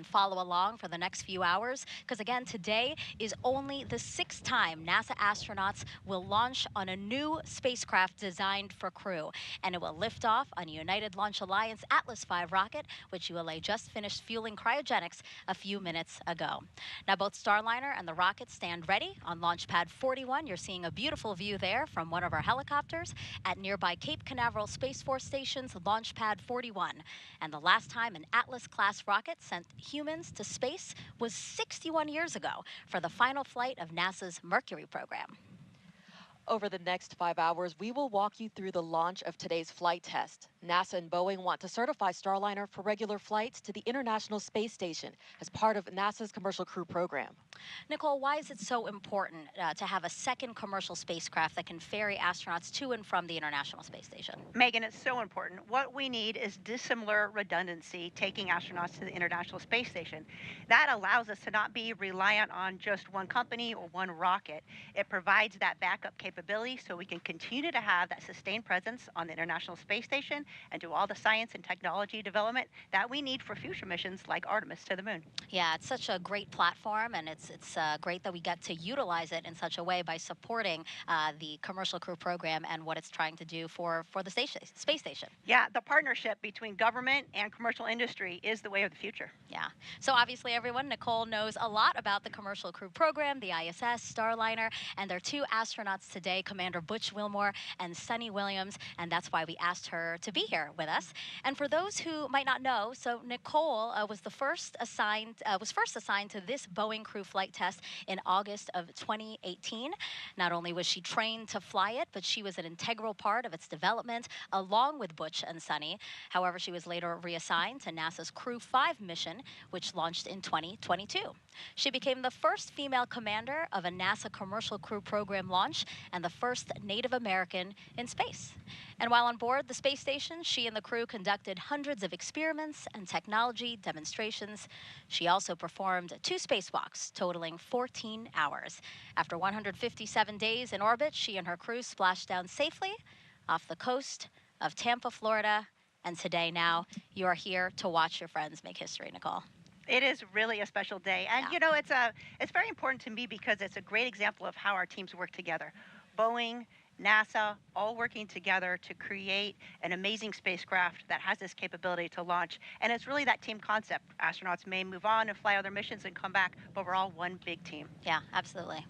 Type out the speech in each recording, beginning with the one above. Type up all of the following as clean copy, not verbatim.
and follow along for the next few hours because, again, today is only the 6th time NASA astronauts will launch on a new spacecraft designed for crew, and it will lift off on United Launch Alliance Atlas V rocket, which ULA just finished fueling cryogenics a few minutes ago. Now, both Starliner and the rocket stand ready on Launch Pad 41. You're seeing a beautiful view there from one of our helicopters at nearby Cape Canaveral Space Force Station's Launch Pad 41. And the last time an Atlas-class rocket sent humans to space was 61 years ago for the final flight of NASA's Mercury program. Over the next 5 hours, we will walk you through the launch of today's flight test. NASA and Boeing want to certify Starliner for regular flights to the International Space Station as part of NASA's Commercial Crew program. Nicole, why is it so important to have a second commercial spacecraft that can ferry astronauts to and from the International Space Station? Megan, it's so important. What we need is dissimilar redundancy taking astronauts to the International Space Station. That allows us to not be reliant on just one company or one rocket. It provides that backup capability so we can continue to have that sustained presence on the International Space Station and do all the science and technology development that we need for future missions like Artemis to the moon. Yeah, it's such a great platform, and it's great that we get to utilize it in such a way by supporting the Commercial Crew program and what it's trying to do for the space station. Yeah, the partnership between government and commercial industry is the way of the future. Yeah. So obviously, everyone, Nicole knows a lot about the Commercial Crew program, the ISS, Starliner, and their 2 astronauts today, Commander Butch Wilmore and Suni Williams, and that's why we asked her to be here with us. And for those who might not know, so Nicole was first assigned to this Boeing crew flight test in August of 2018. Not only was she trained to fly it, but she was an integral part of its development, along with Butch and Suni. However, she was later reassigned to NASA's Crew 5 mission, which launched in 2022. She became the first female commander of a NASA Commercial Crew program launch and the first Native American in space. And while on board the space station, she and the crew conducted hundreds of experiments and technology demonstrations. She also performed 2 spacewalks, totaling 14 hours. After 157 days in orbit, she and her crew splashed down safely off the coast of Tampa, Florida. And today, now, you are here to watch your friends make history, Nicole. It is really a special day. And, you know, it's very important to me because it's a great example of how our teams work together. Boeing, NASA, all working together to create an amazing spacecraft that has this capability to launch. And it's really that team concept. Astronauts may move on and fly other missions and come back, but we're all one big team. Yeah, absolutely.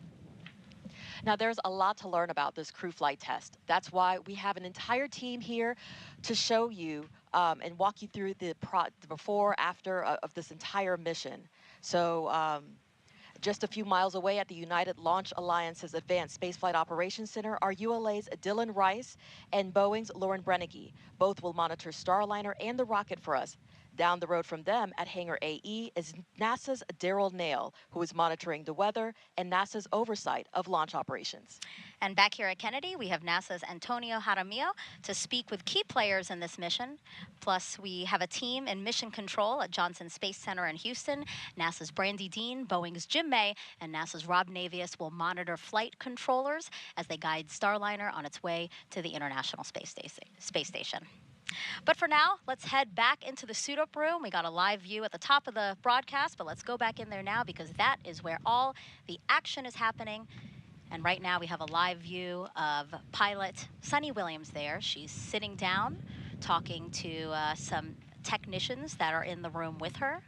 Now, there's a lot to learn about this crew flight test. That's why we have an entire team here to show you and walk you through the before, after of this entire mission. So just a few miles away at the United Launch Alliance's Advanced Spaceflight Operations Center are ULA's Dylan Rice and Boeing's Lauren Brennecke. Both will monitor Starliner and the rocket for us. Down the road from them at Hangar AE is NASA's Daryl Nail, who is monitoring the weather and NASA's oversight of launch operations. And back here at Kennedy, we have NASA's Antonio Jaramillo to speak with key players in this mission. Plus, we have a team in mission control at Johnson Space Center in Houston. NASA's Brandy Dean, Boeing's Jim May, and NASA's Rob Navius will monitor flight controllers as they guide Starliner on its way to the International Space Station. But for now, let's head back into the suit-up room. We got a live view at the top of the broadcast, but let's go back in there now because that is where all the action is happening. And right now we have a live view of pilot Suni Williams there. She's sitting down, talking to some technicians that are in the room with her.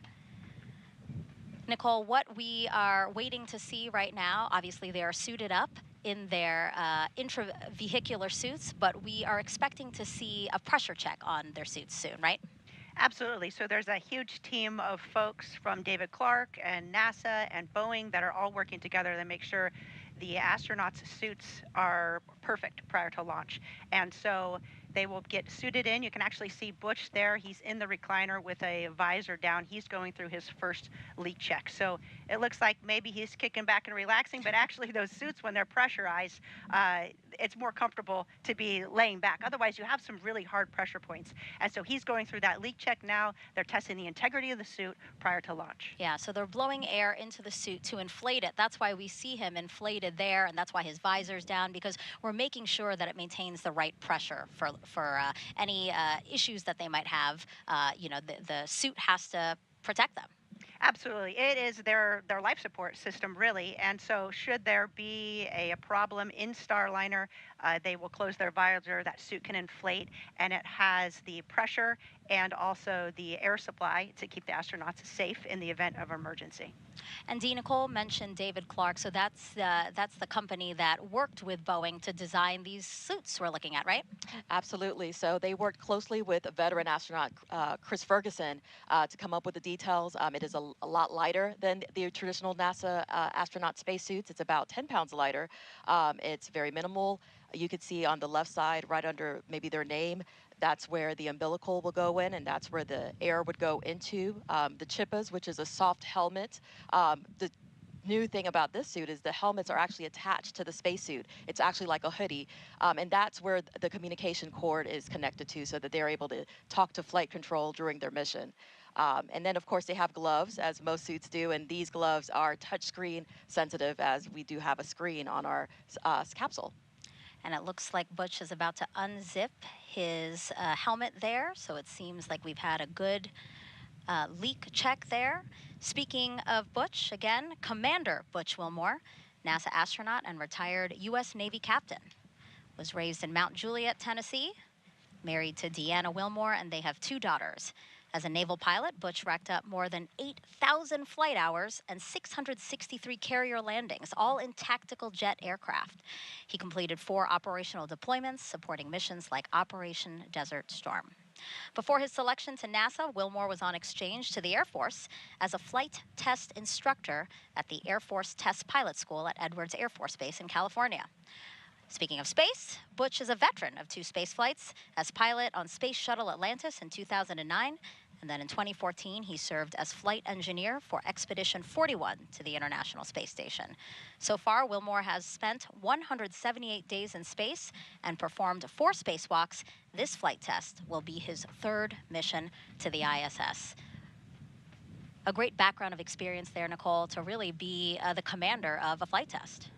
Nicole, what we are waiting to see right now, obviously they are suited up in their intravehicular suits, but we are expecting to see a pressure check on their suits soon, right? Absolutely. So there's a huge team of folks from David Clark and NASA and Boeing that are all working together to make sure the astronauts' suits are perfect prior to launch. And so they will get suited in. You can actually see Butch there. He's in the recliner with a visor down. He's going through his first leak check. So it looks like maybe he's kicking back and relaxing, but actually those suits, when they're pressurized, it's more comfortable to be laying back. Otherwise, you have some really hard pressure points. And so he's going through that leak check now. They're testing the integrity of the suit prior to launch. Yeah, so they're blowing air into the suit to inflate it. That's why we see him inflated there, and that's why his visor's down, because we're making sure that it maintains the right pressure for any issues that they might have. You know, the suit has to protect them. Absolutely. It is their life support system, really. And so, should there be a problem in Starliner, they will close their visor. That suit can inflate, and it has the pressure and also the air supply to keep the astronauts safe in the event of emergency. And Dee Nicole mentioned David Clark, so that's the company that worked with Boeing to design these suits we're looking at, right? Absolutely. So they worked closely with a veteran astronaut, Chris Ferguson, to come up with the details. It is a lot lighter than the traditional NASA astronaut spacesuits. It's about 10 pounds lighter. It's very minimal. You could see on the left side, right under maybe their name, that's where the umbilical will go in, and that's where the air would go into. The chippas, which is a soft helmet. The new thing about this suit is the helmets are actually attached to the spacesuit. It's actually like a hoodie, and that's where the communication cord is connected to, so that they're able to talk to flight control during their mission. And then, of course, they have gloves, as most suits do, and these gloves are touchscreen sensitive, as we do have a screen on our capsule. And it looks like Butch is about to unzip his helmet there, so it seems like we've had a good leak check there. Speaking of Butch, again, Commander Butch Wilmore, NASA astronaut and retired U.S. Navy captain, was raised in Mount Juliet, Tennessee, married to Deanna Wilmore, and they have two daughters. As a naval pilot, Butch racked up more than 8,000 flight hours and 663 carrier landings, all in tactical jet aircraft. He completed 4 operational deployments, supporting missions like Operation Desert Storm. Before his selection to NASA, Wilmore was on exchange to the Air Force as a flight test instructor at the Air Force Test Pilot School at Edwards Air Force Base in California. Speaking of space, Butch is a veteran of 2 space flights as pilot on Space Shuttle Atlantis in 2009, and then in 2014 he served as flight engineer for Expedition 41 to the International Space Station. So far, Wilmore has spent 178 days in space and performed 4 spacewalks. This flight test will be his 3rd mission to the ISS. A great background of experience there, Nicole, to really be the commander of a flight test.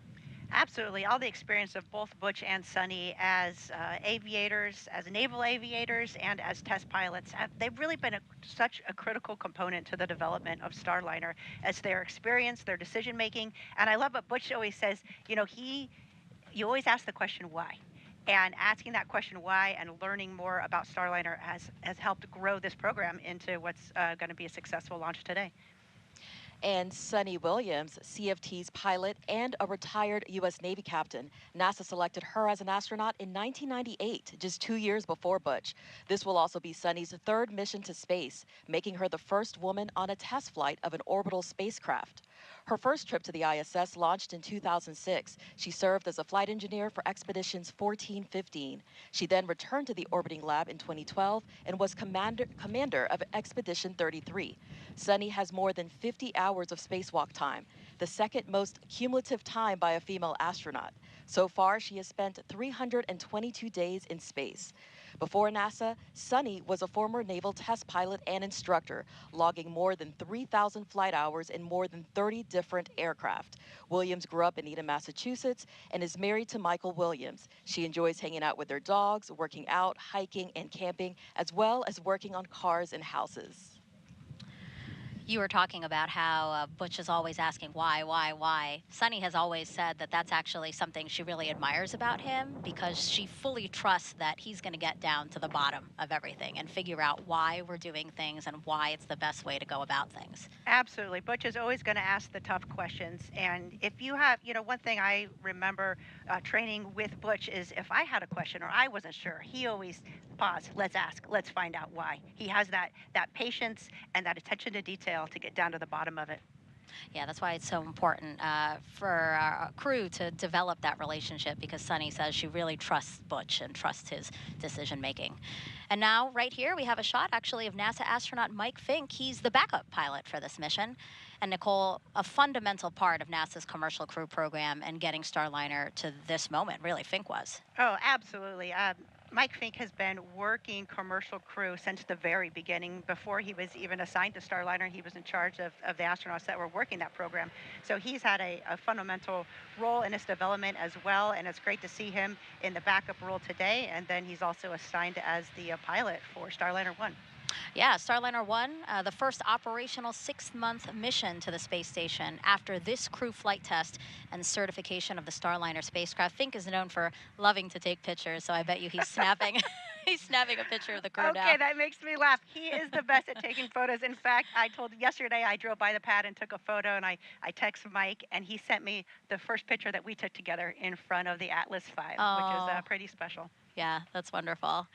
Absolutely. All the experience of both Butch and Suni as aviators, as naval aviators, and as test pilots, they've really been such a critical component to the development of Starliner as their experience, their decision making. And I love what Butch always says, you always ask the question why. And asking that question why and learning more about Starliner has helped grow this program into what's going to be a successful launch today. And Suni Williams, CFT's pilot and a retired U.S. Navy captain. NASA selected her as an astronaut in 1998, just 2 years before Butch. This will also be Suni's 3rd mission to space, making her the first woman on a test flight of an orbital spacecraft. Her first trip to the ISS launched in 2006. She served as a flight engineer for Expeditions 14-15. She then returned to the orbiting lab in 2012 and was commander of Expedition 33. Suni has more than 50 hours of spacewalk time, the 2nd most cumulative time by a female astronaut. So far, she has spent 322 days in space. Before NASA, Suni was a former naval test pilot and instructor, logging more than 3,000 flight hours in more than 30 different aircraft. Williams grew up in Eden, Massachusetts, and is married to Michael Williams. She enjoys hanging out with their dogs, working out, hiking, and camping, as well as working on cars and houses. You were talking about how Butch is always asking why. Suni has always said that that's actually something she really admires about him, because she fully trusts that he's going to get down to the bottom of everything and figure out why we're doing things and why it's the best way to go about things. Absolutely. Butch is always going to ask the tough questions. And if you have, one thing I remember training with Butch is if I had a question or I wasn't sure, he always pause, let's ask, let's find out why. He has that patience and that attention to detail to get down to the bottom of it. Yeah, that's why it's so important for our crew to develop that relationship, because Suni says she really trusts Butch and trusts his decision making. And now, right here, we have a shot actually of NASA astronaut Mike Fink. He's the backup pilot for this mission. And Nicole, a fundamental part of NASA's commercial crew program and getting Starliner to this moment, really, Fink was. Oh, absolutely. Mike Fink has been working commercial crew since the very beginning. Before he was even assigned to Starliner, he was in charge of the astronauts that were working that program. So he's had a fundamental role in its development as well, and it's great to see him in the backup role today. And then he's also assigned as the pilot for Starliner 1. Yeah, Starliner 1, the first operational 6-month mission to the space station after this crew flight test and certification of the Starliner spacecraft. Fink is known for loving to take pictures, so I bet you he's snapping. He's snapping a picture of the crew now. Okay, that makes me laugh. He is the best at taking photos. In fact, I told yesterday I drove by the pad and took a photo, and I texted Mike, and he sent me the first picture that we took together in front of the Atlas V, which is Oh, pretty special. yeah, that's wonderful.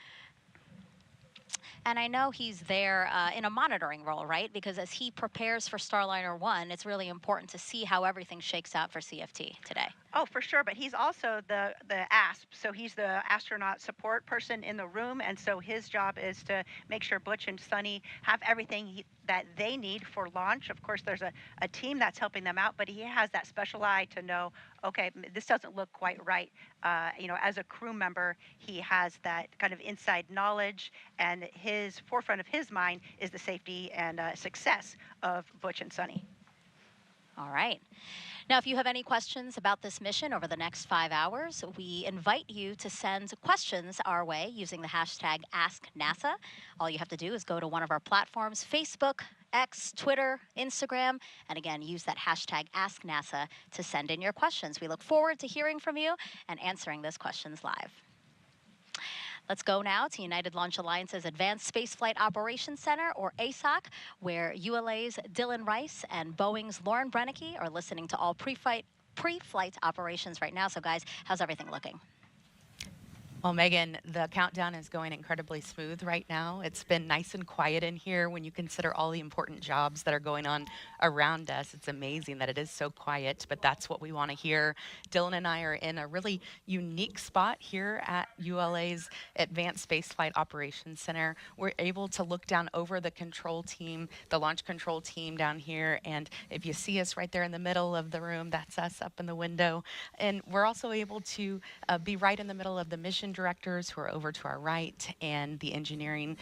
And I know he's there in a monitoring role, right? Because as he prepares for Starliner 1, it's really important to see how everything shakes out for CFT today. Oh, for sure, but he's also the ASP, so he's the astronaut support person in the room, and so his job is to make sure Butch and Suni have everything that they need for launch. Of course, there's a team that's helping them out, but he has that special eye to know, okay, this doesn't look quite right. You know, as a crew member, he has that kind of inside knowledge, and his forefront of his mind is the safety and success of Butch and Suni. All right. Now, if you have any questions about this mission over the next 5 hours, we invite you to send questions our way using the hashtag AskNASA. All you have to do is go to one of our platforms, Facebook, X, Twitter, Instagram, and again, use that hashtag AskNASA to send in your questions. We look forward to hearing from you and answering those questions live. Let's go now to United Launch Alliance's Advanced Spaceflight Operations Center, or ASOC, where ULA's Dylan Rice and Boeing's Lauren Brennicke are listening to all pre-flight operations right now. So guys, how's everything looking? Well, Megan, the countdown is going incredibly smooth right now. It's been nice and quiet in here when you consider all the important jobs that are going on around us. It's amazing that it is so quiet, but that's what we want to hear. Dylan and I are in a really unique spot here at ULA's Advanced Spaceflight Operations Center. We're able to look down over the control team, the launch control team down here, and if you see us right there in the middle of the room, that's us up in the window. And we're also able to be right in the middle of the mission directors who are over to our right and the engineering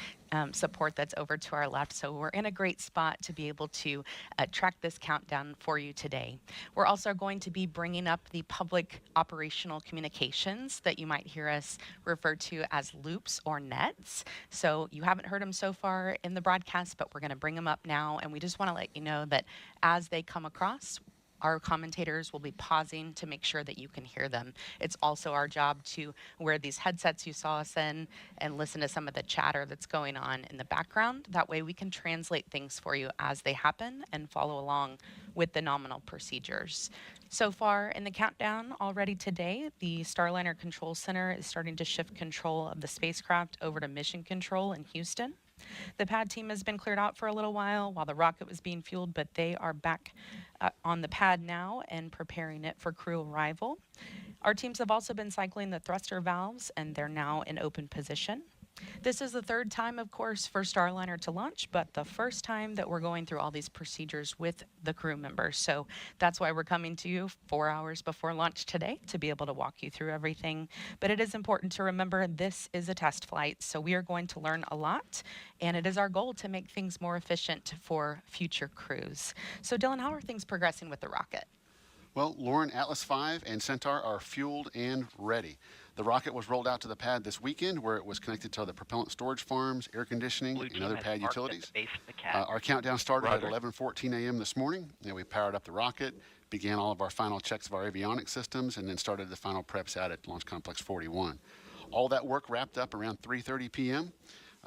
support that's over to our left. So we're in a great spot to be able to track this countdown for you today. We're also going to be bringing up the public operational communications that you might hear us refer to as loops or nets. So you haven't heard them so far in the broadcast, but we're going to bring them up now. And we just want to let you know that as they come across, our commentators will be pausing to make sure that you can hear them. It's also our job to wear these headsets you saw us in and listen to some of the chatter that's going on in the background. That way we can translate things for you as they happen and follow along with the nominal procedures. So far in the countdown already today, the Starliner Control Center is starting to shift control of the spacecraft over to mission control in Houston. The pad team has been cleared out for a little while the rocket was being fueled, but they are back on the pad now and preparing it for crew arrival. Our teams have also been cycling the thruster valves, and they're now in open position. This is the third time, of course, for Starliner to launch, but the first time that we're going through all these procedures with the crew members. So that's why we're coming to you 4 hours before launch today to be able to walk you through everything. But it is important to remember this is a test flight, so we are going to learn a lot, and it is our goal to make things more efficient for future crews. So Dylan, how are things progressing with the rocket? Well, Lauren, Atlas V, and Centaur are fueled and ready. The rocket was rolled out to the pad this weekend, where it was connected to the propellant storage farms, air conditioning, and other pad utilities. Our countdown started at 11:14 a.m. this morning, and we powered up the rocket, began all of our final checks of our avionics systems, and then started the final preps out at Launch Complex 41. All that work wrapped up around 3:30 p.m.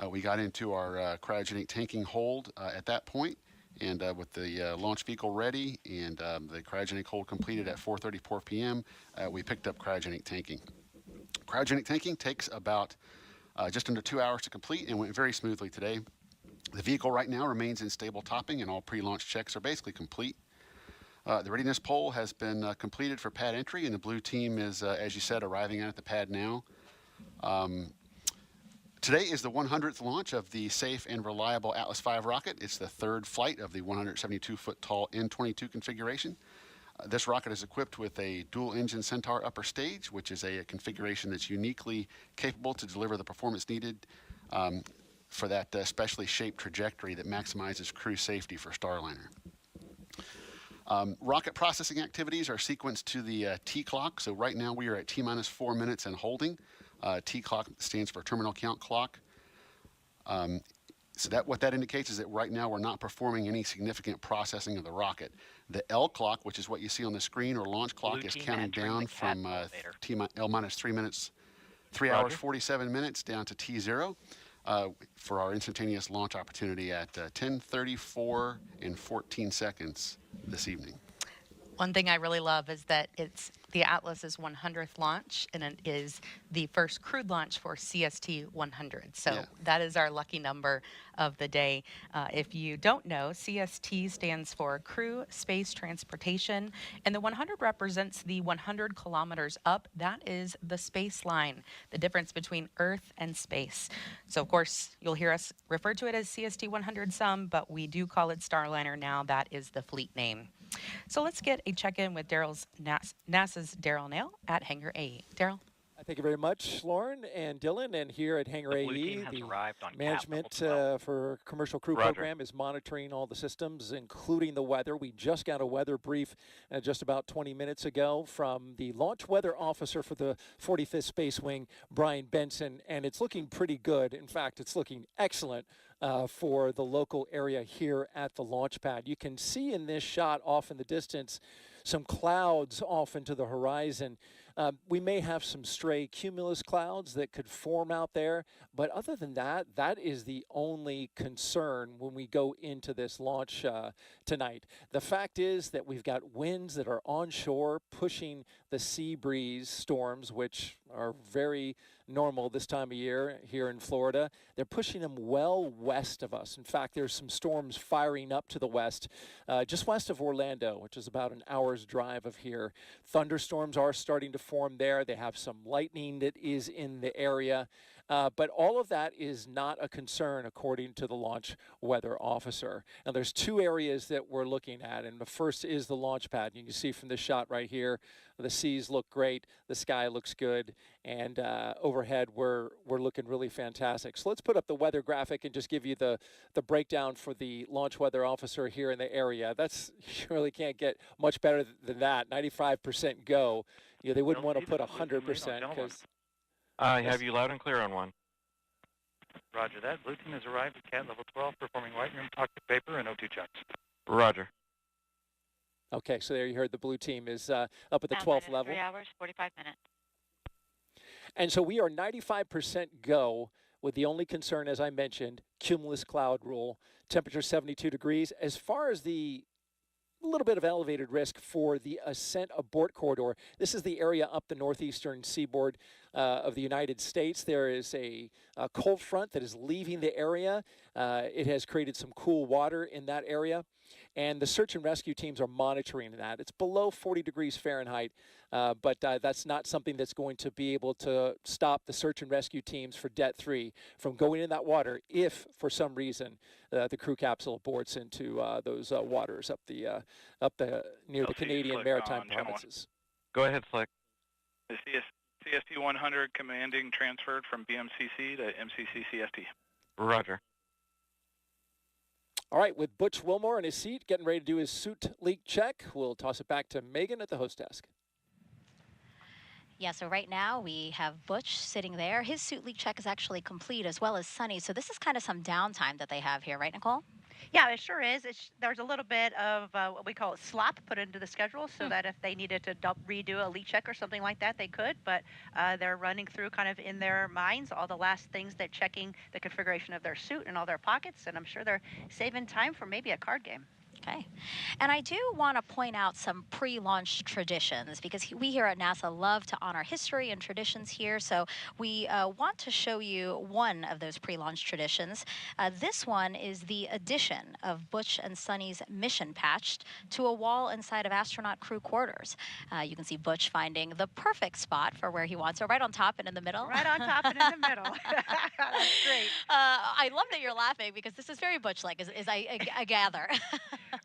We got into our cryogenic tanking hold at that point. And with the launch vehicle ready and the cryogenic hold completed at 4:34 p.m., we picked up cryogenic tanking. Cryogenic tanking takes about just under 2 hours to complete and went very smoothly today. The vehicle right now remains in stable topping, and all pre-launch checks are basically complete. The readiness poll has been completed for pad entry, and the blue team is, as you said, arriving at the pad now. Today is the 100th launch of the safe and reliable Atlas V rocket. It's the third flight of the 172-foot tall N-22 configuration. This rocket is equipped with a dual-engine Centaur upper stage, which is a configuration that's uniquely capable to deliver the performance needed for that specially shaped trajectory that maximizes crew safety for Starliner. Rocket processing activities are sequenced to the T-clock. So right now we are at T-minus 4 minutes and holding. T-clock stands for terminal count clock. So what that indicates is that right now we're not performing any significant processing of the rocket. The L clock, which is what you see on the screen, or launch clock, is counting down from L minus 3 minutes, 3 hours 47 minutes down to T0 for our instantaneous launch opportunity at 10:34 and 14 seconds this evening. One thing I really love is that it's the Atlas's 100th launch, and it is the first crewed launch for CST 100. So that is our lucky number of the day. If you don't know, CST stands for Crew Space Transportation, and the 100 represents the 100 kilometers up. That is the space line, the difference between Earth and space. So, of course, you'll hear us refer to it as CST 100 some, but we do call it Starliner now. That is the fleet name. So let's get a check-in with NASA's Daryl Nail at Hangar AE. Daryl? Thank you very much, Lauren and Dylan. And here at Hangar AE, the management for Commercial Crew Program is monitoring all the systems, including the weather. We just got a weather brief just about 20 minutes ago from the launch weather officer for the 45th Space Wing, Brian Benson, and it's looking pretty good. In fact, it's looking excellent for the local area here at the launch pad. You can see in this shot off in the distance some clouds off into the horizon. We may have some stray cumulus clouds that could form out there, but other than that, that is the only concern when we go into this launch tonight. The fact is that we've got winds that are onshore pushing the sea breeze storms, which are very normal this time of year here in Florida. They're pushing them well west of us. In fact, there's some storms firing up to the west, just west of Orlando, which is about an hour's drive of here. Thunderstorms are starting to form there. They have some lightning that is in the area. But all of that is not a concern according to the launch weather officer. Now there's two areas that we're looking at, and the first is the launch pad. You can see from this shot right here, the seas look great, the sky looks good, and overhead we're looking really fantastic. So let's put up the weather graphic and just give you the breakdown for the launch weather officer here in the area. That's, you really can't get much better than that. 95% go. You know, they wouldn't want to put 100% because I have you loud and clear on one. Roger that. Blue team has arrived at CAD level 12, performing white room toxic paper and O2 checks. Roger. Okay, so there you heard the blue team is up at the 12th level. 3 hours, 45 minutes. And so we are 95% go, with the only concern, as I mentioned, cumulus cloud rule, temperature 72 degrees. As far as the little bit of elevated risk for the ascent abort corridor. This is the area up the northeastern seaboard of the United States. There is a cold front that is leaving the area. It has created some cool water in that area, and the search and rescue teams are monitoring that. It's below 40 degrees Fahrenheit, but that's not something that's going to be able to stop the search and rescue teams for Det 3 from going in that water if, for some reason, the crew capsule aborts into those waters up near the Canadian Maritime Provinces. Go ahead, Slick. The CST 100 commanding transferred from BMCC to MCC CST. Roger. All right, with Butch Wilmore in his seat, getting ready to do his suit leak check, we'll toss it back to Megan at the host desk. Yeah, so right now we have Butch sitting there. His suit leak check is actually complete, as well as Suni. So this is kind of some downtime that they have here, right, Nicole? Yeah, it sure is. There's a little bit of what we call it slop put into the schedule so that if they needed to redo a leak check or something like that, they could. But they're running through kind of in their minds all the last things that checking the configuration of their suit and all their pockets. And I'm sure they're saving time for maybe a card game. Okay. And I do want to point out some pre-launch traditions, because we here at NASA love to honor history and traditions here. So we want to show you one of those pre-launch traditions. This one is the addition of Butch and Suni's mission patched to a wall inside of astronaut crew quarters. You can see Butch finding the perfect spot for where he wants it, right on top and in the middle. Right on top and in the middle. That's great. I love that you're laughing, because this is very Butch-like, as I gather.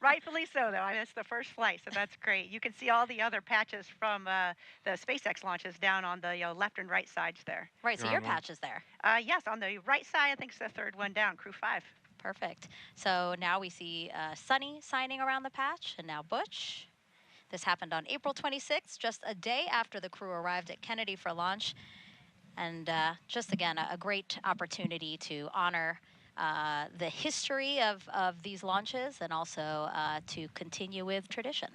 Rightfully so, though. It's the first flight, so that's great. You can see all the other patches from the SpaceX launches down on the left and right sides there. Right, so your patch is there. Yes, on the right side, I think it's the third one down, Crew 5. Perfect. So now we see Suni signing around the patch, and now Butch. This happened on April 26th, just a day after the crew arrived at Kennedy for launch. And just, again, a great opportunity to honor the history of these launches and also to continue with tradition.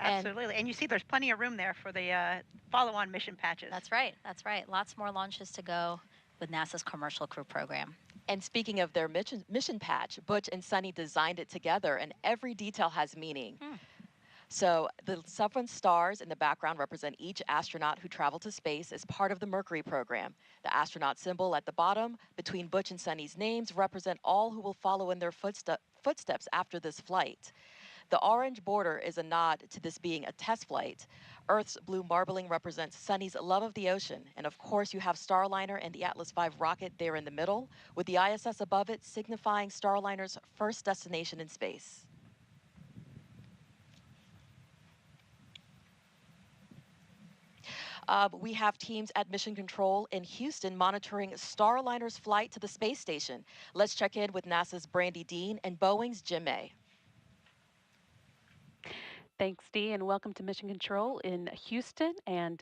Absolutely. And you see there's plenty of room there for the follow-on mission patches. That's right. That's right. Lots more launches to go with NASA's Commercial Crew Program. And speaking of their mission patch, Butch and Suni designed it together, and every detail has meaning. So the 7 stars in the background represent each astronaut who traveled to space as part of the Mercury program. The astronaut symbol at the bottom between Butch and Suni's names represent all who will follow in their footsteps after this flight. The orange border is a nod to this being a test flight. Earth's blue marbling represents Suni's love of the ocean. And of course, you have Starliner and the Atlas V rocket there in the middle, with the ISS above it signifying Starliner's first destination in space. We have teams at Mission Control in Houston monitoring Starliner's flight to the space station. Let's check in with NASA's Brandy Dean and Boeing's Jim May. Thanks, Dee, and welcome to Mission Control in Houston. And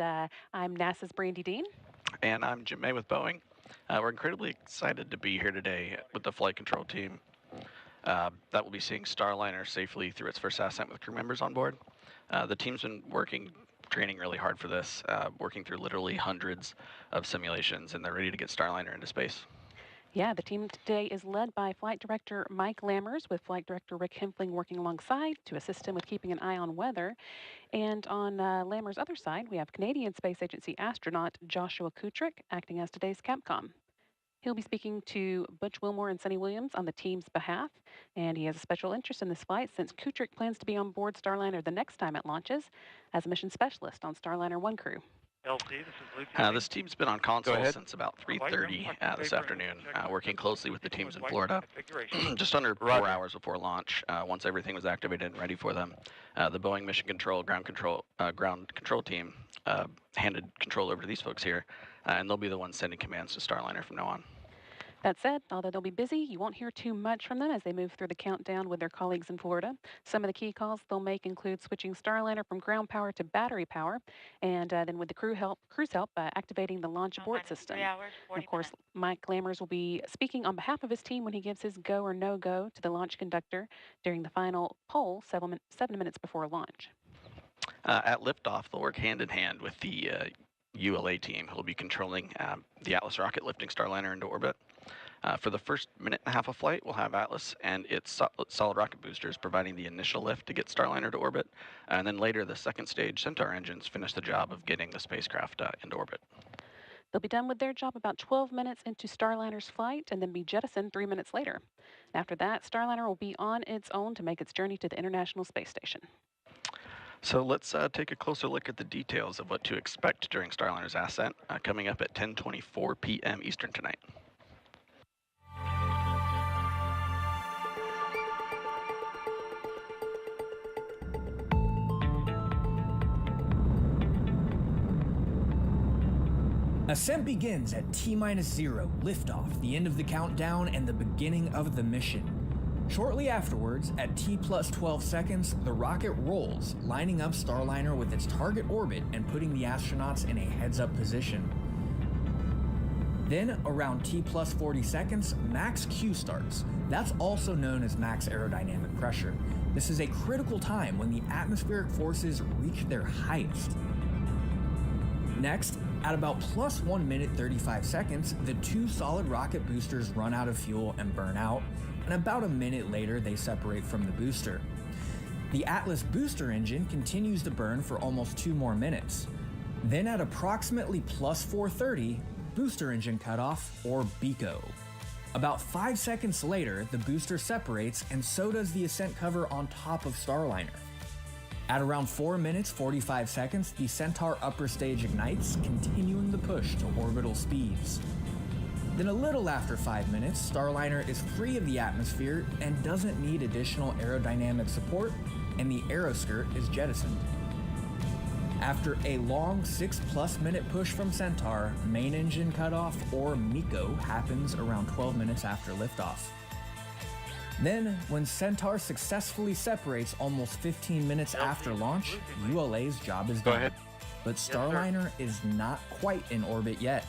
I'm NASA's Brandy Dean. And I'm Jim May with Boeing. We're incredibly excited to be here today with the flight control team that will be seeing Starliner safely through its first ascent with crew members on board. The team's been training really hard for this, working through literally hundreds of simulations, and they're ready to get Starliner into space. Yeah, the team today is led by Flight Director Mike Lammers, with Flight Director Rick Hempling working alongside to assist him with keeping an eye on weather. And on Lammers' other side, we have Canadian Space Agency astronaut Joshua Kutrick acting as today's Capcom. He'll be speaking to Butch Wilmore and Suni Williams on the team's behalf, and he has a special interest in this flight since Kutrick plans to be on board Starliner the next time it launches as a mission specialist on Starliner 1 crew. This team's been on console since about 3:30 this afternoon, working closely with the teams in Florida. Just under 4 hours before launch, once everything was activated and ready for them, the Boeing Mission Control ground control team handed control over to these folks here, and they'll be the ones sending commands to Starliner from now on. That said, although they'll be busy, you won't hear too much from them as they move through the countdown with their colleagues in Florida. Some of the key calls they'll make include switching Starliner from ground power to battery power, and then with the crew's help, activating the launch abort system. And of course, Mike Lammers will be speaking on behalf of his team when he gives his go or no-go to the launch conductor during the final poll 7 minutes before launch. At liftoff, they'll work hand in hand with the ULA team, who will be controlling the Atlas rocket lifting Starliner into orbit. For the first minute and a half of flight, we'll have Atlas and its solid rocket boosters providing the initial lift to get Starliner to orbit. And then later, the second stage Centaur engines finish the job of getting the spacecraft into orbit. They'll be done with their job about 12 minutes into Starliner's flight and then be jettisoned 3 minutes later. After that, Starliner will be on its own to make its journey to the International Space Station. So let's take a closer look at the details of what to expect during Starliner's ascent, coming up at 10:24 p.m. Eastern tonight. Ascent begins at T-0, liftoff, the end of the countdown and the beginning of the mission. Shortly afterwards, at T+12 seconds, the rocket rolls, lining up Starliner with its target orbit and putting the astronauts in a heads-up position. Then, around T+40 seconds, max Q starts. That's also known as max aerodynamic pressure. This is a critical time when the atmospheric forces reach their highest. Next, at about +1 minute 35 seconds, the 2 solid rocket boosters run out of fuel and burn out, and about a minute later they separate from the booster. The Atlas booster engine continues to burn for almost 2 more minutes. Then at approximately +430, booster engine cutoff, or BECO. About 5 seconds later, the booster separates and so does the ascent cover on top of Starliner. At around 4 minutes 45 seconds, the Centaur upper stage ignites, continuing the push to orbital speeds. Then a little after 5 minutes, Starliner is free of the atmosphere and doesn't need additional aerodynamic support, and the aeroskirt is jettisoned. After a long 6+ minute push from Centaur, main engine cutoff, or MECO, happens around 12 minutes after liftoff. Then, when Centaur successfully separates almost 15 minutes after launch, ULA's job is done. But Starliner is not quite in orbit yet.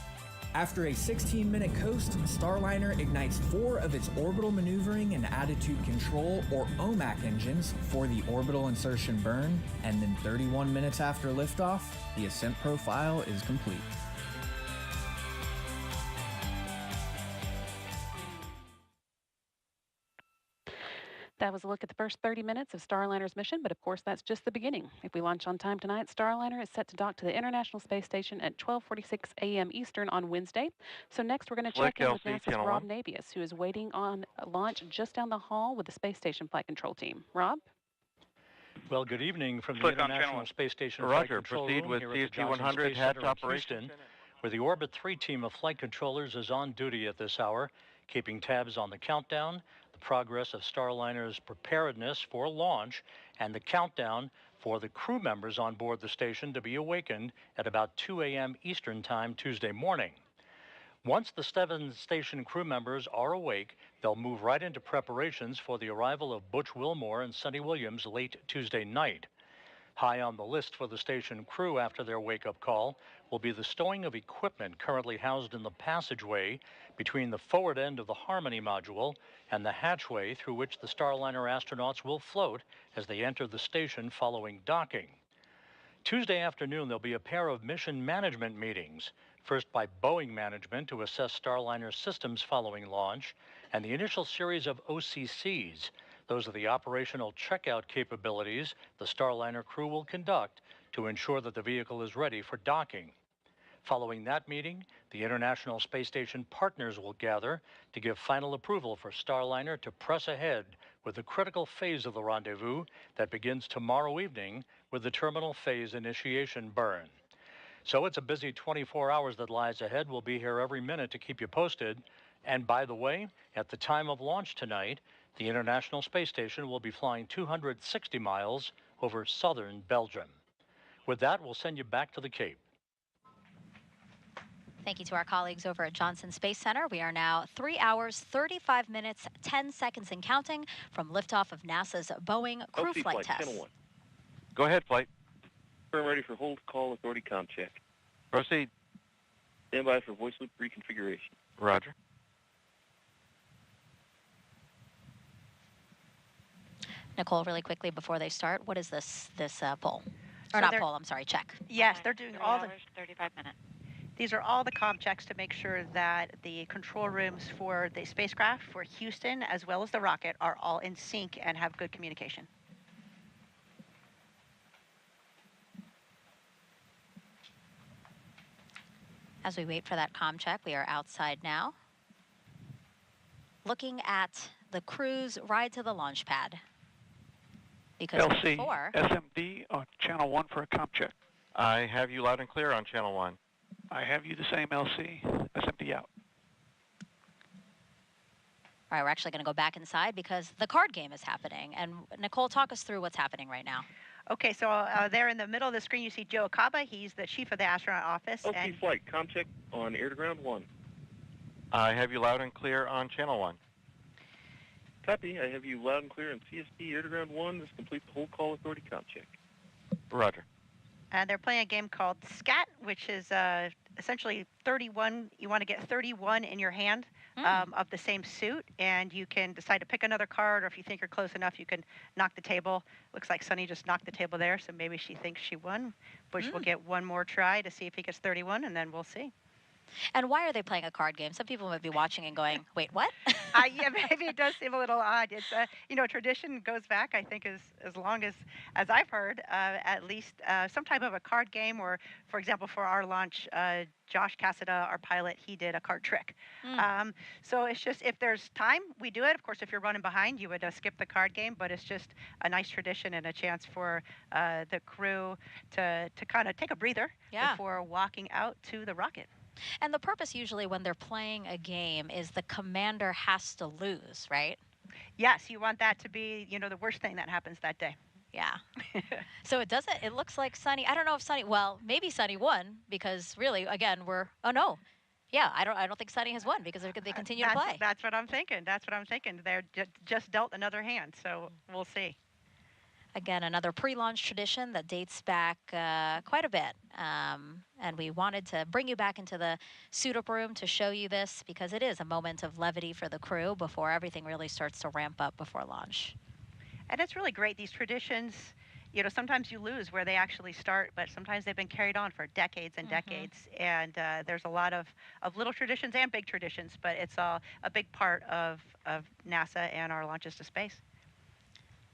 After a 16-minute coast, Starliner ignites 4 of its orbital maneuvering and attitude control, or OMAC engines, for the orbital insertion burn, and then 31 minutes after liftoff, the ascent profile is complete. That was a look at the first 30 minutes of Starliner's mission, but of course that's just the beginning. If we launch on time tonight, Starliner is set to dock to the International Space Station at 12:46 a.m. Eastern on Wednesday. So next we're going to check in with NASA's Rob Nabius, who is waiting on launch just down the hall with the Space Station Flight Control Team. Rob? Well, good evening from the International Space Station Flight Control Room with here at the CST 100 Space hatch Center in Houston, where the Orbit 3 team of flight controllers is on duty at this hour, keeping tabs on the countdown, the progress of Starliner's preparedness for launch, and the countdown for the crew members on board the station to be awakened at about 2 a.m. Eastern Time Tuesday morning. Once the 7 station crew members are awake, they'll move right into preparations for the arrival of Butch Wilmore and Suni Williams late Tuesday night. High on the list for the station crew after their wake-up call will be the stowing of equipment currently housed in the passageway between the forward end of the Harmony module and the hatchway through which the Starliner astronauts will float as they enter the station following docking. Tuesday afternoon, there'll be a pair of mission management meetings, first by Boeing management to assess Starliner systems following launch, and the initial series of OCCs. Those are the operational checkout capabilities the Starliner crew will conduct to ensure that the vehicle is ready for docking. Following that meeting, the International Space Station partners will gather to give final approval for Starliner to press ahead with the critical phase of the rendezvous that begins tomorrow evening with the terminal phase initiation burn. So it's a busy 24 hours that lies ahead. We'll be here every minute to keep you posted. And by the way, at the time of launch tonight, the International Space Station will be flying 260 miles over southern Belgium. With that, we'll send you back to the Cape. Thank you to our colleagues over at Johnson Space Center. We are now 3 hours, 35 minutes, 10 seconds and counting from liftoff of NASA's Boeing crew flight test. Go ahead, flight. I'm ready for hold call authority comm check. Proceed. Stand by for voice loop reconfiguration. Roger. Nicole, really quickly before they start, what is this poll? So Or not poll, I'm sorry, check. Yes, they're doing all the 35 minutes. These are all the comm checks to make sure that the control rooms for the spacecraft, for Houston, as well as the rocket, are all in sync and have good communication. As we wait for that comm check, we are outside now, looking at the crew's ride to the launch pad. Because LC, before, SMD on channel 1 for a comm check. I have you loud and clear on channel 1. I have you the same, LC. SMD out. all right, we're actually going to go back inside because the card game is happening. And Nicole, talk us through what's happening right now. Okay, so there in the middle of the screen, you see Joe Akaba. He's the chief of the astronaut office. Okay, flight, comm check on air to ground 1. I have you loud and clear on channel 1. Copy, I have you loud and clear on CST air to ground 1. This completes the hold call authority comm check. Roger. And they're playing a game called SCAT, which is essentially 31. You want to get 31 in your hand of the same suit, and you can decide to pick another card, or if you think you're close enough, you can knock the table. Looks like Suni just knocked the table there, so maybe she thinks she won. Butch will get one more try to see if he gets 31, and then we'll see. And why are they playing a card game? Some people might be watching and going, wait, what? Yeah, maybe it does seem a little odd. It's, tradition goes back, I think, as long as I've heard, at least some type of a card game, or, for example, for our launch, Josh Cassada, our pilot, he did a card trick. So it's just, if there's time, we do it. Of course, if you're running behind, you would skip the card game, but it's just a nice tradition and a chance for the crew to kind of take a breather before walking out to the rocket. And the purpose usually when they're playing a game is the commander has to lose, right? Yes, you want that to be, the worst thing that happens that day. Yeah. So it looks like Suni, I don't know if Suni, well, maybe Suni won because really, again, I don't think Suni has won because they continue to play. That's what I'm thinking. They're just dealt another hand, so we'll see. Again, another pre-launch tradition that dates back quite a bit. And we wanted to bring you back into the suit-up room to show you this because it is a moment of levity for the crew before everything really starts to ramp up before launch. And it's really great, these traditions. You know, sometimes you lose where they actually start, but sometimes they've been carried on for decades and decades. And there's a lot of little traditions and big traditions, but it's a big part of NASA and our launches to space.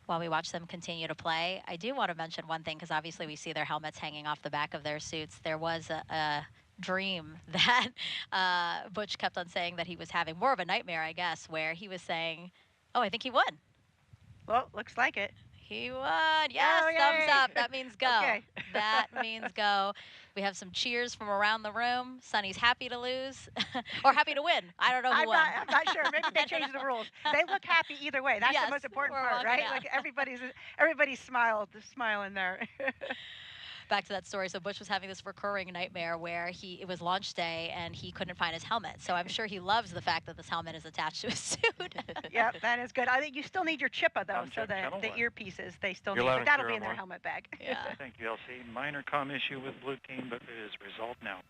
While we watch them continue to play, I do want to mention one thing because obviously we see their helmets hanging off the back of their suits. There was a dream that Butch kept on saying that he was having, more of a nightmare, I guess, where he was saying, oh, I think he won. Well, looks like it. He won. Yes, oh, thumbs up. That means go. Okay. That means go. We have some cheers from around the room. Sunny's happy to lose or happy to win. I don't know who won. I'm not sure. Maybe they changed the rules. They look happy either way. That's yes, the most important part, right? Out. Like everybody's smiling there. Back to that story. So Butch was having this recurring nightmare where it was launch day and he couldn't find his helmet. So I'm sure he loves the fact that this helmet is attached to his suit. Yep, that is good. I think you still need your chippa though, so the earpieces they still need, but that'll be in their helmet bag. Yeah. Thank you, LC. Minor comm issue with blue team, but it is resolved now.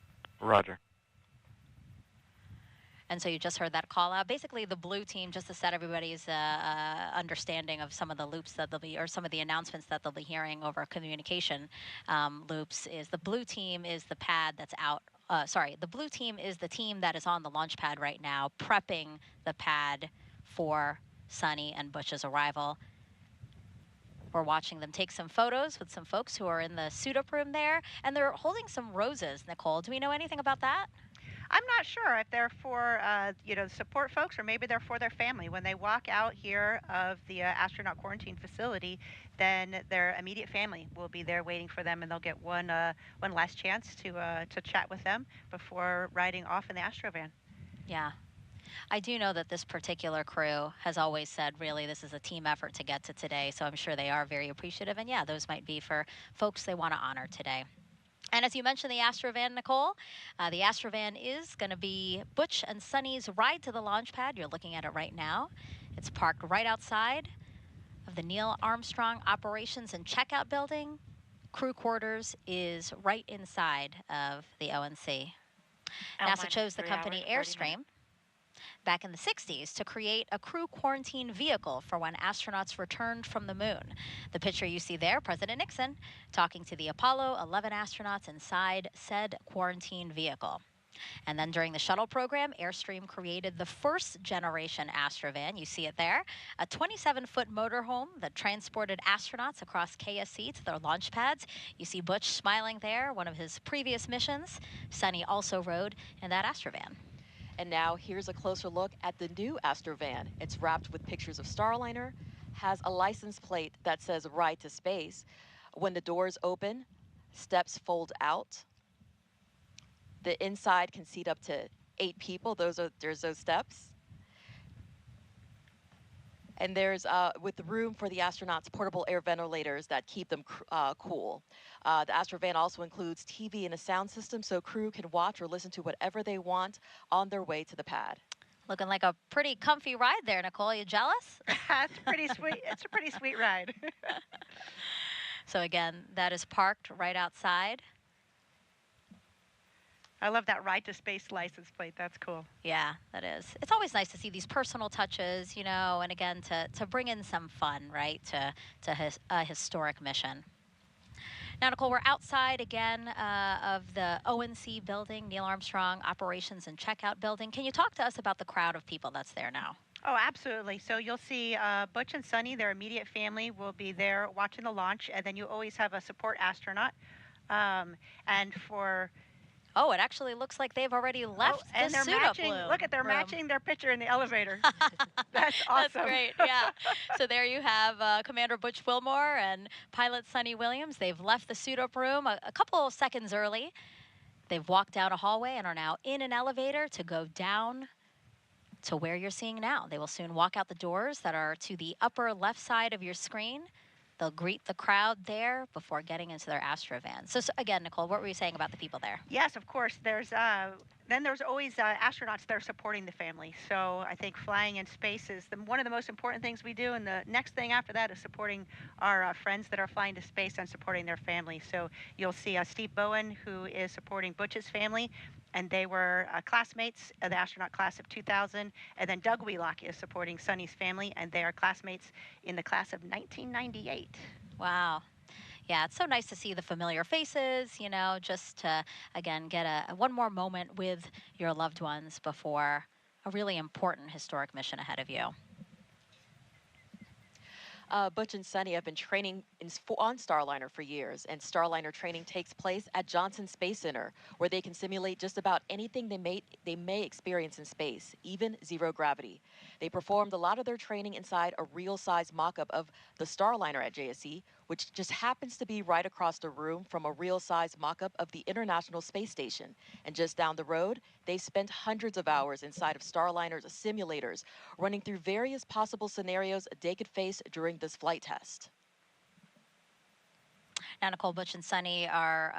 Roger. And so you just heard that call out. Basically, the blue team, just to set everybody's understanding of some of the loops that they'll be, or some of the announcements that they'll be hearing over communication loops, is the blue team is the pad that's out. The blue team is the team that is on the launch pad right now, prepping the pad for Suni and Butch's arrival. We're watching them take some photos with some folks who are in the suit-up room there, and they're holding some roses, Nicole. Do we know anything about that? I'm not sure if they're for, support folks, or maybe they're for their family. When they walk out here of the astronaut quarantine facility, then their immediate family will be there waiting for them, and they'll get one last chance to chat with them before riding off in the Astrovan. Yeah. I do know that this particular crew has always said, really, this is a team effort to get to today, so I'm sure they are very appreciative. And yeah, those might be for folks they want to honor today. And as you mentioned, the Astrovan, Nicole, the Astrovan is going to be Butch and Sunny's ride to the launch pad. You're looking at it right now. It's parked right outside of the Neil Armstrong Operations and Checkout Building. Crew quarters is right inside of the ONC. NASA chose the company Airstream back in the 60s to create a crew quarantine vehicle for when astronauts returned from the moon. The picture you see there, President Nixon talking to the Apollo 11 astronauts inside said quarantine vehicle. And then during the shuttle program, Airstream created the first generation Astrovan. You see it there, a 27-foot motorhome that transported astronauts across KSC to their launch pads. You see Butch smiling there, one of his previous missions. Suni also rode in that Astrovan. And now here's a closer look at the new Astrovan. It's wrapped with pictures of Starliner, has a license plate that says Ride to Space. When the doors open, steps fold out. The inside can seat up to 8 people. There's those steps. And there's, with the room for the astronauts, portable air ventilators that keep them cool. The Astrovan also includes TV and a sound system, so crew can watch or listen to whatever they want on their way to the pad. Looking like a pretty comfy ride there, Nicole. You jealous? It's pretty sweet. It's a pretty sweet ride. So again, that is parked right outside. I love that Ride to Space license plate. That's cool. Yeah, that is. It's always nice to see these personal touches, you know, and again, to bring in some fun, right, to a historic mission. Now, Nicole, we're outside again of the ONC building, Neil Armstrong Operations and Checkout Building. Can you talk to us about the crowd of people that's there now? Oh, absolutely. So you'll see Butch and Suni, their immediate family, will be there watching the launch, and then you always have a support astronaut. And for... Oh, it actually looks like they've already left and the they're suit-up matching. room. Look at, they're matching their picture in the elevator. That's awesome. That's great, yeah. So there you have Commander Butch Wilmore and pilot Suni Williams. They've left the suit-up room a couple of seconds early. They've walked down a hallway and are now in an elevator to go down to where you're seeing now. They will soon walk out the doors that are to the upper left side of your screen. They'll greet the crowd there before getting into their Astrovan. So again, Nicole, what were you saying about the people there? Yes, of course. There's always astronauts there supporting the family. So I think flying in space is one of the most important things we do. And the next thing after that is supporting our friends that are flying to space and supporting their family. So you'll see Steve Bowen, who is supporting Butch's family. And they were classmates of the astronaut class of 2000. And then Doug Wheelock is supporting Sunny's family, and they are classmates in the class of 1998. Wow. Yeah, it's so nice to see the familiar faces, you know, just to, again, get one more moment with your loved ones before a really important historic mission ahead of you. Butch and Sunny have been training on Starliner for years, and Starliner training takes place at Johnson Space Center, where they can simulate just about anything they may experience in space, even zero gravity. They performed a lot of their training inside a real-size mock-up of the Starliner at JSC, which just happens to be right across the room from a real-size mock-up of the International Space Station. And just down the road, they spent hundreds of hours inside of Starliner's simulators, running through various possible scenarios they could face during this flight test. Now, Nicole, Butch and Sunny are,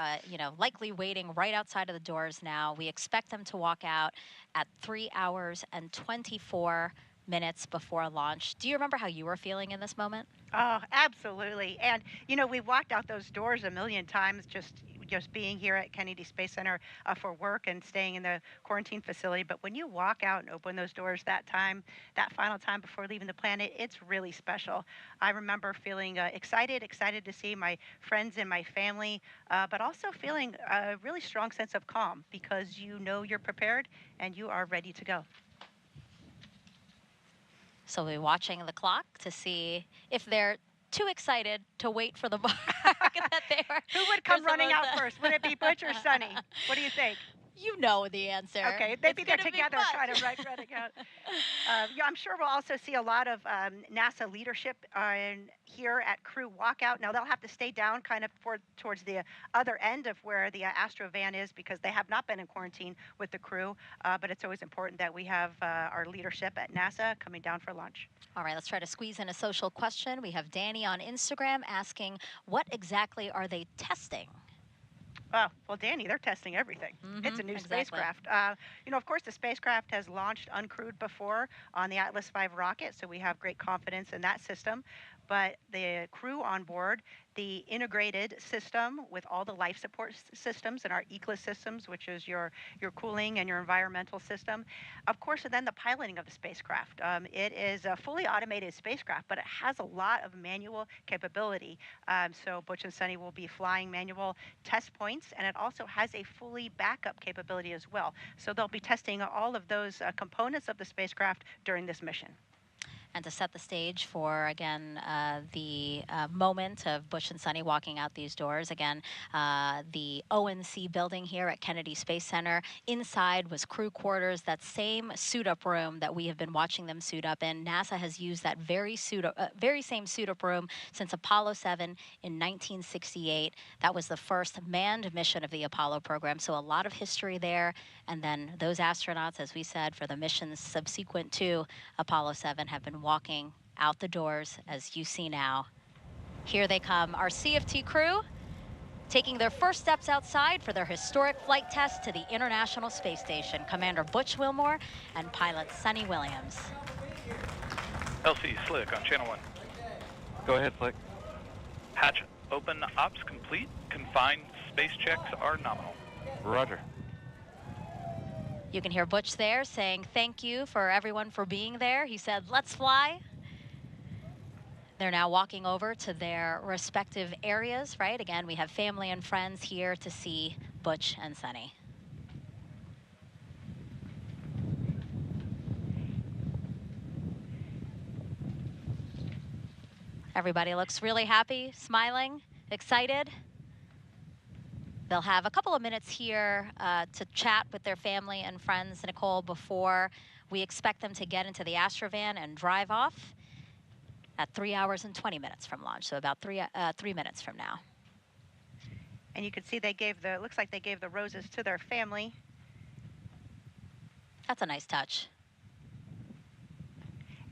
likely waiting right outside of the doors now. We expect them to walk out at 3 hours and 24 minutes before launch. Do you remember how you were feeling in this moment? Oh, absolutely. And, you know, we've walked out those doors a million times just being here at Kennedy Space Center for work and staying in the quarantine facility. But when you walk out and open those doors that final time before leaving the planet, it's really special. I remember feeling excited to see my friends and my family, but also feeling a really strong sense of calm because you know you're prepared and you are ready to go. So we'll be watching the clock to see if they're too excited to wait for the mark that they were. Who would come running out first? Would it be Butch or Sunny? What do you think? You know the answer. Okay, they'd be there together, kind of running out. Yeah, I'm sure we'll also see a lot of NASA leadership here at crew walkout. Now they'll have to stay down kind of towards the other end of where the Astrovan is because they have not been in quarantine with the crew. But it's always important that we have our leadership at NASA coming down for lunch. All right, let's try to squeeze in a social question. We have Danny on Instagram asking, what exactly are they testing? Well, Danny, they're testing everything. It's a new spacecraft. Of course, the spacecraft has launched uncrewed before on the Atlas V rocket, so we have great confidence in that system. But the crew on board, the integrated system with all the life support systems and our ECLIS systems, which is your cooling and your environmental system. Of course, and then the piloting of the spacecraft. It is a fully automated spacecraft, but it has a lot of manual capability. So Butch and Sunny will be flying manual test points, and it also has a fully backup capability as well. So they'll be testing all of those components of the spacecraft during this mission. And to set the stage for, again, the moment of Butch and Sunny walking out these doors, again, the ONC building here at Kennedy Space Center. Inside was crew quarters, that same suit-up room that we have been watching them suit up in. NASA has used that very same suit-up room since Apollo 7 in 1968. That was the first manned mission of the Apollo program, so a lot of history there. And then those astronauts, as we said, for the missions subsequent to Apollo 7 have been walking out the doors, as you see now. Here they come, our CFT crew, taking their first steps outside for their historic flight test to the International Space Station. Commander Butch Wilmore and pilot Sunny Williams. LC Slick on Channel 1. Go ahead, Slick. Hatch open, ops complete. Confined space checks are nominal. Roger. You can hear Butch there saying thank you for everyone for being there. He said, let's fly. They're now walking over to their respective areas, right? Again, we have family and friends here to see Butch and Sunny. Everybody looks really happy, smiling, excited. They'll have a couple of minutes here to chat with their family and friends, Nicole, before we expect them to get into the Astrovan and drive off at 3 hours and 20 minutes from launch, so about 3 minutes from now. And you can see looks like they gave the roses to their family. That's a nice touch.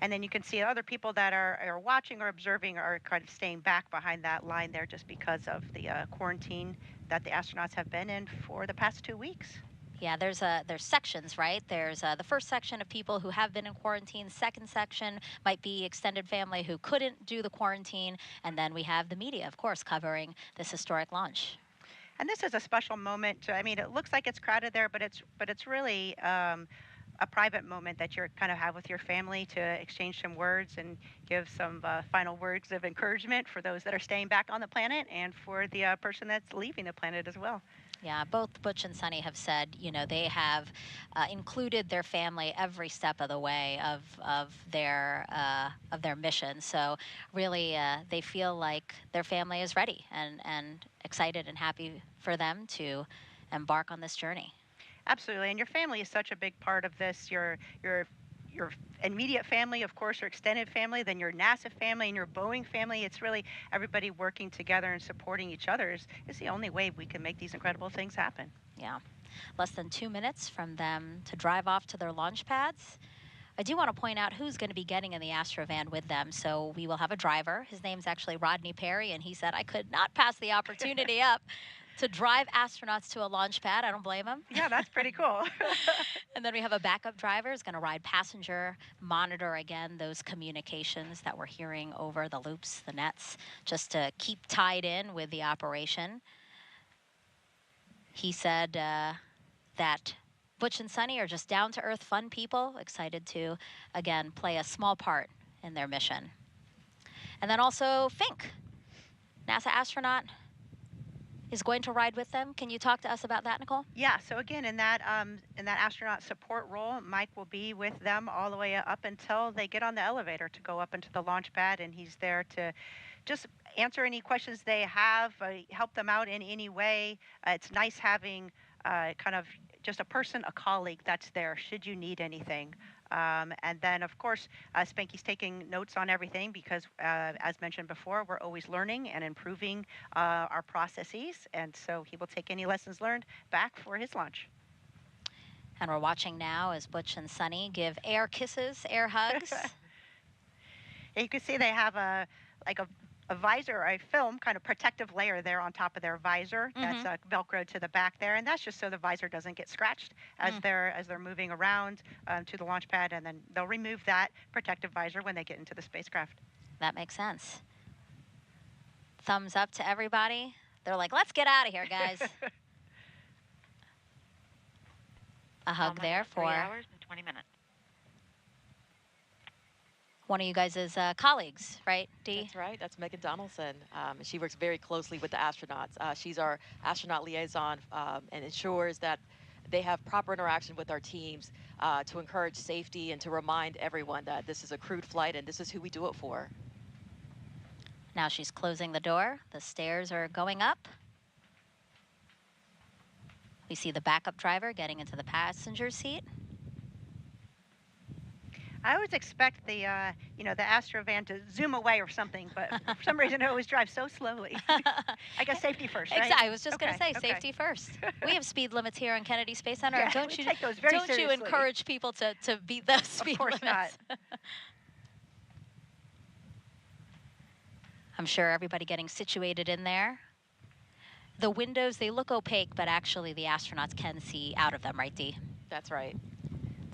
And then you can see other people that are watching or observing are kind of staying back behind that line there just because of the quarantine that the astronauts have been in for the past 2 weeks. Yeah, there's sections, right? There's the first section of people who have been in quarantine. Second section might be extended family who couldn't do the quarantine. And then we have the media, of course, covering this historic launch. And this is a special moment. I mean, it looks like it's crowded there, but it's really a private moment that you're kind of have with your family to exchange some words and give some final words of encouragement for those that are staying back on the planet and for the person that's leaving the planet as well. Yeah, both Butch and Suni have said, you know, they have included their family every step of the way of their mission. So really, they feel like their family is ready and excited and happy for them to embark on this journey. Absolutely, and your family is such a big part of this. Your immediate family, of course, your extended family, then your NASA family and your Boeing family. It's really everybody working together and supporting each other is the only way we can make these incredible things happen. Yeah, less than 2 minutes from them to drive off to their launch pads. I do want to point out who's going to be getting in the Astrovan with them. So we will have a driver. His name's actually Rodney Perry, and he said, I could not pass the opportunity up to drive astronauts to a launch pad. I don't blame him. Yeah, that's pretty cool. And then we have a backup driver who's going to ride passenger, monitor again those communications that we're hearing over the loops, the nets, just to keep tied in with the operation. He said that Butch and Suni are just down-to-earth, fun people, excited to, again, play a small part in their mission. And then also Fink, NASA astronaut, is going to ride with them. Can you talk to us about that, Nicole? Yeah, so again, in that astronaut support role, Mike will be with them all the way up until they get on the elevator to go up into the launch pad, and he's there to just answer any questions they have, help them out in any way. It's nice having kind of just a person, a colleague that's there should you need anything. And then, of course, Spanky's taking notes on everything because, as mentioned before, we're always learning and improving our processes. And so he will take any lessons learned back for his launch. And we're watching now as Butch and Suni give air kisses, air hugs. You can see they have a visor, a film kind of protective layer there on top of their visor. That's Velcroed to the back there, and that's just so the visor doesn't get scratched as they're moving around to the launch pad, and then they'll remove that protective visor when they get into the spacecraft. That makes sense. Thumbs up to everybody. They're like, let's get out of here, guys. A hug there for 3 hours and 20 minutes. One of you guys' colleagues, right, Dee? That's right. That's Megan Donaldson. She works very closely with the astronauts. She's our astronaut liaison and ensures that they have proper interaction with our teams to encourage safety and to remind everyone that this is a crewed flight and this is who we do it for. Now she's closing the door. The stairs are going up. We see the backup driver getting into the passenger seat. I always expect the Astrovan to zoom away or something, but for some reason it always drives so slowly. I guess safety first, right? Exactly. I was just going to say safety first. We have speed limits here on Kennedy Space Center. Yeah, don't you take those very seriously. You encourage people to beat those speed limits? Of course not. I'm sure everybody getting situated in there. The windows, they look opaque, but actually the astronauts can see out of them, right, Dee? That's right.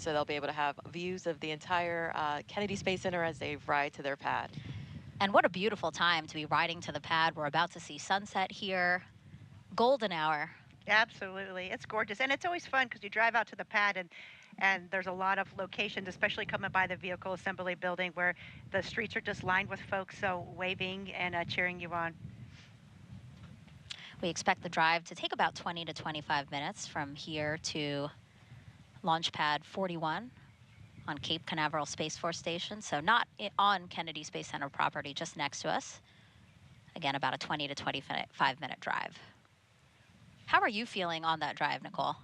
So they'll be able to have views of the entire Kennedy Space Center as they ride to their pad. And what a beautiful time to be riding to the pad. We're about to see sunset here. Golden hour. Absolutely. It's gorgeous. And it's always fun because you drive out to the pad and there's a lot of locations, especially coming by the vehicle assembly building where the streets are just lined with folks waving and cheering you on. We expect the drive to take about 20 to 25 minutes from here to Launch Pad 41 on Cape Canaveral Space Force Station. So not on Kennedy Space Center property, just next to us. Again, about a 20 to 25-minute drive. How are you feeling on that drive, Nicole?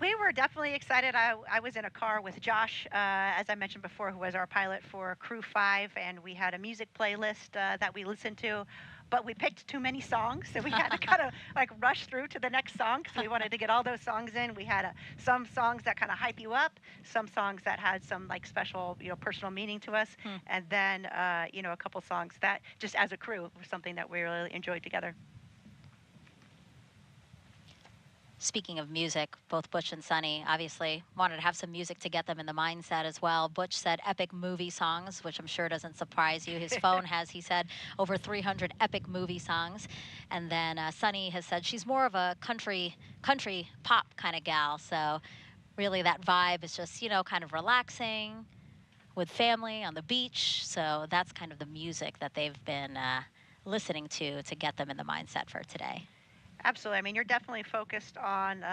We were definitely excited. I was in a car with Josh, as I mentioned before, who was our pilot for Crew 5, and we had a music playlist that we listened to, but we picked too many songs, so we had to kind of like rush through to the next song because we wanted to get all those songs in. We had some songs that kind of hype you up, some songs that had some like special, personal meaning to us, and then, a couple songs that just as a crew were something that we really enjoyed together. Speaking of music, both Butch and Suni obviously wanted to have some music to get them in the mindset as well. Butch said epic movie songs, which I'm sure doesn't surprise you. His phone has, he said, over 300 epic movie songs. And then Suni has said she's more of a country pop kind of gal. So really that vibe is just, kind of relaxing with family on the beach. So that's kind of the music that they've been listening to get them in the mindset for today. Absolutely. I mean, you're definitely focused on,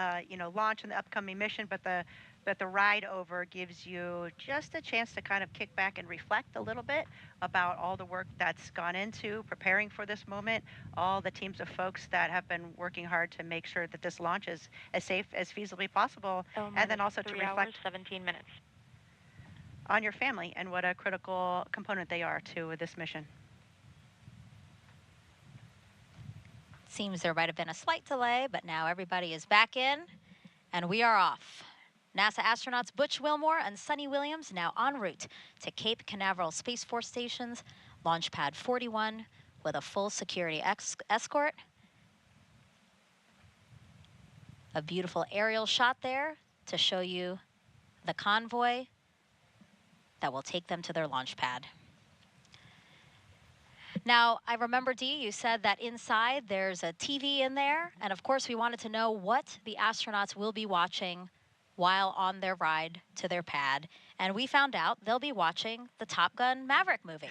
launch and the upcoming mission, but the ride over gives you just a chance to kind of kick back and reflect a little bit about all the work that's gone into preparing for this moment, all the teams of folks that have been working hard to make sure that this launch is as safe as feasibly possible, and then also to reflect 17 minutes. on your family and what a critical component they are to this mission. Seems there might have been a slight delay, but now everybody is back in, and we are off. NASA astronauts Butch Wilmore and Suni Williams now en route to Cape Canaveral Space Force Station's Launch Pad 41 with a full security escort. A beautiful aerial shot there to show you the convoy that will take them to their launch pad. Now, I remember, Dee, you said that inside there's a TV in there, and of course we wanted to know what the astronauts will be watching while on their ride to their pad, and we found out they'll be watching the Top Gun Maverick movie.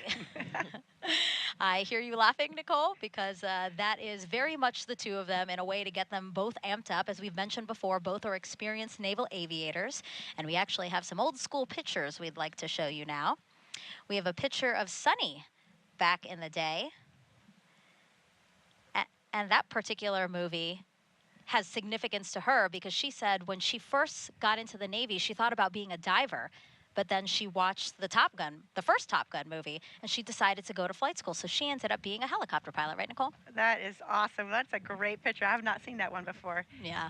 I hear you laughing, Nicole, because that is very much the two of them in a way to get them both amped up. As we've mentioned before, both are experienced naval aviators, and we actually have some old school pictures we'd like to show you now. We have a picture of Suni back in the day. And that particular movie has significance to her because she said when she first got into the Navy, she thought about being a diver, but then she watched the first Top Gun movie, and she decided to go to flight school. So she ended up being a helicopter pilot, right, Nicole? That is awesome. That's a great picture. I have not seen that one before. Yeah.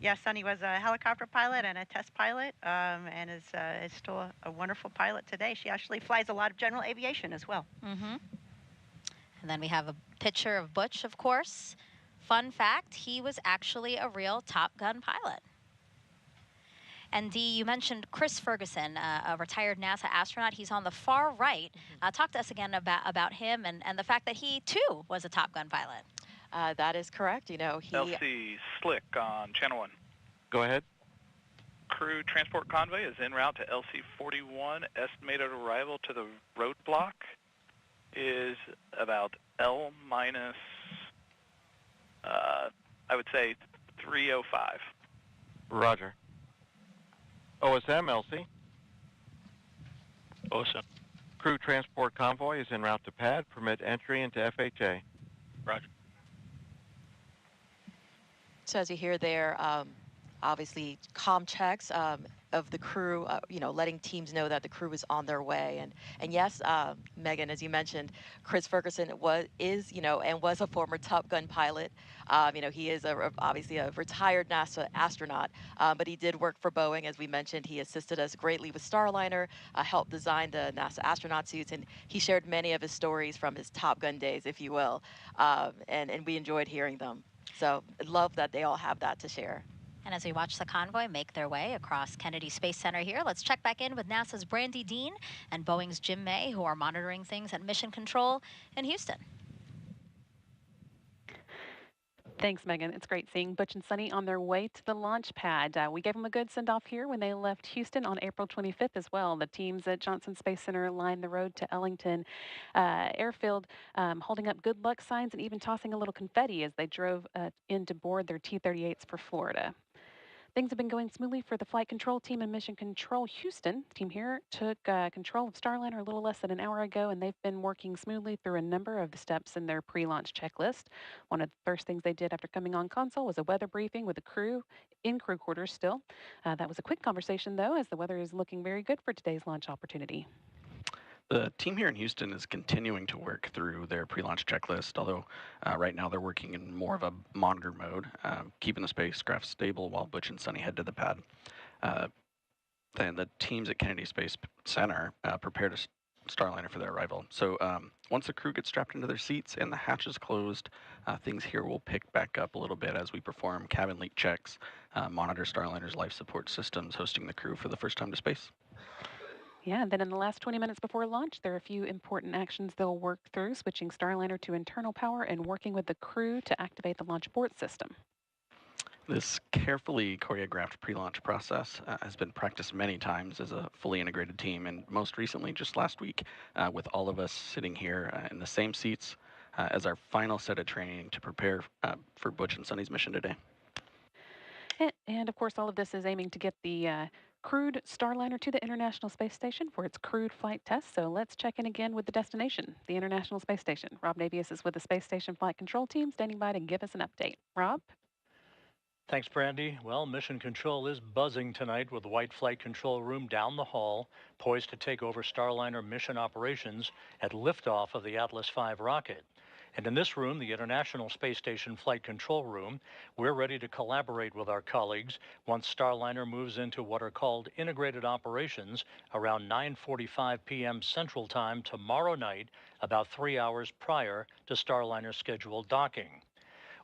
Yeah, Suni was a helicopter pilot and a test pilot, and is still a wonderful pilot today. She actually flies a lot of general aviation as well. Mm-hmm. And then we have a picture of Butch, of course. Fun fact, he was actually a real Top Gun pilot. And Dee, you mentioned Chris Ferguson, a retired NASA astronaut. He's on the far right. Talk to us again about him and the fact that he, too, was a Top Gun pilot. That is correct. He... LC Slick on Channel 1. Go ahead. Crew transport convoy is en route to LC-41. Estimated arrival to the roadblock is about L minus, I would say, 3:05. Roger. OSM, LC. OSM. Crew transport convoy is en route to pad. Permit entry into FHA. Roger. So as you hear there, obviously comm checks of the crew, letting teams know that the crew is on their way. And yes, Megan, as you mentioned, Chris Ferguson is a former Top Gun pilot. He is obviously a retired NASA astronaut, but he did work for Boeing, as we mentioned. He assisted us greatly with Starliner, helped design the NASA astronaut suits, and he shared many of his stories from his Top Gun days, if you will, and we enjoyed hearing them. So I love that they all have that to share. And as we watch the convoy make their way across Kennedy Space Center here, let's check back in with NASA's Brandy Dean and Boeing's Jim May, who are monitoring things at Mission Control in Houston. Thanks, Megan. It's great seeing Butch and Suni on their way to the launch pad. We gave them a good send-off here when they left Houston on April 25th as well. The teams at Johnson Space Center lined the road to Ellington Airfield, holding up good luck signs and even tossing a little confetti as they drove in to board their T-38s for Florida. Things have been going smoothly for the flight control team and mission control Houston. The team here took control of Starliner a little less than an hour ago, and they've been working smoothly through a number of the steps in their pre-launch checklist. One of the first things they did after coming on console was a weather briefing with the crew in crew quarters still. That was a quick conversation, though, as the weather is looking very good for today's launch opportunity. The team here in Houston is continuing to work through their pre-launch checklist, although right now they're working in more of a monitor mode, keeping the spacecraft stable while Butch and Suni head to the pad. Then the teams at Kennedy Space Center prepared a Starliner for their arrival. So once the crew gets strapped into their seats and the hatch is closed, things here will pick back up a little bit as we perform cabin leak checks, monitor Starliner's life support systems, hosting the crew for the first time to space. Yeah, and then in the last 20 minutes before launch, there are a few important actions they'll work through, switching Starliner to internal power and working with the crew to activate the launch abort system. This carefully choreographed pre-launch process has been practiced many times as a fully integrated team, and most recently just last week with all of us sitting here in the same seats as our final set of training to prepare for Butch and Suni's mission today. And of course, all of this is aiming to get the crewed Starliner to the International Space Station for its crewed flight test. So let's check in again with the destination, the International Space Station. Rob Navius is with the Space Station Flight Control Team, standing by to give us an update. Rob? Thanks, Brandy. Well, Mission Control is buzzing tonight with the White Flight Control Room down the hall, poised to take over Starliner mission operations at liftoff of the Atlas V rocket. And in this room, the International Space Station Flight Control Room, we're ready to collaborate with our colleagues once Starliner moves into what are called integrated operations around 9:45 p.m. Central Time tomorrow night, about 3 hours prior to Starliner's scheduled docking.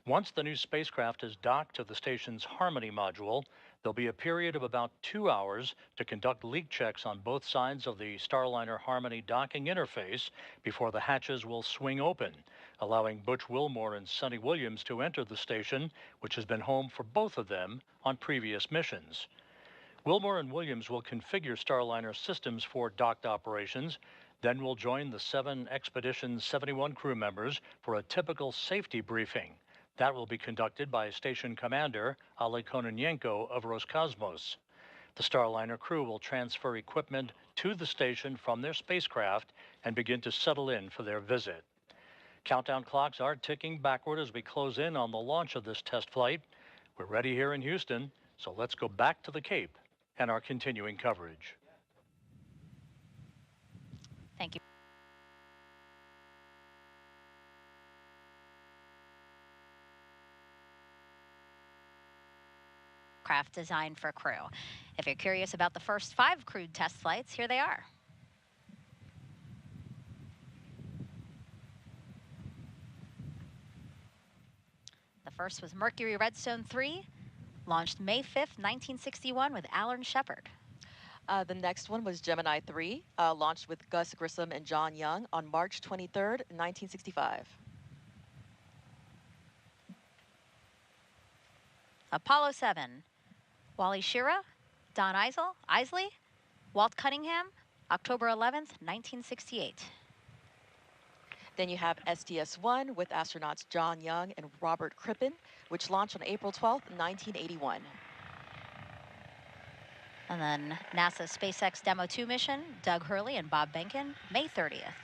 Once the new spacecraft is docked to the station's Harmony module, there'll be a period of about 2 hours to conduct leak checks on both sides of the Starliner Harmony docking interface before the hatches will swing open, allowing Butch Wilmore and Suni Williams to enter the station, which has been home for both of them on previous missions. Wilmore and Williams will configure Starliner systems for docked operations, then will join the 7 Expedition 71 crew members for a typical safety briefing. That will be conducted by Station Commander Ale Kononenko of Roscosmos. The Starliner crew will transfer equipment to the station from their spacecraft and begin to settle in for their visit. Countdown clocks are ticking backward as we close in on the launch of this test flight. We're ready here in Houston, so let's go back to the Cape and our continuing coverage. Thank you. Craft designed for crew. If you're curious about the first 5 crewed test flights, here they are. The first was Mercury Redstone 3, launched May 5th, 1961 with Alan Shepard. The next one was Gemini 3, launched with Gus Grissom and John Young on March 23rd, 1965. Apollo 7, Wally Schirra, Don Isley, Walt Cunningham, October 11th, 1968. Then you have STS-1 with astronauts John Young and Robert Crippen, which launched on April 12th, 1981. And then NASA's SpaceX Demo 2 mission, Doug Hurley and Bob Behnken, May 30th,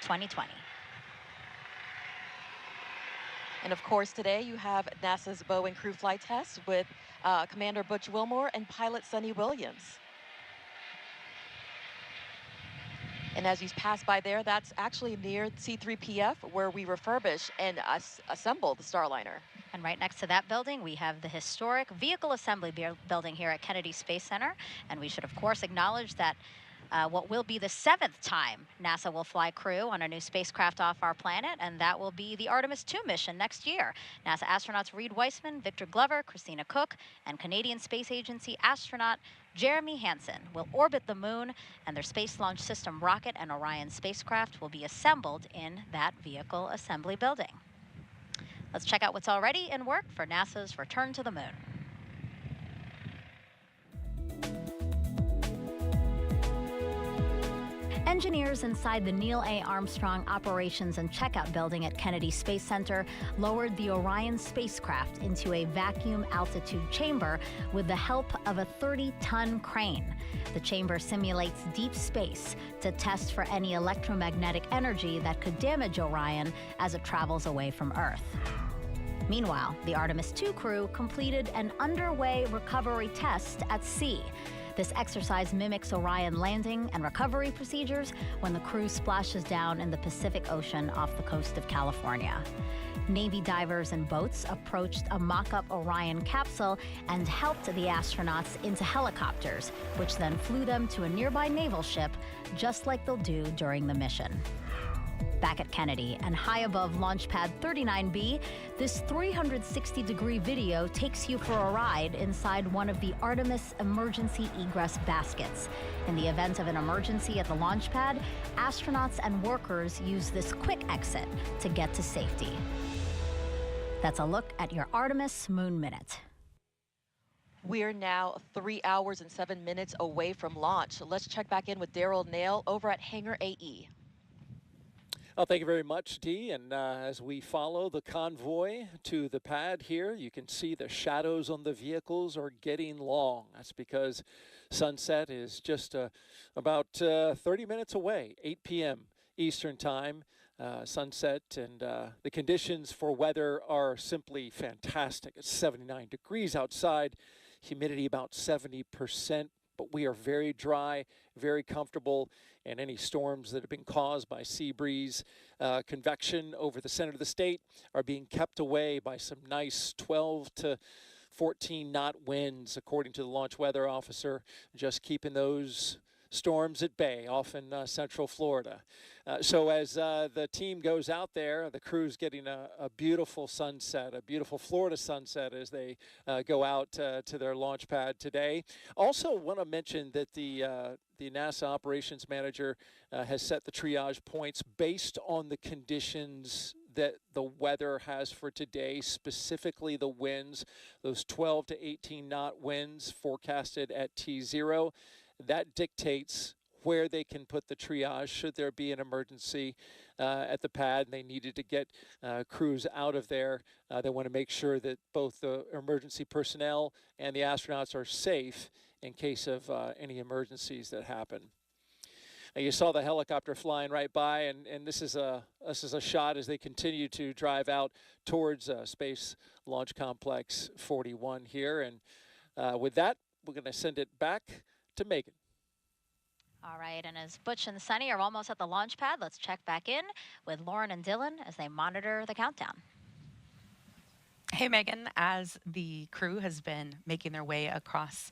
2020. And of course, today you have NASA's Boeing crew flight test with Commander Butch Wilmore and pilot Suni Williams. And as you pass by there, that's actually near C3PF, where we refurbish and assemble the Starliner. And right next to that building, we have the historic Vehicle Assembly Building here at Kennedy Space Center. And we should, of course, acknowledge that what will be the 7th time NASA will fly crew on a new spacecraft off our planet, and that will be the Artemis II mission next year. NASA astronauts Reed Weissman, Victor Glover, Christina Cook, and Canadian Space Agency astronaut Jeremy Hansen will orbit the moon, and their Space Launch System rocket and Orion spacecraft will be assembled in that Vehicle Assembly Building. Let's check out what's already in work for NASA's return to the moon. Engineers inside the Neil A. Armstrong Operations and Checkout Building at Kennedy Space Center lowered the Orion spacecraft into a vacuum altitude chamber with the help of a 30-ton crane. The chamber simulates deep space to test for any electromagnetic energy that could damage Orion as it travels away from Earth. Meanwhile, the Artemis II crew completed an underway recovery test at sea. This exercise mimics Orion landing and recovery procedures when the crew splashes down in the Pacific Ocean off the coast of California. Navy divers and boats approached a mock-up Orion capsule and helped the astronauts into helicopters, which then flew them to a nearby naval ship, just like they'll do during the mission. Back at Kennedy and high above Launch Pad 39B, this 360-degree video takes you for a ride inside one of the Artemis emergency egress baskets. In the event of an emergency at the launch pad, astronauts and workers use this quick exit to get to safety. That's a look at your Artemis Moon Minute. We're now 3 hours and 7 minutes away from launch. So let's check back in with Daryl Nail over at Hangar AE. Well, thank you very much, Dee. And as we follow the convoy to the pad here, you can see the shadows on the vehicles are getting long. That's because sunset is just about 30 minutes away, 8 p.m. Eastern Time. Sunset, and the conditions for weather are simply fantastic. It's 79 degrees outside, humidity about 70%, but we are very dry, very comfortable, and any storms that have been caused by sea breeze, convection over the center of the state are being kept away by some nice 12 to 14 knot winds, according to the launch weather officer, just keeping those storms at bay off in central Florida. So as the team goes out there, the crew's getting a beautiful sunset, a beautiful Florida sunset as they go out to their launch pad today. Also want to mention that the NASA operations manager has set the triage points based on the conditions that the weather has for today, specifically the winds, those 12 to 18 knot winds forecasted at T0. That dictates where they can put the triage should there be an emergency at the pad and they needed to get crews out of there. They want to make sure that both the emergency personnel and the astronauts are safe in case of any emergencies that happen. Now you saw the helicopter flying right by, and this is a shot as they continue to drive out towards Space Launch Complex 41 here. And with that, we're going to send it back to Megan. All right, and as Butch and Sunny are almost at the launch pad, let's check back in with Lauren and Dylan as they monitor the countdown. Hey, Megan, as the crew has been making their way across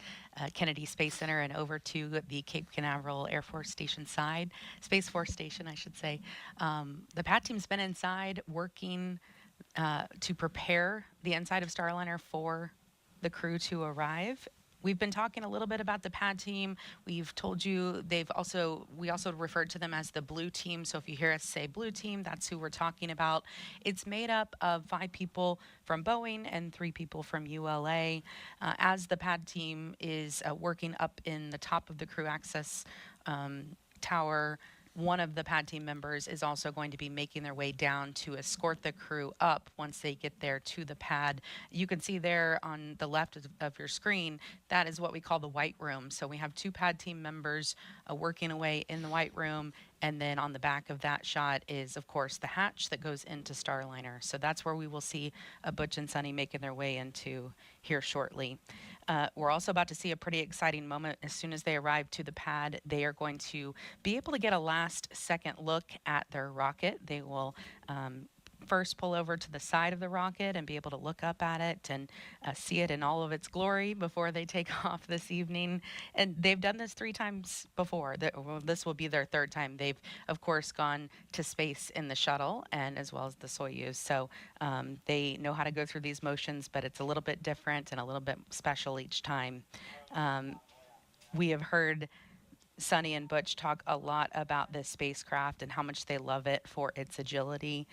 Kennedy Space Center and over to the Cape Canaveral Air Force Station side, Space Force Station, I should say, the pad team's been inside working to prepare the inside of Starliner for the crew to arrive. We've been talking a little bit about the pad team. We've told you we also referred to them as the blue team. So if you hear us say blue team, that's who we're talking about. It's made up of 5 people from Boeing and 3 people from ULA. As the pad team is working up in the top of the crew access tower, one of the pad team members is also going to be making their way down to escort the crew up once they get there to the pad. You can see there on the left of your screen, that is what we call the white room. So we have 2 pad team members working away in the white room, and then on the back of that shot is, of course, the hatch that goes into Starliner. So that's where we will see Butch and Sunny making their way into here shortly. We're also about to see a pretty exciting moment. As soon as they arrive to the pad, they are going to be able to get a last-second look at their rocket. They will first pull over to the side of the rocket and be able to look up at it and see it in all of its glory before they take off this evening. And they've done this 3 times before. This will be their 3rd time. They've, of course, gone to space in the shuttle and as well as the Soyuz. So they know how to go through these motions, but it's a little bit different and a little bit special each time. We have heard Suni and Butch talk a lot about this spacecraft and how much they love it for its agility.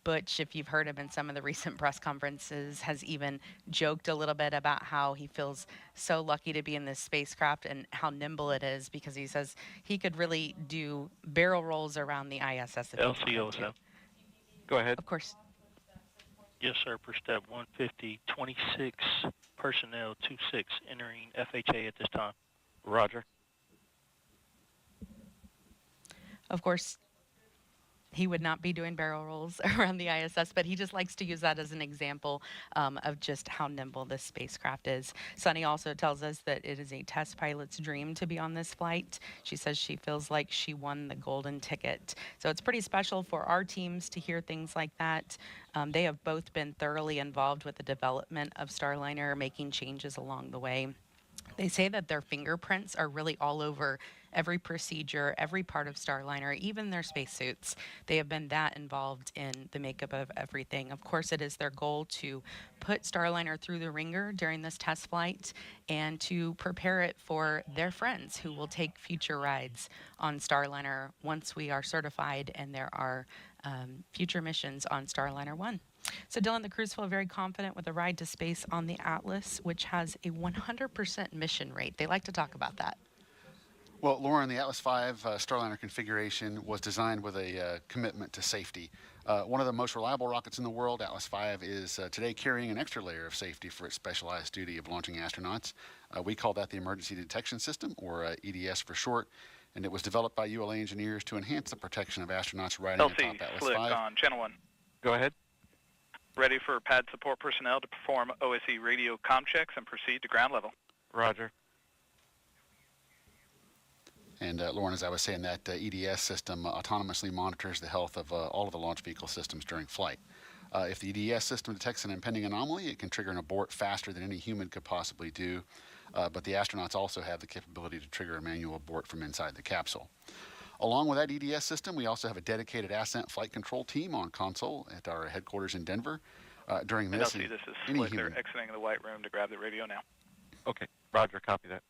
Butch, if you've heard him in some of the recent press conferences, has even joked a little bit about how he feels so lucky to be in this spacecraft and how nimble it is, because he says he could really do barrel rolls around the ISS if he wanted to. Go ahead. Of course. Yes, sir. Per step 150, 26 personnel, 26 entering FHA at this time. Roger. Of course, he would not be doing barrel rolls around the ISS, but he just likes to use that as an example of just how nimble this spacecraft is. Suni also tells us that it is a test pilot's dream to be on this flight. She says she feels like she won the golden ticket. So it's pretty special for our teams to hear things like that. They have both been thoroughly involved with the development of Starliner, making changes along the way. They say that their fingerprints are really all over every procedure, every part of Starliner, even their spacesuits. They have been that involved in the makeup of everything. Of course, it is their goal to put Starliner through the ringer during this test flight and to prepare it for their friends who will take future rides on Starliner once we are certified and there are future missions on Starliner 1. So Dylan, the crews feel very confident with a ride to space on the Atlas, which has a 100% mission rate. They like to talk about that. Well, Lauren, the Atlas V Starliner configuration was designed with a commitment to safety. One of the most reliable rockets in the world, Atlas V, is today carrying an extra layer of safety for its specialized duty of launching astronauts. We call that the Emergency Detection System, or EDS for short, and it was developed by ULA engineers to enhance the protection of astronauts riding atop Atlas Slick V. on channel 1. Go ahead. Ready for pad support personnel to perform OSE radio comm checks and proceed to ground level. Roger. And Lauren, as I was saying, that EDS system autonomously monitors the health of all of the launch vehicle systems during flight. If the EDS system detects an impending anomaly, it can trigger an abort faster than any human could possibly do. But the astronauts also have the capability to trigger a manual abort from inside the capsule. Along with that EDS system, we also have a dedicated ascent flight control team on console at our headquarters in Denver. During this, this is Slick. They're exiting the white room to grab the radio now. Okay, Roger, copy that.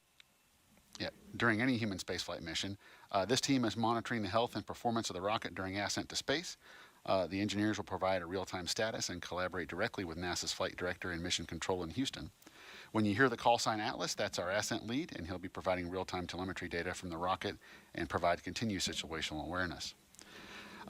Yeah, during any human spaceflight mission, this team is monitoring the health and performance of the rocket during ascent to space. The engineers will provide a real-time status and collaborate directly with NASA's flight director and mission control in Houston. When you hear the call sign Atlas, that's our ascent lead, and he'll be providing real-time telemetry data from the rocket and provide continuous situational awareness.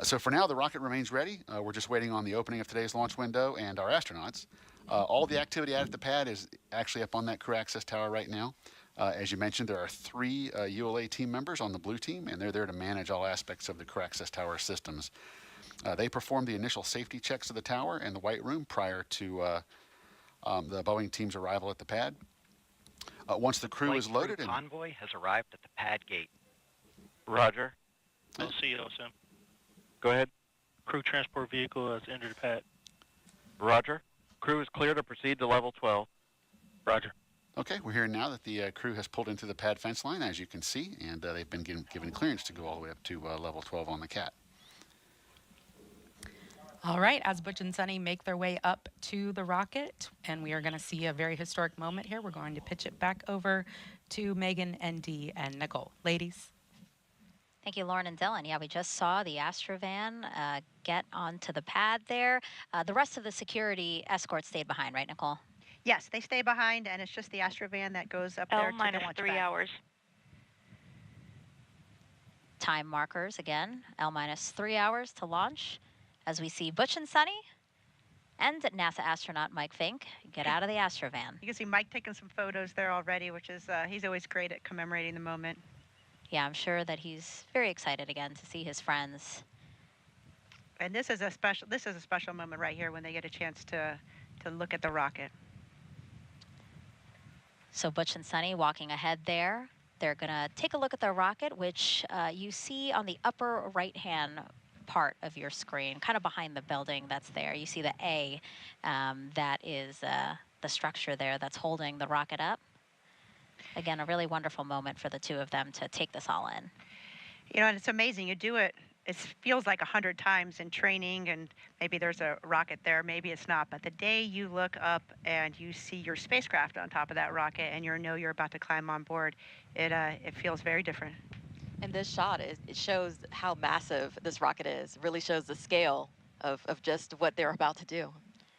So for now, the rocket remains ready. We're just waiting on the opening of today's launch window and our astronauts. All the activity out at the pad is actually up on that crew access tower right now. As you mentioned, there are 3 ULA team members on the blue team, and they're there to manage all aspects of the crew access tower systems. They performed the initial safety checks of the tower and the white room prior to the Boeing team's arrival at the pad. Once the crew is loaded, and convoy has arrived at the pad gate. Roger. LCOSM. Go ahead. Crew transport vehicle has entered the pad. Roger. Crew is clear to proceed to level 12. Roger. Okay, we're hearing now that the crew has pulled into the pad fence line, as you can see, and they've been given clearance to go all the way up to level 12 on the CAT. All right, as Butch and Suni make their way up to the rocket, and we are going to see a very historic moment here. We're going to pitch it back over to Megan and Dee and Nicole. Ladies. Thank you, Lauren and Dylan. Yeah, we just saw the Astrovan get onto the pad there. The rest of the security escort stayed behind, right, Nicole? Yes, they stay behind, and it's just the Astrovan that goes up there to the launch pad. L-3 hours. Time markers again, L-3 hours to launch. As we see Butch and Suni and NASA astronaut Mike Fink get out of the Astrovan. You can see Mike taking some photos there already, which is, he's always great at commemorating the moment. Yeah, I'm sure that he's very excited again to see his friends. And this is a special moment right here when they get a chance to look at the rocket. So Butch and Suni walking ahead there. They're gonna take a look at the rocket, which you see on the upper right-hand part of your screen, kind of behind the building that's there. You see the A, that is the structure there that's holding the rocket up. Again, a really wonderful moment for the two of them to take this all in. You know, and it's amazing. You do it, it feels like 100 times in training, and maybe there's a rocket there, maybe it's not. But the day you look up and you see your spacecraft on top of that rocket and you know you're about to climb on board, it feels very different. And this shot, it shows how massive this rocket is. It really shows the scale of just what they're about to do.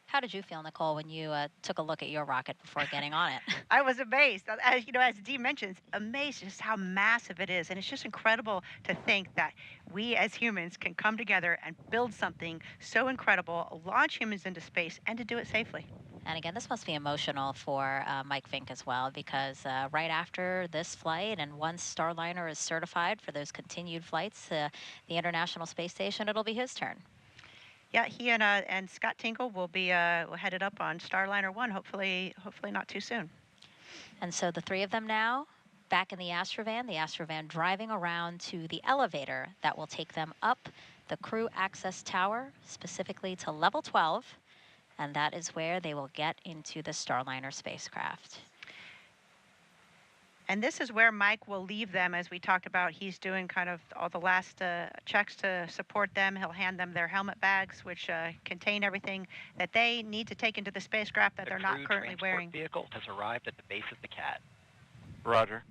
How did you feel, Nicole, when you took a look at your rocket before getting on it? I was amazed. As you know, as Dee mentions, amazed just how massive it is. And it's just incredible to think that we as humans can come together and build something so incredible, launch humans into space, and to do it safely. And again, this must be emotional for Mike Fink as well, because right after this flight, and once Starliner is certified for those continued flights to the International Space Station, it'll be his turn. Yeah, he and Scott Tingle will be headed up on Starliner 1, hopefully not too soon. And so the three of them now back in the Astrovan driving around to the elevator that will take them up the crew access tower, specifically to level 12, and that is where they will get into the Starliner spacecraft. And this is where Mike will leave them, as we talked about. He's doing kind of all the last checks to support them. He'll hand them their helmet bags, which contain everything that they need to take into the spacecraft that they're not currently wearing. The vehicle has arrived at the base of the CAT. Roger.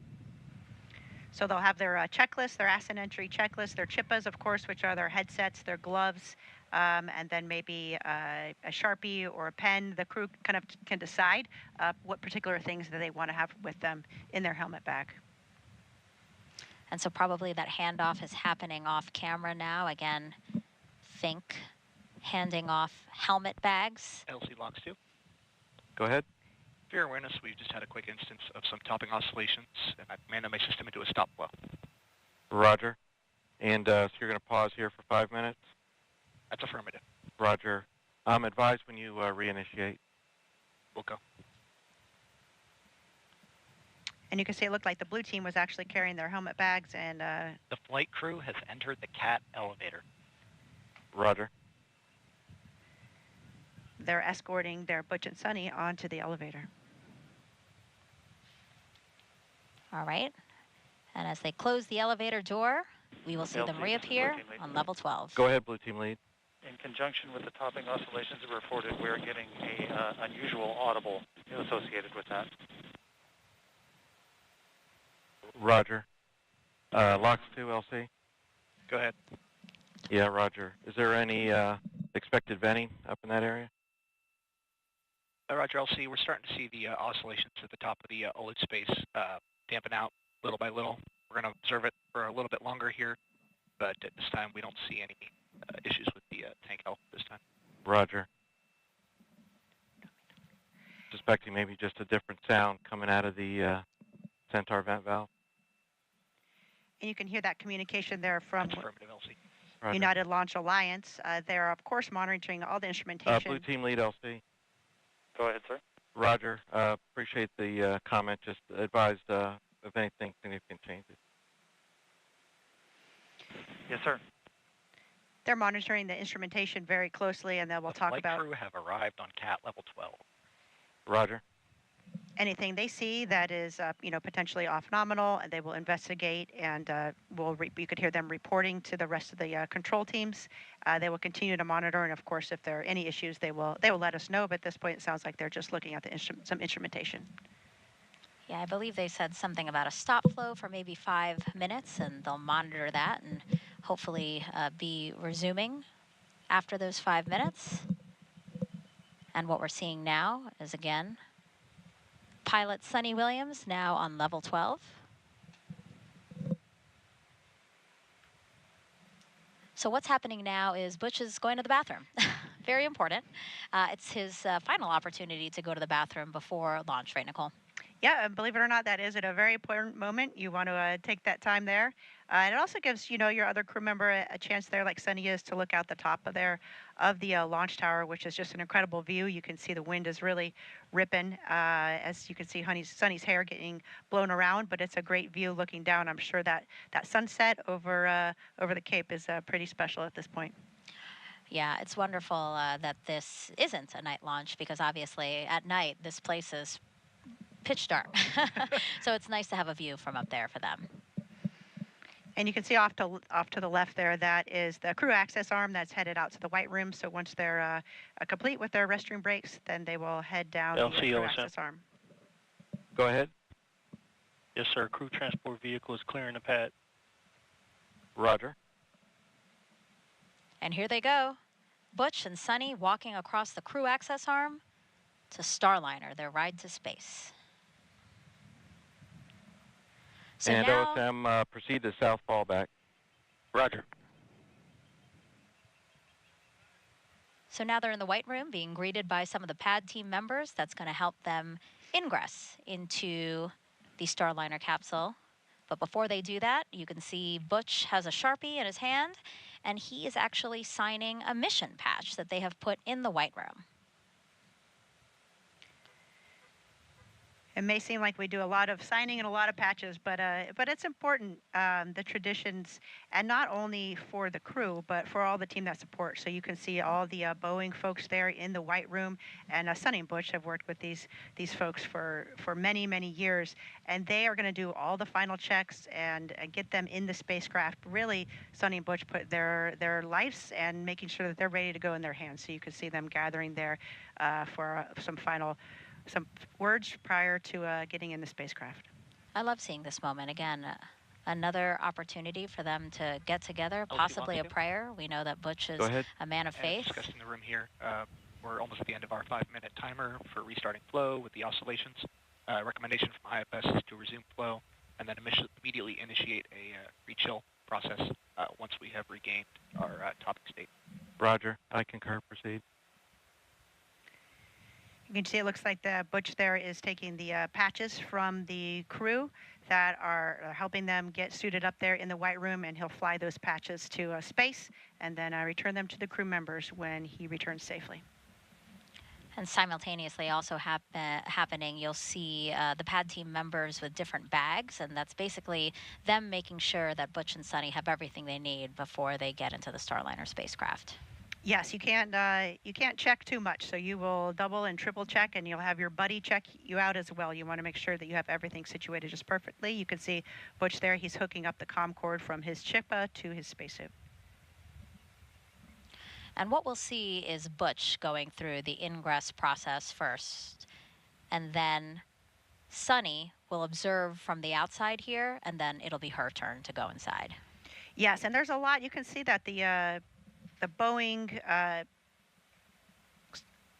So they'll have their checklist, their ascent entry checklist, their chippas, of course, which are their headsets, their gloves, and then maybe a Sharpie or a pen. The crew kind of can decide what particular things that they want to have with them in their helmet bag. And so probably that handoff is happening off camera now. Again, Fink handing off helmet bags. LC locks 2. Go ahead. For your awareness, we've just had a quick instance of some topping oscillations, and I've manned my system into a stop flow. Roger. And so you're going to pause here for 5 minutes? That's affirmative. Roger. Advise when you reinitiate. We'll go. And you can see it looked like the blue team was actually carrying their helmet bags, and The flight crew has entered the CAT elevator. Roger. they're escorting their Butch and Suni onto the elevator. All right. And as they close the elevator door, we will see them reappear on level 12. Go ahead, Blue Team Lead. In conjunction with the topping oscillations reported, we're getting a unusual audible associated with that. Roger. Locks 2, LC. Go ahead. Yeah, Roger. Is there any expected venting up in that area? Roger, LC, we're starting to see the oscillations at the top of the OLED space dampen out little by little. We're going to observe it for a little bit longer here, but at this time we don't see any issues with the tank health this time. Roger. Suspecting maybe just a different sound coming out of the Centaur vent valve. And you can hear that communication there from affirmative, LC. Roger. United Launch Alliance. They're, of course, monitoring all the instrumentation. Blue Team Lead, LC. Go ahead, sir. Roger. Appreciate the comment. Just advised if anything significant changes. Yes, sir. They're monitoring the instrumentation very closely, and then we'll talk about The flight crew have arrived on CAT level 12. Roger. anything they see that is, potentially off nominal, and they will investigate, and you could hear them reporting to the rest of the control teams. They will continue to monitor, and of course, if there are any issues, they will let us know. But at this point, it sounds like they're just looking at some instrumentation. Yeah, I believe they said something about a stop flow for maybe 5 minutes, and they'll monitor that and hopefully be resuming after those 5 minutes. And what we're seeing now is, again, pilot Suni Williams now on level 12. So what's happening now is Butch is going to the bathroom. Very important. It's his final opportunity to go to the bathroom before launch, right, Nicole? Yeah, and believe it or not, that is at a very important moment. You want to take that time there. And it also gives, your other crew member a chance there, like Suni is, to look out the top of the launch tower, which is just an incredible view. You can see the wind is really ripping, as you can see Suni's hair getting blown around, but it's a great view looking down. I'm sure that sunset over the Cape is pretty special at this point. Yeah, it's wonderful that this isn't a night launch, because obviously at night this place is pitch dark. So it's nice to have a view from up there for them. And you can see off to the left there, that is the crew access arm that's headed out to the white room. So once they're complete with their restroom breaks, then they will head down the crew access arm. Go ahead. Yes, sir. Crew transport vehicle is clearing the pad. Roger. And here they go. Butch and Suni walking across the crew access arm to Starliner, their ride to space. So and now, OSM, proceed to south fallback. Roger. So now they're in the white room being greeted by some of the pad team members. That's going to help them ingress into the Starliner capsule. But before they do that, you can see Butch has a Sharpie in his hand, and he is actually signing a mission patch that they have put in the white room. It may seem like we do a lot of signing and a lot of patches, but it's important, the traditions, and not only for the crew, but for all the team that supports. So you can see all the Boeing folks there in the white room, and Suni and Butch have worked with these folks for many, many years, and they are going to do all the final checks and get them in the spacecraft. Really, Suni and Butch put their lives and making sure that they're ready to go in their hands. So you can see them gathering there for some words prior to getting in the spacecraft. I love seeing this moment. Again, another opportunity for them to get together, possibly a prayer. We know that Butch is a man of faith. As discussed in the room here, we're almost at the end of our 5-minute timer for restarting flow with the oscillations. Recommendation from IFS is to resume flow and then immediately initiate a rechill process once we have regained our topic state. Roger. I concur. Proceed. You can see it looks like the Butch there is taking the patches from the crew that are helping them get suited up there in the white room, and he'll fly those patches to space and then return them to the crew members when he returns safely. And simultaneously also happening, you'll see the pad team members with different bags, and that's basically them making sure that Butch and Suni have everything they need before they get into the Starliner spacecraft. Yes, you can't check too much, so you will double and triple check, and you'll have your buddy check you out as well. You want to make sure that you have everything situated just perfectly. You can see Butch there, he's hooking up the comm cord from his Chippa to his spacesuit. And what we'll see is Butch going through the ingress process first, and then Suni will observe from the outside here, and then it'll be her turn to go inside. Yes, and there's a lot. You can see that the Boeing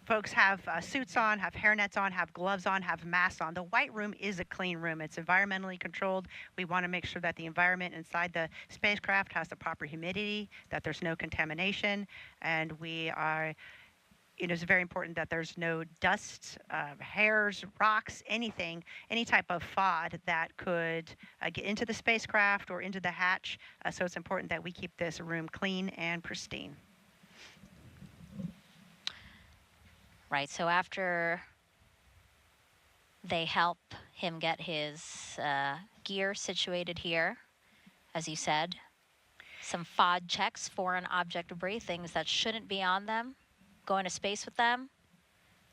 folks have suits on, have hairnets on, have gloves on, have masks on. The white room is a clean room. It's environmentally controlled. We want to make sure that the environment inside the spacecraft has the proper humidity, that there's no contamination, and we are, it's very important that there's no dust, hairs, rocks, anything, any type of FOD that could get into the spacecraft or into the hatch. So it's important that we keep this room clean and pristine. Right, so after they help him get his gear situated here, as you said, some FOD checks, foreign object debris, things that shouldn't be on them, go into space with them.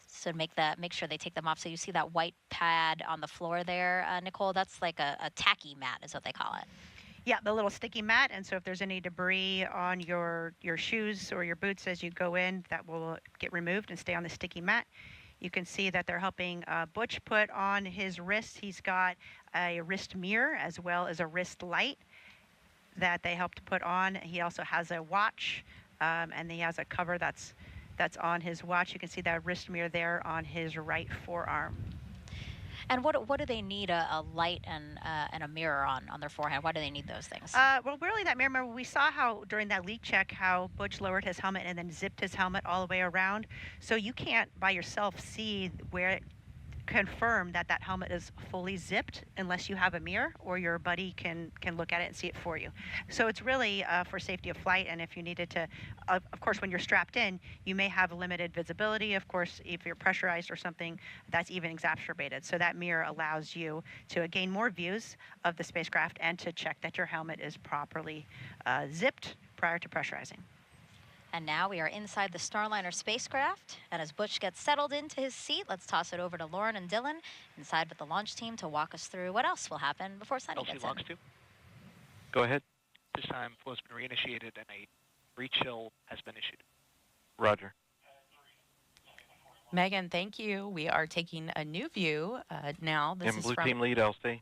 So make sure they take them off. So you see that white pad on the floor there, Nicole, that's like a tacky mat is what they call it. Yeah, the little sticky mat, and so if there's any debris on your shoes or your boots as you go in, that will get removed and stay on the sticky mat. You can see that they're helping Butch put on his wrist. He's got a wrist mirror as well as a wrist light that they helped put on. He also has a watch, and he has a cover that's on his watch. You can see that wrist mirror there on his right forearm. And what do they need a light and a mirror on their forehead? Why do they need those things? Well, really that mirror, remember we saw how during that leak check how Butch lowered his helmet and then zipped his helmet all the way around. So you can't by yourself see where confirm that that helmet is fully zipped unless you have a mirror or your buddy can look at it and see it for you. So it's really for safety of flight, and if you needed to, of course, when you're strapped in, you may have limited visibility. Of course, if you're pressurized or something, that's even exacerbated. So that mirror allows you to gain more views of the spacecraft and to check that your helmet is properly zipped prior to pressurizing. And now we are inside the Starliner spacecraft. And as Butch gets settled into his seat, let's toss it over to Lauren and Dylan inside with the launch team to walk us through what else will happen before Suni gets in. Go ahead. This time, flow's been reinitiated and a rechill has been issued. Roger. Megan, thank you. We are taking a new view now. This and is blue from team lead, LC.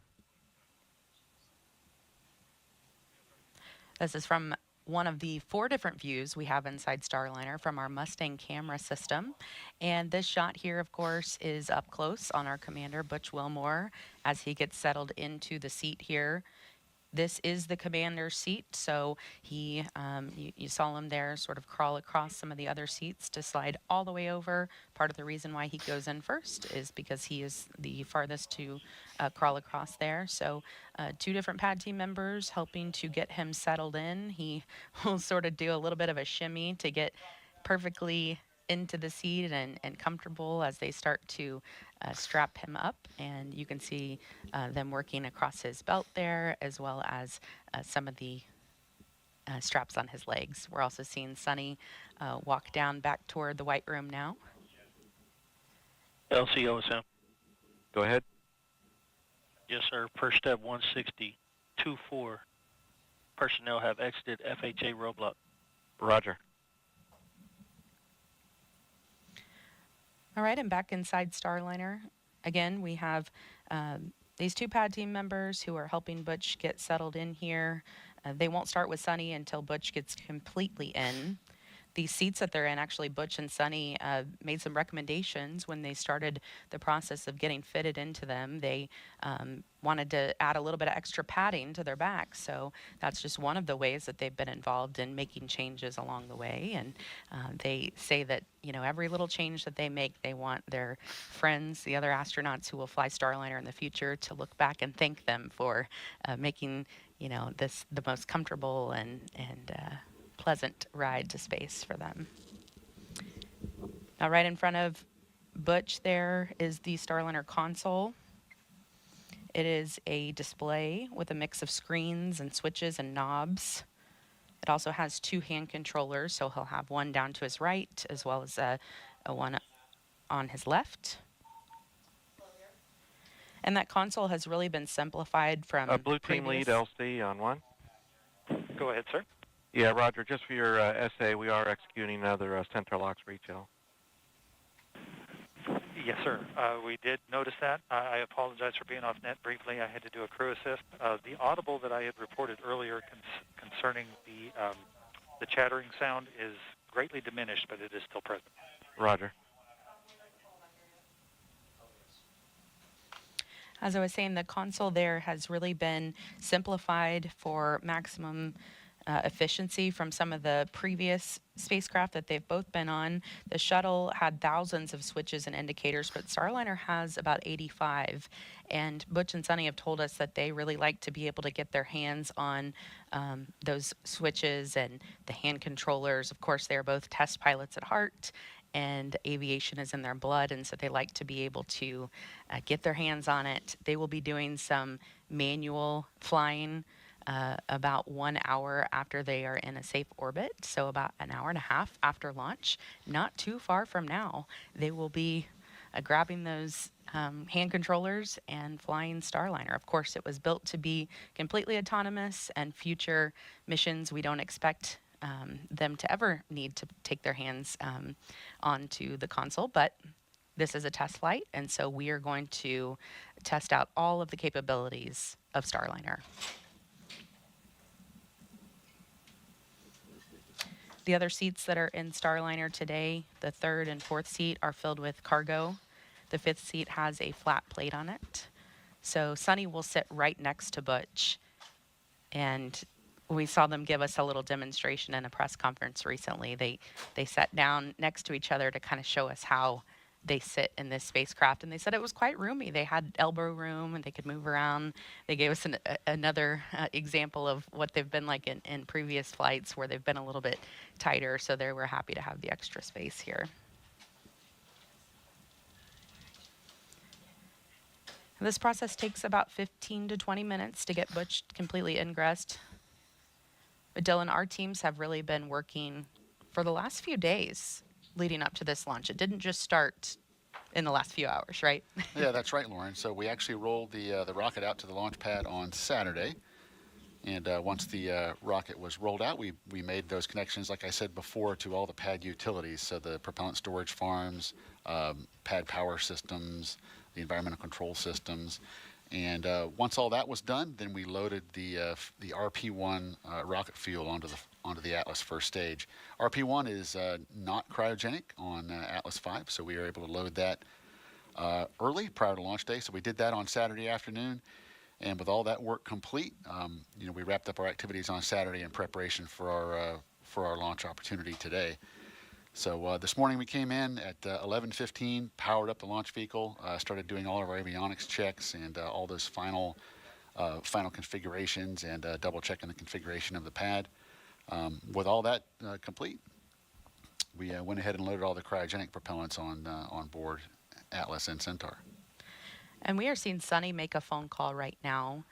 This is from one of the 4 different views we have inside Starliner from our Mustang camera system. And this shot here, of course, is up close on our commander, Butch Wilmore, as he gets settled into the seat here. This is the commander's seat, so he, you saw him there sort of crawl across some of the other seats to slide all the way over. Part of the reason why he goes in first is because he is the farthest to crawl across there. So 2 different pad team members helping to get him settled in. He will sort of do a little bit of a shimmy to get perfectly into the seat and comfortable as they start to strap him up, and you can see them working across his belt there, as well as some of the straps on his legs. We're also seeing Suni walk down back toward the white room now. LCOSM. Go ahead. Yes, sir. Per step 160.24. Personnel have exited FHA roadblock. Roger. All right, and back inside Starliner. Again, we have these 2 pad team members who are helping Butch get settled in here. They won't start with Suni until Butch gets completely in. These seats that they're in, actually, Butch and Suni made some recommendations when they started the process of getting fitted into them. They wanted to add a little bit of extra padding to their backs, so that's just one of the ways that they've been involved in making changes along the way. And they say that, you know, every little change that they make, they want their friends, the other astronauts who will fly Starliner in the future, to look back and thank them for making, you know, this the most comfortable and pleasant ride to space for them. Now, right in front of Butch there is the Starliner console. It is a display with a mix of screens and switches and knobs. It also has 2 hand controllers, so he'll have one down to his right as well as a one on his left. And that console has really been simplified from Blue team lead LC on 1. Go ahead, sir. Yeah, Roger. Just for your essay, we are executing another Centaur LOX retail. Yes, sir. We did notice that. I apologize for being off net briefly. I had to do a crew assist. The audible that I had reported earlier concerning the chattering sound is greatly diminished, but it is still present. Roger. As I was saying, the console there has really been simplified for maximum efficiency from some of the previous spacecraft that they've both been on. The shuttle had thousands of switches and indicators, but Starliner has about 85. And Butch and Suni have told us that they really like to be able to get their hands on those switches and the hand controllers. Of course, they're both test pilots at heart, and aviation is in their blood, and so they like to be able to get their hands on it. They will be doing some manual flying about 1 hour after they are in a safe orbit, so about an hour and a half after launch. Not too far from now, they will be grabbing those hand controllers and flying Starliner. Of course, it was built to be completely autonomous, and future missions we don't expect them to ever need to take their hands onto the console, but this is a test flight, and so we are going to test out all of the capabilities of Starliner. The other seats that are in Starliner today, the 3rd and 4th seat, are filled with cargo. The 5th seat has a flat plate on it. So Suni will sit right next to Butch, and we saw them give us a little demonstration in a press conference recently. They sat down next to each other to kind of show us how they sit in this spacecraft, and they said it was quite roomy. They had elbow room and they could move around. They gave us another example of what they've been like in previous flights where they've been a little bit tighter, so they were happy to have the extra space here. This process takes about 15 to 20 minutes to get Butch completely ingressed. But Dylan, our teams have really been working for the last few days leading up to this launch. It didn't just start in the last few hours, right? Yeah, that's right, Lauren. So we actually rolled the rocket out to the launch pad on Saturday. And once the rocket was rolled out, we made those connections, like I said before, to all the pad utilities. So the propellant storage farms, pad power systems, the environmental control systems. And once all that was done, then we loaded the RP-1 rocket fuel onto the Atlas first stage. RP-1 is not cryogenic on Atlas V, so we were able to load that early prior to launch day. So we did that on Saturday afternoon, and with all that work complete, we wrapped up our activities on Saturday in preparation for our launch opportunity today. So this morning we came in at 11:15, powered up the launch vehicle, started doing all of our avionics checks and all those final configurations and double checking the configuration of the pad. With all that complete, we went ahead and loaded all the cryogenic propellants on board Atlas and Centaur. And we are seeing Suni make a phone call right now.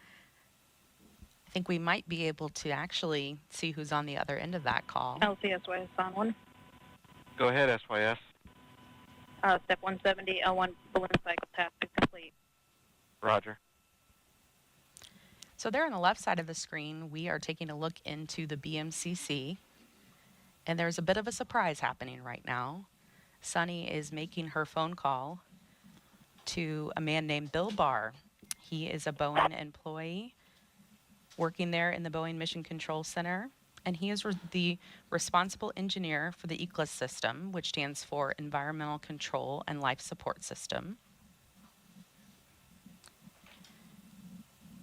I think we might be able to actually see who's on the other end of that call. LCSY on 1. Go ahead, SYS. Step 170, L1 balloon cycle task is complete. Roger. So there on the left side of the screen, we are taking a look into the BMCC. And there's a bit of a surprise happening right now. Suni is making her phone call to a man named Bill Barr. He is a Boeing employee working there in the Boeing Mission Control Center. And he is the responsible engineer for the ECLSS system, which stands for Environmental Control and Life Support System.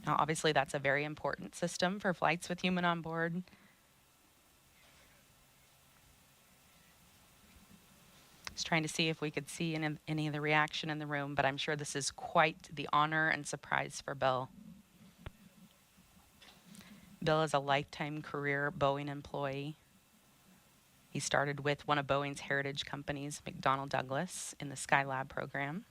Now, obviously, that's a very important system for flights with human on board. Just trying to see if we could see any of the reaction in the room, but I'm sure this is quite the honor and surprise for Bill. Bill is a lifetime career Boeing employee. He started with one of Boeing's heritage companies, McDonnell Douglas, in the Skylab program.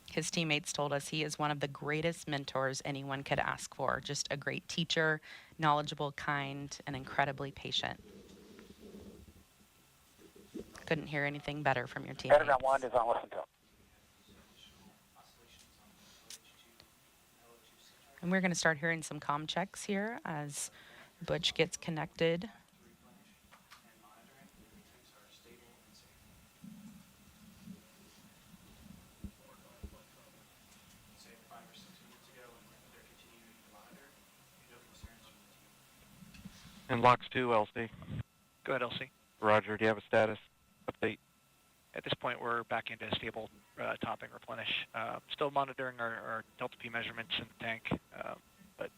His teammates told us he is one of the greatest mentors anyone could ask for. Just a great teacher, knowledgeable, kind, and incredibly patient. Couldn't hear anything better from your teammates. Pentagon 1 is on listen to. And we're going to start hearing some comm checks here as Butch gets connected. And LOX 2, LC. Go ahead, LC. Roger, do you have a status update? At this point, we're back into stable topping replenish. Still monitoring our Delta P measurements in the tank, but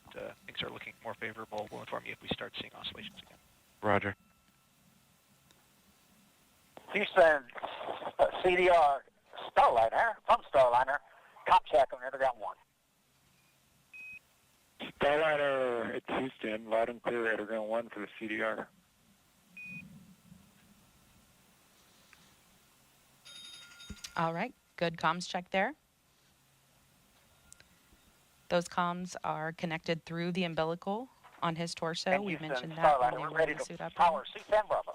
things are looking more favorable. We'll inform you if we start seeing oscillations again. Roger. Houston, CDR, Starliner, from Starliner, cop check on Pentagon 1. Starliner at Houston, loud and clear, Pentagon 1 for the CDR. All right, good comms check there. Those comms are connected through the umbilical on his torso. We mentioned that when they were in the suit up. Power suit and Bravo.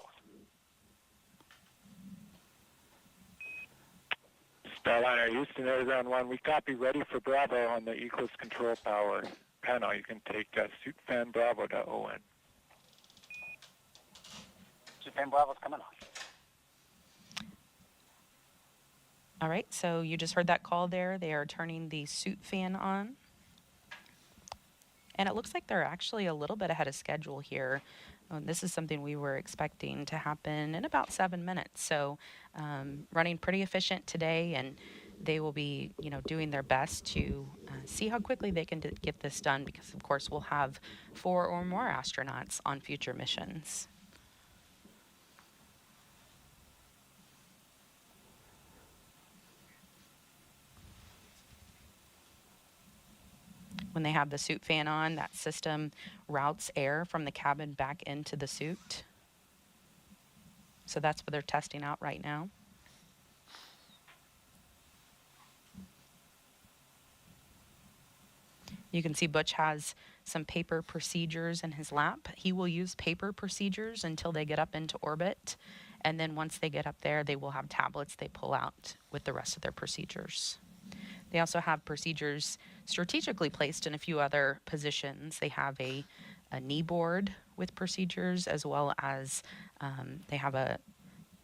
Starliner, Houston, Arizona 1, we copy, ready for Bravo on the ECLSS control power panel. You can take suit fan Bravo to ON. Suit fan Bravo's coming on. All right, so you just heard that call there. They are turning the suit fan on. And it looks like they're actually a little bit ahead of schedule here. This is something we were expecting to happen in about 7 minutes. So running pretty efficient today, and they will be, doing their best to see how quickly they can get this done, because of course we'll have 4 or more astronauts on future missions. When they have the suit fan on, that system routes air from the cabin back into the suit. So that's what they're testing out right now. You can see Butch has some paper procedures in his lap. He will use paper procedures until they get up into orbit. And then once they get up there, they will have tablets they pull out with the rest of their procedures. They also have procedures strategically placed in a few other positions. They have a knee board with procedures, as well as they have a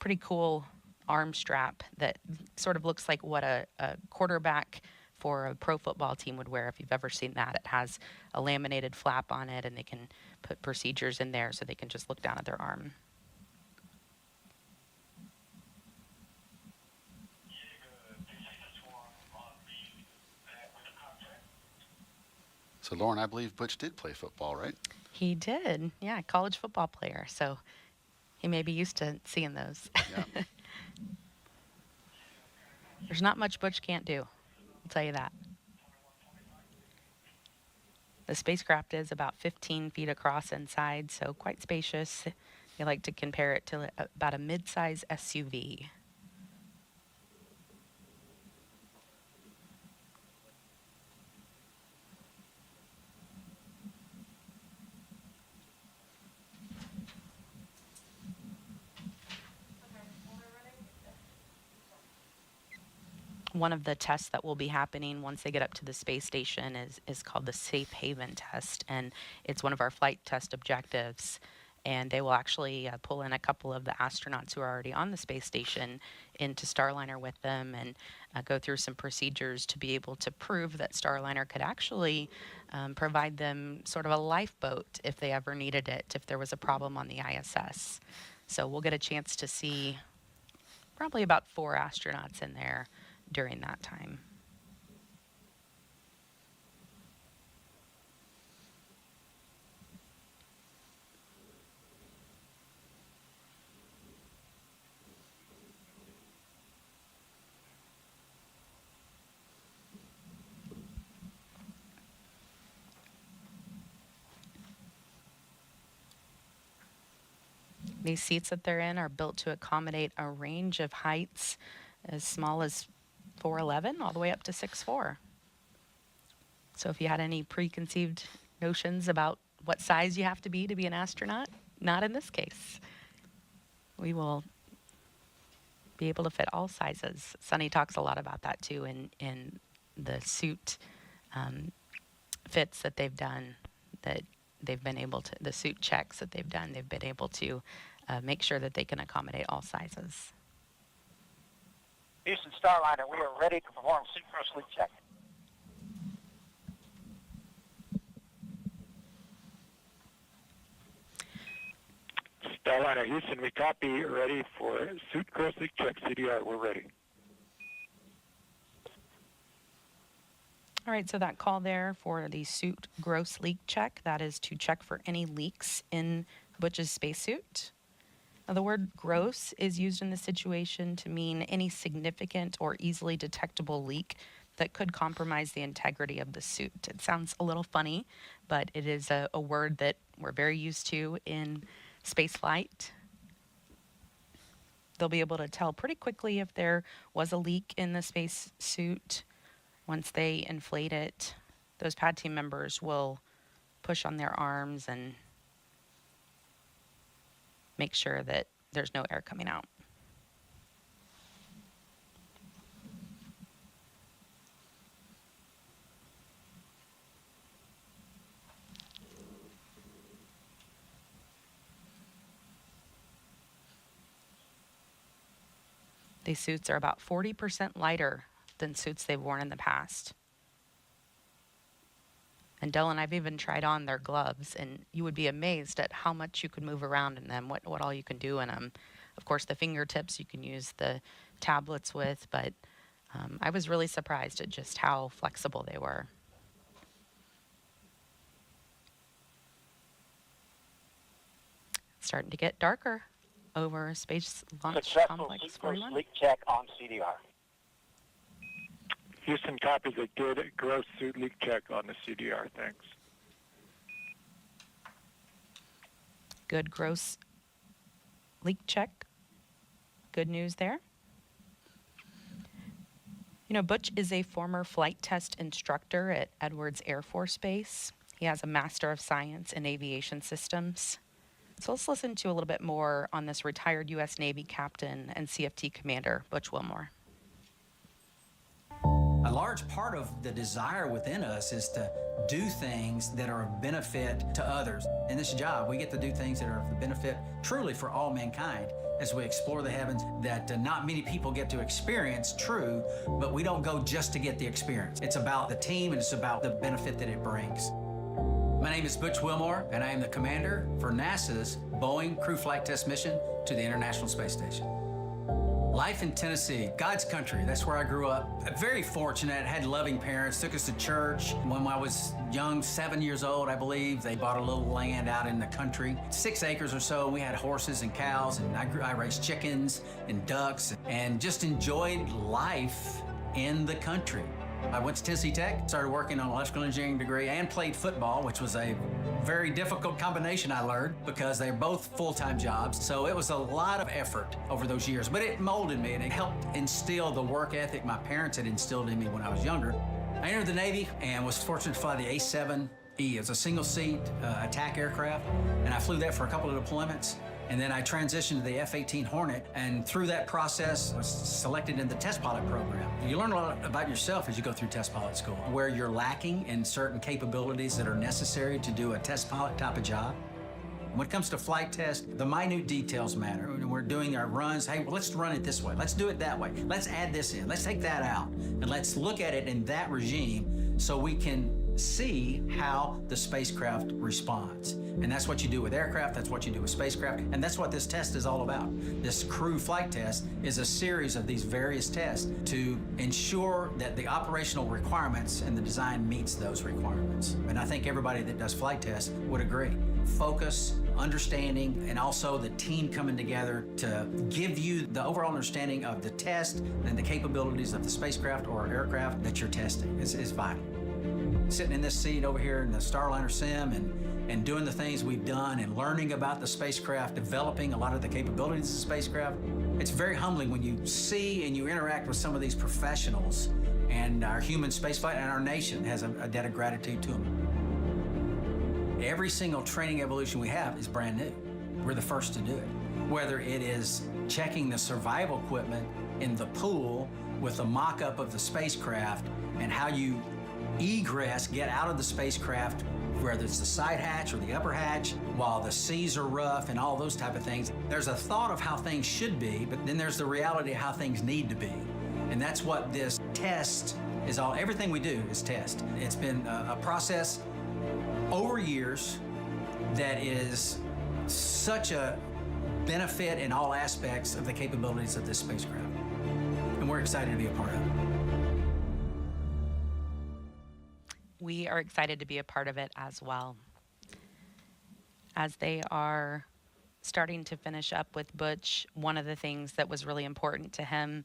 pretty cool arm strap that sort of looks like what a quarterback for a pro football team would wear, if you've ever seen that. It has a laminated flap on it, and they can put procedures in there so they can just look down at their arm. So, Lauren, I believe Butch did play football, right? He did, yeah, college football player. So he may be used to seeing those. Yeah. There's not much Butch can't do, I'll tell you that. The spacecraft is about 15 feet across inside, so quite spacious. They like to compare it to about a mid-size SUV. One of the tests that will be happening once they get up to the space station is called the Safe Haven test, and it's one of our flight test objectives. And they will actually pull in a couple of the astronauts who are already on the space station into Starliner with them and go through some procedures to be able to prove that Starliner could actually provide them sort of a lifeboat if they ever needed it, if there was a problem on the ISS. So we'll get a chance to see probably about 4 astronauts in there during that time. These seats that they're in are built to accommodate a range of heights as small as 4'11" all the way up to 6'4". So if you had any preconceived notions about what size you have to be an astronaut, not in this case. We will be able to fit all sizes. Suni talks a lot about that too in the suit fits that they've done, that they've been able to, the suit checks that they've done, they've been able to make sure that they can accommodate all sizes. Houston Starliner, we are ready to perform suit cross leak check. Starliner Houston, we copy, ready for suit cross leak check. CDR, we're ready. All right, so that call there for the suit gross leak check, that is to check for any leaks in Butch's spacesuit. Now, the word gross is used in this situation to mean any significant or easily detectable leak that could compromise the integrity of the suit. It sounds a little funny, but it is a word that we're very used to in spaceflight. They'll be able to tell pretty quickly if there was a leak in the spacesuit. Once they inflate it, those pad team members will push on their arms and make sure that there's no air coming out. These suits are about 40% lighter than suits they've worn in the past. And Dylan, I've even tried on their gloves, and you would be amazed at how much you can move around in them, what all you can do in them. Of course, the fingertips you can use the tablets with, but I was really surprised at just how flexible they were. It's starting to get darker over Space Launch Complex 41. Leak check on CDR. Houston copies a good gross suit leak check on the CDR. Thanks. Good gross leak check. Good news there. You know, Butch is a former flight test instructor at Edwards Air Force Base. He has a Master of Science in Aviation Systems. So let's listen to a little bit more on this retired U.S. Navy captain and CFT commander, Butch Wilmore. I large part of the desire within us is to do things that are of benefit to others. In this job, we get to do things that are of benefit truly for all mankind as we explore the heavens that not many people get to experience, true, but we don't go just to get the experience. It's about the team and it's about the benefit that it brings. My name is Butch Wilmore, and I am the commander for NASA's Boeing Crew Flight Test Mission to the International Space Station. Life in Tennessee, God's country, that's where I grew up. Very fortunate, had loving parents, took us to church. When I was young, 7 years old, I believe, they bought a little land out in the country, 6 acres or so. We had horses and cows, and I raised chickens and ducks, and just enjoyed life in the country. I went to Tennessee Tech, started working on an electrical engineering degree, and played football, which was a very difficult combination, I learned, because they're both full-time jobs. So it was a lot of effort over those years, but it molded me and it helped instill the work ethic my parents had instilled in me when I was younger. I entered the Navy and was fortunate to fly the A-7E. It's a single-seat attack aircraft, and I flew that for a couple of deployments. And then I transitioned to the F-18 Hornet, and through that process, was selected in the test pilot program. You learn a lot about yourself as you go through test pilot school, where you're lacking in certain capabilities that are necessary to do a test pilot type of job. When it comes to flight test, the minute details matter. When we're doing our runs, hey, well, let's run it this way. Let's do it that way. Let's add this in. Let's take that out. And let's look at it in that regime so we can see how the spacecraft responds. And that's what you do with aircraft, that's what you do with spacecraft, and that's what this test is all about. This crew flight test is a series of these various tests to ensure that the operational requirements and the design meets those requirements. And I think everybody that does flight tests would agree. Focus, understanding, and also the team coming together to give you the overall understanding of the test and the capabilities of the spacecraft or aircraft that you're testing is vital. Sitting in this seat over here in the Starliner sim and doing the things we've done and learning about the spacecraft, developing a lot of the capabilities of the spacecraft, it's very humbling when you see and you interact with some of these professionals, and our human spaceflight and our nation has a debt of gratitude to them. Every single training evolution we have is brand new. We're the first to do it. Whether it is checking the survival equipment in the pool with a mock-up of the spacecraft and how you egress, get out of the spacecraft, whether it's the side hatch or the upper hatch, while the seas are rough and all those type of things. There's a thought of how things should be, but then there's the reality of how things need to be. And that's what this test is all. Everything we do is test. It's been a process over years that is such a benefit in all aspects of the capabilities of this spacecraft. And we're excited to be a part of it. We are excited to be a part of it as well. As they are starting to finish up with Butch, one of the things that was really important to him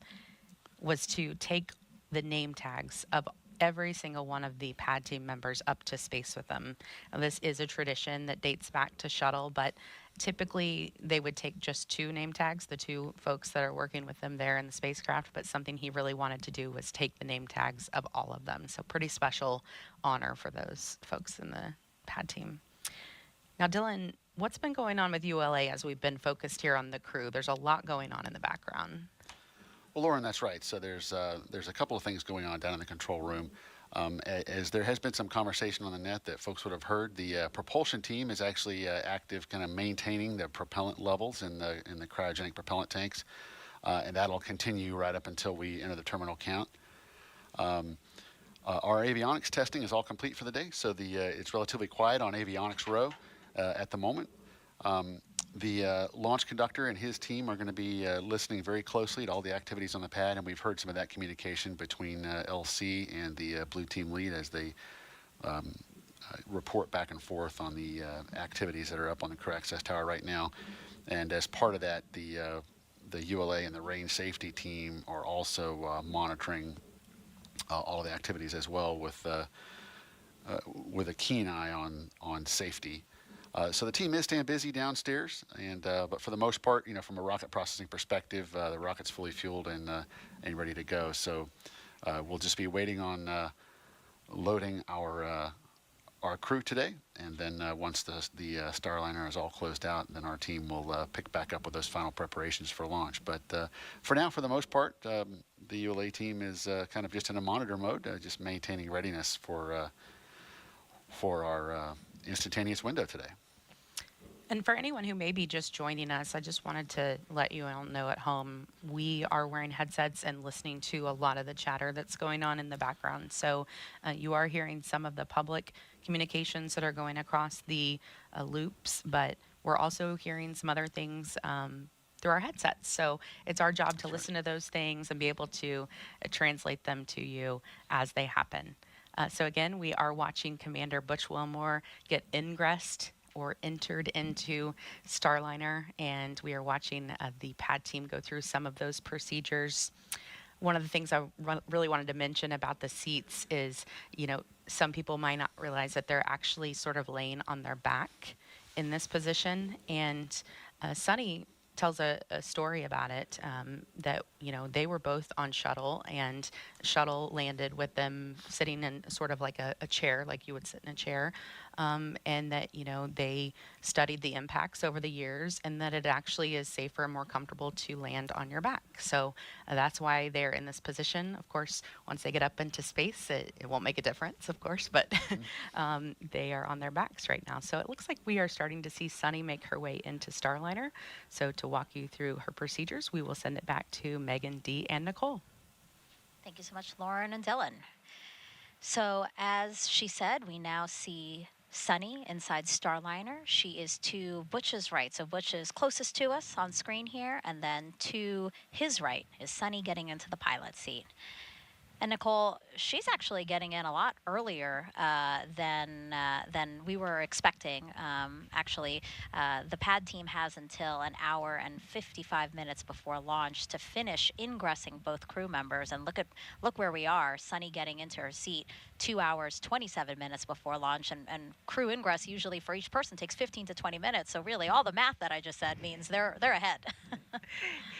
was to take the name tags of every single one of the pad team members up to space with them. Now, this is a tradition that dates back to shuttle, but typically they would take just 2 name tags, the 2 folks that are working with them there in the spacecraft, but something he really wanted to do was take the name tags of all of them. So pretty special honor for those folks in the pad team. Now, Dylan, what's been going on with ULA as we've been focused here on the crew? There's a lot going on in the background. Well, Lauren, that's right. So there's a couple of things going on down in the control room. As there has been some conversation on the net that folks would have heard, the propulsion team is actually active, kind of maintaining the propellant levels in the cryogenic propellant tanks, and that'll continue right up until we enter the terminal count. Our avionics testing is all complete for the day, so it's relatively quiet on avionics row at the moment. The launch conductor and his team are going to be listening very closely to all the activities on the pad, and we've heard some of that communication between LC and the blue team lead as they report back and forth on the activities that are up on the crew access tower right now. And as part of that, the ULA and the range safety team are also monitoring all of the activities as well with a keen eye on safety. So the team is staying busy downstairs, and but for the most part, from a rocket processing perspective, the rocket's fully fueled and ready to go. So we'll just be waiting on loading our our crew today, and then once the Starliner is all closed out, then our team will pick back up with those final preparations for launch. But for now, for the most part, the ULA team is kind of just in a monitor mode, just maintaining readiness for our instantaneous window today. And for anyone who may be just joining us, I just wanted to let you all know at home, we are wearing headsets and listening to a lot of the chatter that's going on in the background. So you are hearing some of the public communications that are going across the loops, but we're also hearing some other things through our headsets. So it's our job to listen to those things and be able to translate them to you as they happen. So again, we are watching Commander Butch Wilmore get ingressed or entered into Starliner, and we are watching the pad team go through some of those procedures. One of the things I really wanted to mention about the seats is, some people might not realize that they're actually sort of laying on their back in this position, and Suni tells a story about it, that, they were both on shuttle, and shuttle landed with them sitting in sort of like a chair, like you would sit in a chair, and that, they studied the impacts over the years, and that it actually is safer and more comfortable to land on your back. So that's why they're in this position. Of course, once they get up into space, it won't make a difference, of course, but they are on their backs right now. So it looks like we are starting to see Suni make her way into Starliner. So to walk you through her procedures, we will send it back to Megan, Dee, and Nicole. Thank you so much, Lauren and Dylan. So as she said, we now see Suni inside Starliner. She is to Butch's right. So Butch is closest to us on screen here, and then to his right is Suni getting into the pilot seat. And Nicole, she's actually getting in a lot earlier than we were expecting. The pad team has until an hour and 55 minutes before launch to finish ingressing both crew members. And look where we are. Suni getting into her seat 2 hours 27 minutes before launch, and crew ingress usually for each person takes 15 to 20 minutes. So really, all the math that I just said means they're ahead.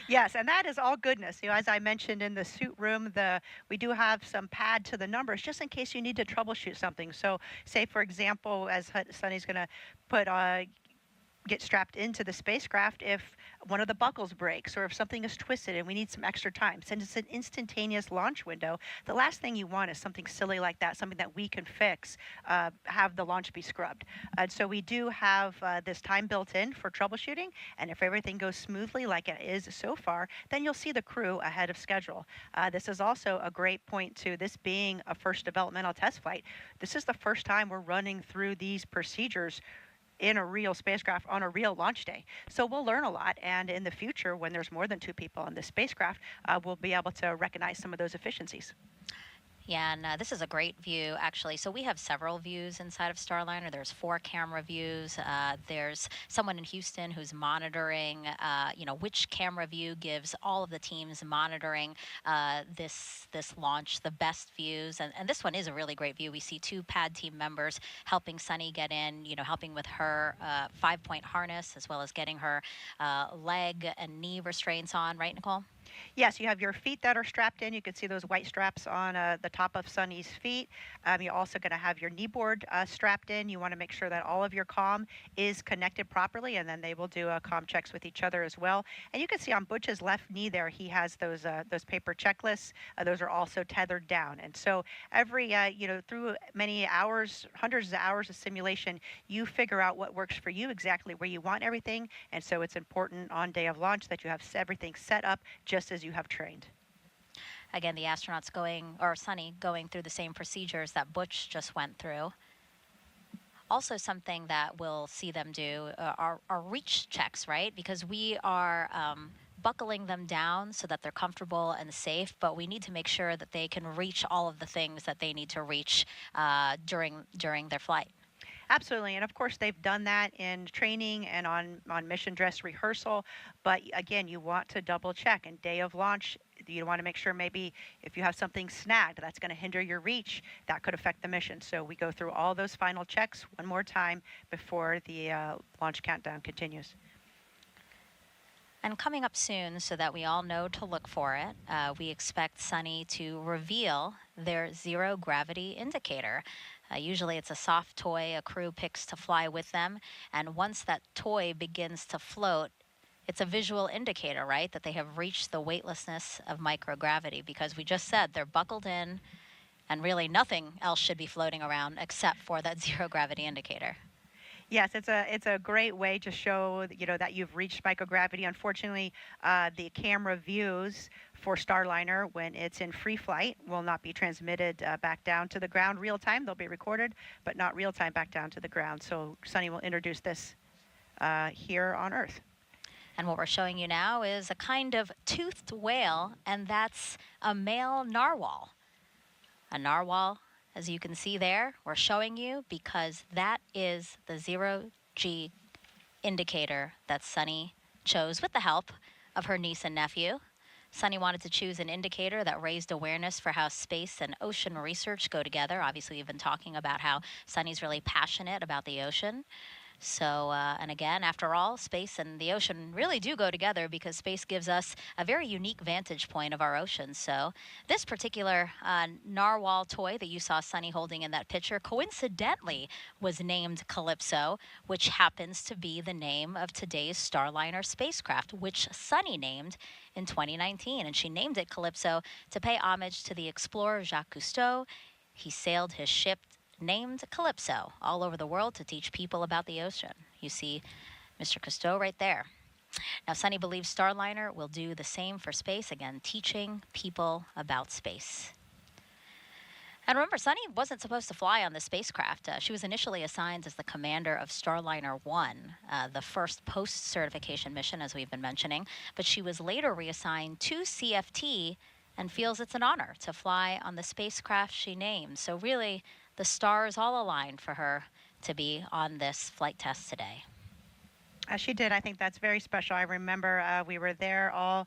Yes, and that is all goodness. As I mentioned in the suit room, we do have some pad to the numbers just in case you need to troubleshoot something. So say, for example, as Suni's going to get strapped into the spacecraft, if one of the buckles breaks or if something is twisted and we need some extra time, since it's an instantaneous launch window, the last thing you want is something silly like that, something that we can fix, have the launch be scrubbed. So we do have this time built in for troubleshooting, and if everything goes smoothly like it is so far, then you'll see the crew ahead of schedule. This is also a great point to this being a first developmental test flight. This is the first time we're running through these procedures in a real spacecraft on a real launch day. So we'll learn a lot, and in the future, when there's more than 2 people on this spacecraft, we'll be able to recognize some of those efficiencies. Yeah, and this is a great view, actually. So we have several views inside of Starliner. There's 4 camera views. There's someone in Houston who's monitoring, which camera view gives all of the teams monitoring this launch the best views. And this one is a really great view. We see 2 pad team members helping Suni get in, helping with her 5-point harness, as well as getting her leg and knee restraints on, right, Nicole? Yes, you have your feet that are strapped in. You can see those white straps on the top of Suni's feet. You're also going to have your knee board strapped in. You want to make sure that all of your comm is connected properly, and then they will do comm checks with each other as well. And you can see on Butch's left knee there, he has those paper checklists. Those are also tethered down. And so every, through many hours, hundreds of hours of simulation, you figure out what works for you, exactly where you want everything. And so it's important on day of launch that you have everything set up just as you have trained. Again, the astronauts Suni going through the same procedures that Butch just went through. Also, something that we'll see them do are reach checks, right? Because we are buckling them down so that they're comfortable and safe, but we need to make sure that they can reach all of the things that they need to reach during their flight. Absolutely, and of course they've done that in training and on mission dress rehearsal, but again, you want to double check, and day of launch, you want to make sure maybe if you have something snagged that's going to hinder your reach, that could affect the mission. So we go through all those final checks one more time before the launch countdown continues. And coming up soon, so that we all know to look for it, we expect Suni to reveal their zero gravity indicator. Usually it's a soft toy a crew picks to fly with them. And once that toy begins to float, it's a visual indicator, right, that they have reached the weightlessness of microgravity, because we just said they're buckled in and really nothing else should be floating around except for that zero gravity indicator. Yes, it's a great way to show, that you've reached microgravity. Unfortunately, the camera views for Starliner when it's in free flight will not be transmitted back down to the ground real time. They'll be recorded, but not real time back down to the ground. So Suni will introduce this here on Earth. And what we're showing you now is a kind of toothed whale, and that's a male narwhal. A narwhal, as you can see there, we're showing you because that is the zero-G indicator that Suni chose with the help of her niece and nephew. Suni wanted to choose an indicator that raised awareness for how space and ocean research go together. Obviously, we've been talking about how Suni's really passionate about the ocean. So, and again, after all, space and the ocean really do go together because space gives us a very unique vantage point of our oceans. So this particular narwhal toy that you saw Suni holding in that picture coincidentally was named Calypso, which happens to be the name of today's Starliner spacecraft, which Suni named in 2019. And she named it Calypso to pay homage to the explorer Jacques Cousteau. He sailed his ship named Calypso all over the world to teach people about the ocean. You see Mr. Cousteau right there. Now, Suni believes Starliner will do the same for space, again, teaching people about space. And remember, Suni wasn't supposed to fly on the spacecraft. She was initially assigned as the commander of Starliner 1, the first post-certification mission, as we've been mentioning, but she was later reassigned to CFT and feels it's an honor to fly on the spacecraft she named. So really, the stars all aligned for her to be on this flight test today. She did. I think that's very special. I remember we were there all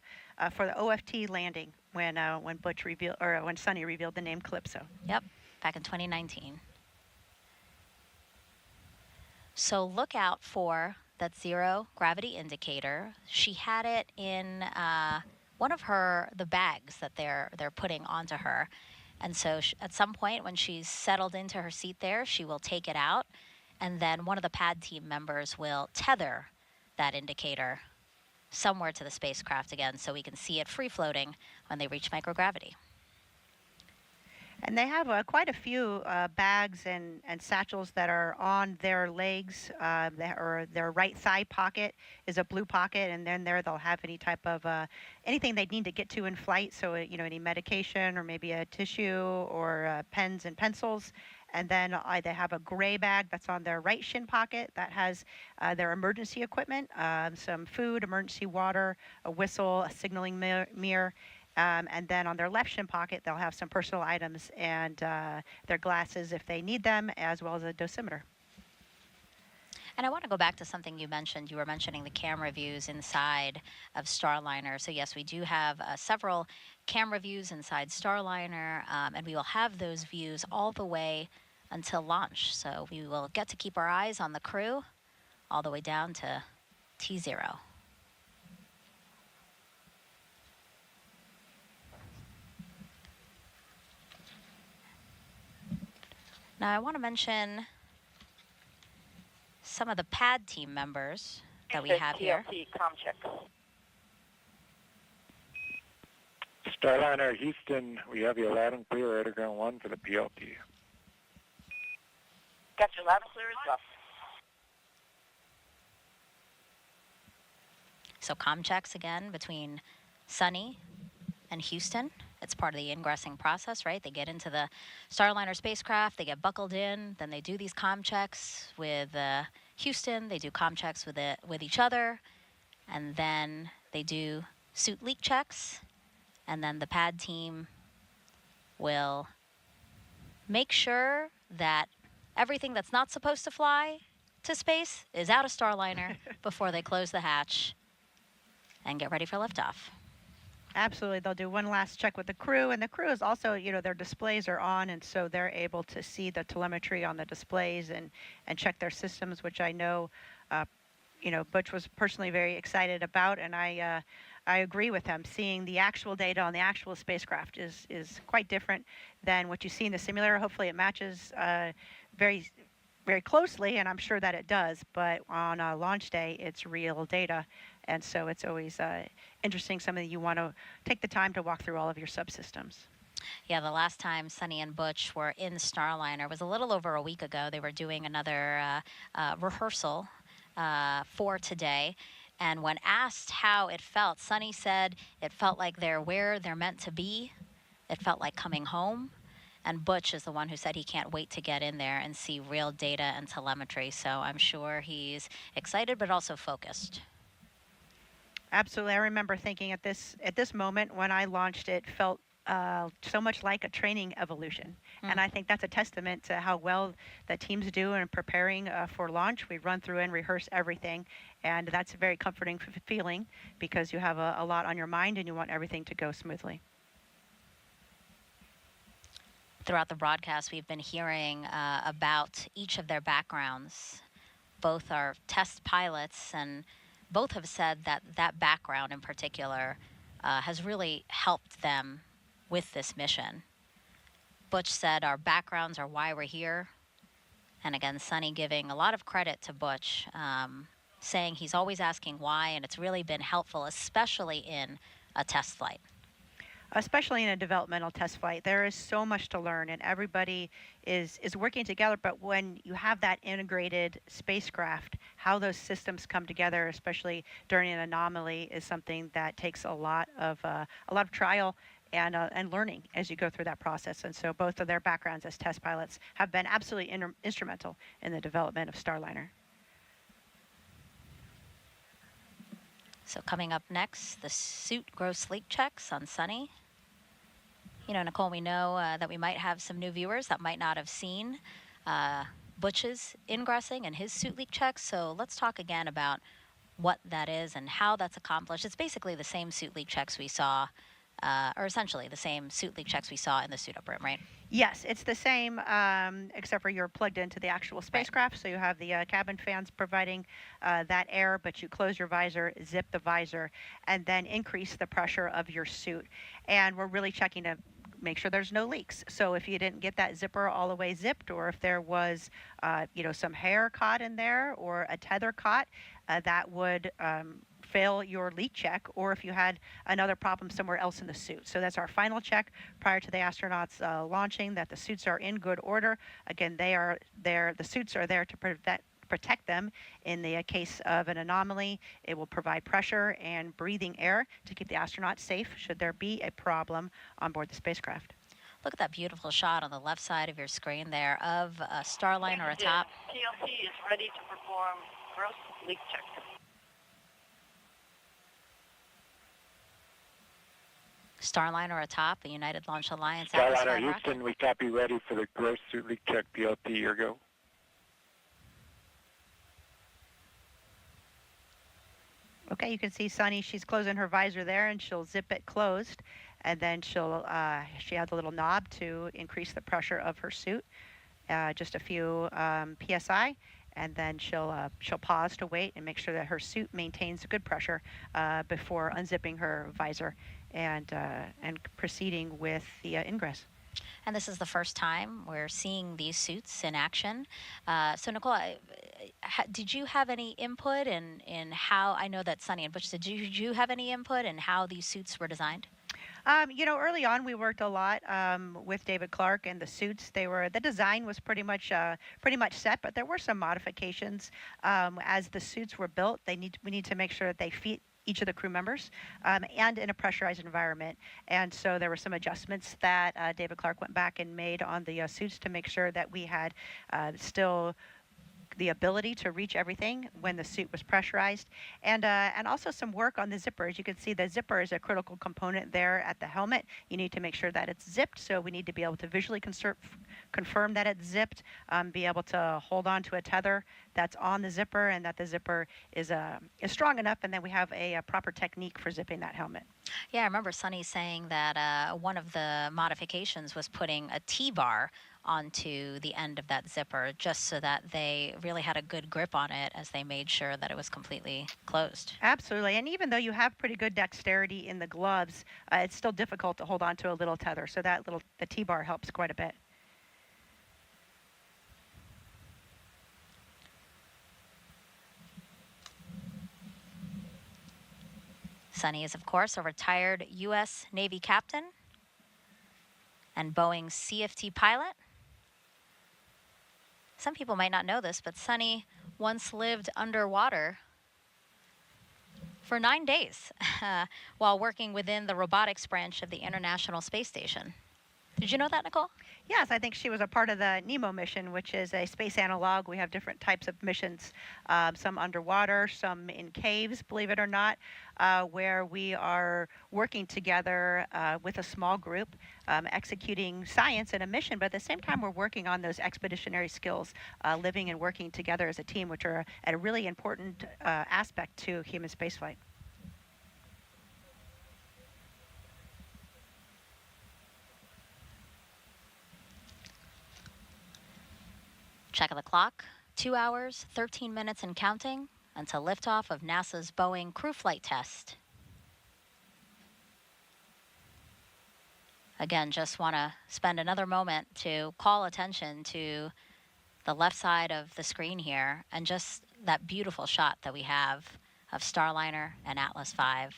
for the OFT landing when Butch revealed, or when Suni revealed the name Calypso. Yep, back in 2019. So look out for that zero gravity indicator. She had it in one of the bags that they're putting onto her. And so at some point when she's settled into her seat there, she will take it out, and then one of the pad team members will tether that indicator somewhere to the spacecraft again so we can see it free floating when they reach microgravity. And they have quite a few bags and satchels that are on their legs. Their right thigh pocket is a blue pocket, and then there they'll have any type of anything they need to get to in flight. So any medication or maybe a tissue or pens and pencils. And then they have a gray bag that's on their right shin pocket that has their emergency equipment, some food, emergency water, a whistle, a signaling mirror. And then on their left shin pocket, they'll have some personal items and their glasses if they need them, as well as a dosimeter. And I want to go back to something you mentioned. You were mentioning the camera views inside of Starliner. So yes, we do have several camera views inside Starliner, and we will have those views all the way until launch. So we will get to keep our eyes on the crew all the way down to T0. Now, I want to mention some of the pad team members that we have here. Starliner Houston, we have you loud and clear, Radar Ground 1 for the PLT. Got you loud and clear as well. So comm checks again between Suni and Houston. It's part of the ingressing process, right? They get into the Starliner spacecraft, they get buckled in, then they do these comm checks with Houston, they do comm checks with each other, and then they do suit leak checks, and then the pad team will make sure that everything that's not supposed to fly to space is out of Starliner before they close the hatch and get ready for liftoff. Absolutely. They'll do one last check with the crew, and the crew is also, their displays are on, and so they're able to see the telemetry on the displays and check their systems, which I know, Butch was personally very excited about, and I I agree with him. Seeing the actual data on the actual spacecraft is quite different than what you see in the simulator. Hopefully it matches very, very closely, and I'm sure that it does. But on launch day, it's real data. And so it's always interesting, something you want to take the time to walk through all of your subsystems. Yeah, the last time Suni and Butch were in Starliner was a little over a week ago. They were doing another rehearsal for today. And when asked how it felt, Suni said it felt like they're where they're meant to be. It felt like coming home. And Butch is the one who said he can't wait to get in there and see real data and telemetry. So I'm sure he's excited, but also focused. Absolutely. I remember thinking at this moment when I launched, it felt so much like a training evolution. And I think that's a testament to how well the teams do in preparing for launch. We run through and rehearse everything. And that's a very comforting feeling because you have a lot on your mind and you want everything to go smoothly. Throughout the broadcast, we've been hearing about each of their backgrounds. Both are test pilots, and both have said that that background in particular has really helped them with this mission. Butch said our backgrounds are why we're here. And again, Suni giving a lot of credit to Butch, saying he's always asking why, and it's really been helpful, especially in a test flight. Especially in a developmental test flight, there is so much to learn, and everybody is working together. But when you have that integrated spacecraft, how those systems come together, especially during an anomaly, is something that takes a lot of trial and learning as you go through that process. And so both of their backgrounds as test pilots have been absolutely instrumental in the development of Starliner. So coming up next, the suit gross leak checks on Suni. You know, Nicole, we know that we might have some new viewers that might not have seen Butch's ingressing and his suit leak checks. So let's talk again about what that is and how that's accomplished. It's basically the same suit leak checks we saw, or essentially the same suit leak checks we saw in the suit up room, right? Yes, it's the same, except for you're plugged into the actual spacecraft. Right. So you have the cabin fans providing that air, but you close your visor, zip the visor, and then increase the pressure of your suit. And we're really checking to make sure there's no leaks. So if you didn't get that zipper all the way zipped, or if there was, some hair caught in there or a tether caught, that would fail your leak check, or if you had another problem somewhere else in the suit. So that's our final check prior to the astronauts launching, that the suits are in good order. Again, they are there. The suits are there to protect them in the case of an anomaly. It will provide pressure and breathing air to keep the astronauts safe should there be a problem on board the spacecraft. Look at that beautiful shot on the left side of your screen there of a Starliner atop. TLC is ready to perform gross leak check. Starliner atop the United Launch Alliance. Starliner Houston, we copy, ready for the gross suit leak check. BLT, your go. Okay, you can see Suni, she's closing her visor there, and she'll zip it closed, and then she has a little knob to increase the pressure of her suit, just a few psi, and then she'll pause to wait and make sure that her suit maintains a good pressure before unzipping her visor and proceeding with the ingress. And this is the first time we're seeing these suits in action. So Nicole, did you have any input in how, I know that Suni and Butch, did you have any input in how these suits were designed? Early on we worked a lot with David Clark and the suits. The design was pretty much set, but there were some modifications as the suits were built. We need to make sure that they fit each of the crew members and in a pressurized environment. And so there were some adjustments that David Clark went back and made on the suits to make sure that we had still the ability to reach everything when the suit was pressurized, and also some work on the zipper. As you can see, the zipper is a critical component there at the helmet. You need to make sure that it's zipped, so we need to be able to visually confirm that it's zipped, be able to hold on to a tether that's on the zipper, and that the zipper is strong enough, and then we have a proper technique for zipping that helmet. Yeah, I remember Suni saying that one of the modifications was putting a T-bar onto the end of that zipper, just so that they really had a good grip on it as they made sure that it was completely closed. Absolutely. And even though you have pretty good dexterity in the gloves, it's still difficult to hold on to a little tether. So the T-bar helps quite a bit. Suni is, of course, a retired U.S. Navy captain and Boeing CFT pilot. Some people might not know this, but Suni once lived underwater for 9 days while working within the robotics branch of the International Space Station. Did you know that, Nicole? Yes, I think she was a part of the NEMO mission, which is a space analog. We have different types of missions, some underwater, some in caves, believe it or not, where we are working together with a small group, executing science in a mission, but at the same time we're working on those expeditionary skills, living and working together as a team, which are a really important aspect to human spaceflight. Check of the clock, 2 hours, 13 minutes and counting until liftoff of NASA's Boeing crew flight test. Again, just want to spend another moment to call attention to the left side of the screen here and just that beautiful shot that we have of Starliner and Atlas V.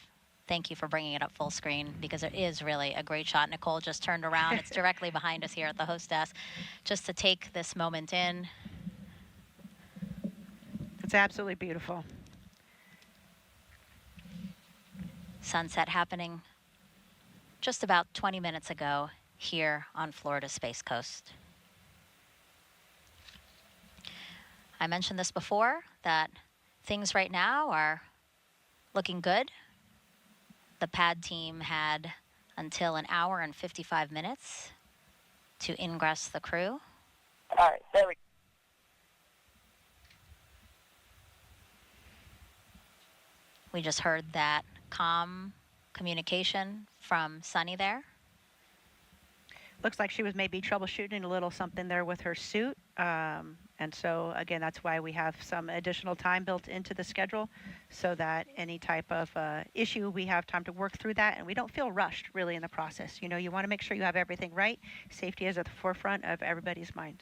Thank you for bringing it up full screen because it is really a great shot. Nicole just turned around. It's directly behind us here at the host desk. Just to take this moment in. It's absolutely beautiful. Sunset happening just about 20 minutes ago here on Florida's Space Coast. I mentioned this before, that things right now are looking good. The pad team had until 1 hour and 55 minutes to ingress the crew. All right, there we go. We just heard that comm communication from Suni there. Looks like she was maybe troubleshooting a little something there with her suit. And so, again, that's why we have some additional time built into the schedule so that any type of issue, we have time to work through that and we don't feel rushed really in the process. You know, you want to make sure you have everything right. Safety is at the forefront of everybody's mind.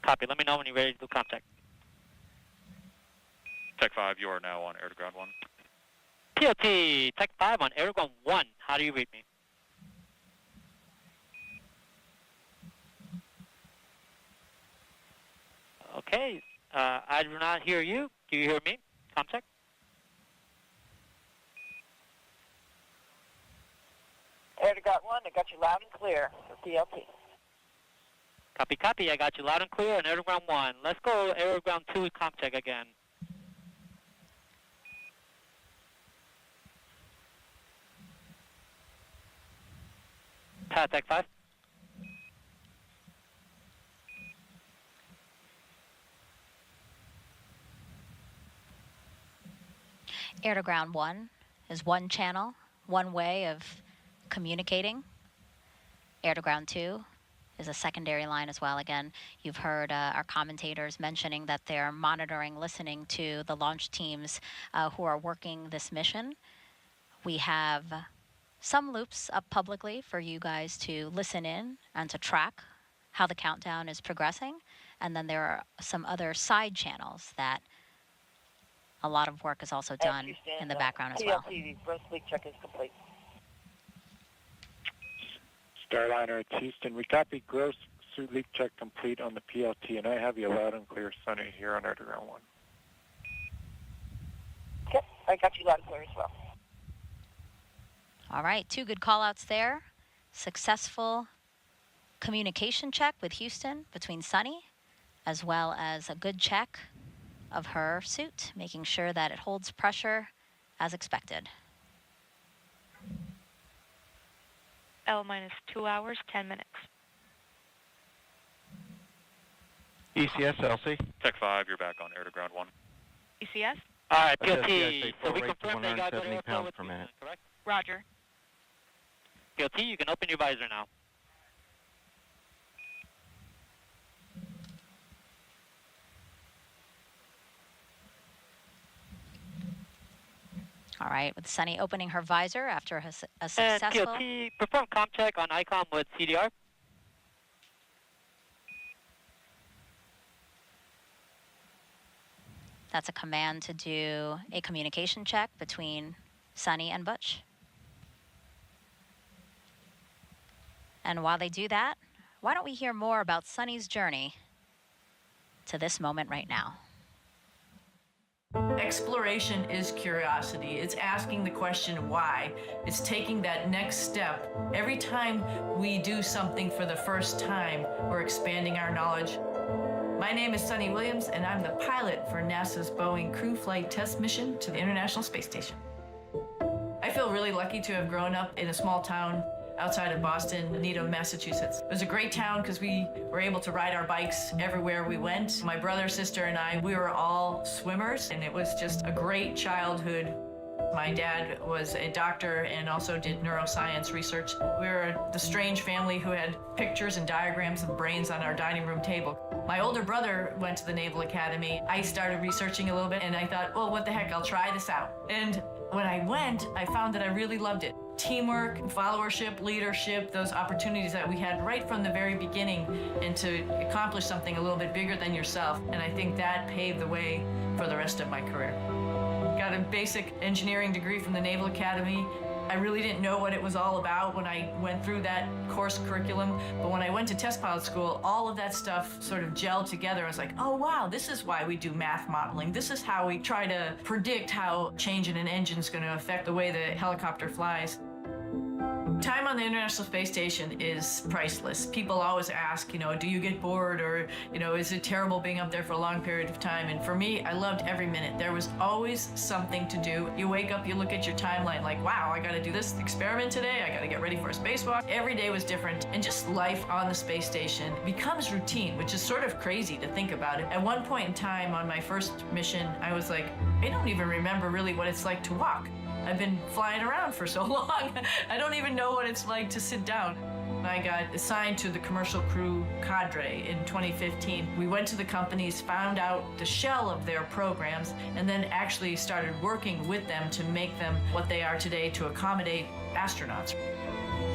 Copy. Let me know when you're ready to do contact. Tech 5, you are now on air to ground 1. PLT, Tech 5 on air to ground 1. How do you read me? Okay, I do not hear you. Do you hear me? Contact. Air to ground 1, I got you loud and clear for PLT. Copy, copy. I got you loud and clear on air to ground 1. Let's go air to ground 2 with contact again. Tech 5. Air to ground 1 is one channel, one way of communicating. Air to ground 2 is a secondary line as well. Again, you've heard our commentators mentioning that they're monitoring, listening to the launch teams who are working this mission. We have some loops up publicly for you guys to listen in and to track how the countdown is progressing. And then there are some other side channels that a lot of work is also done in the background as well. PLT, first leak check is complete. Starliner, it's Houston. We copy gross suit leak check complete on the PLT, and I have you loud and clear, Suni, here on air to ground 1. Okay, I got you loud and clear as well. All right, 2 good call-outs there. Successful communication check with Houston between Suni, as well as a good check of her suit, making sure that it holds pressure as expected. L minus 2 hours, 10 minutes. ECS, Elsie. Tech 5, you're back on air to ground 1. ECS? All right, Yes, PLT. So we rate to confirmed they got good 170 airflow pounds with per minute. correct? Roger. PLT, you can open your visor now. All right, with Suni opening her visor after a And successful... TLT, perform comm check on ICOM with CDR. That's a command to do a communication check between Suni and Butch. And while they do that, why don't we hear more about Suni's journey to this moment right now? Exploration is curiosity. It's asking the question why. It's taking that next step. Every time we do something for the first time, we're expanding our knowledge. My name is Suni Williams, and I'm the pilot for NASA's Boeing Crew Flight Test Mission to the International Space Station. I feel really lucky to have grown up in a small town outside of Boston, Needham, Massachusetts. It was a great town because we were able to ride our bikes everywhere we went. My brother, sister, and I, we were all swimmers, and it was just a great childhood. My dad was a doctor and also did neuroscience research. We were the strange family who had pictures and diagrams of brains on our dining room table. My older brother went to the Naval Academy. I started researching a little bit, and I thought, well, what the heck, I'll try this out. And when I went, I found that I really loved it. Teamwork, followership, leadership, those opportunities that we had right from the very beginning, and to accomplish something a little bit bigger than yourself. And I think that paved the way for the rest of my career. Got a basic engineering degree from the Naval Academy. I really didn't know what it was all about when I went through that course curriculum, but when I went to test pilot school, all of that stuff sort of gelled together. I was like, oh wow, this is why we do math modeling. This is how we try to predict how change in an engine is going to affect the way the helicopter flies. Time on the International Space Station is priceless. People always ask, do you get bored, or, is it terrible being up there for a long period of time? And for me, I loved every minute. There was always something to do. You wake up, you look at your timeline like, wow, I got to do this experiment today. I got to get ready for a spacewalk. Every day was different. And just life on the space station becomes routine, which is sort of crazy to think about it. At one point in time on my first mission, I was like, I don't even remember really what it's like to walk. I've been flying around for so long, I don't even know what it's like to sit down. I got assigned to the commercial crew cadre in 2015. We went to the companies, found out the shell of their programs, and then actually started working with them to make them what they are today to accommodate astronauts.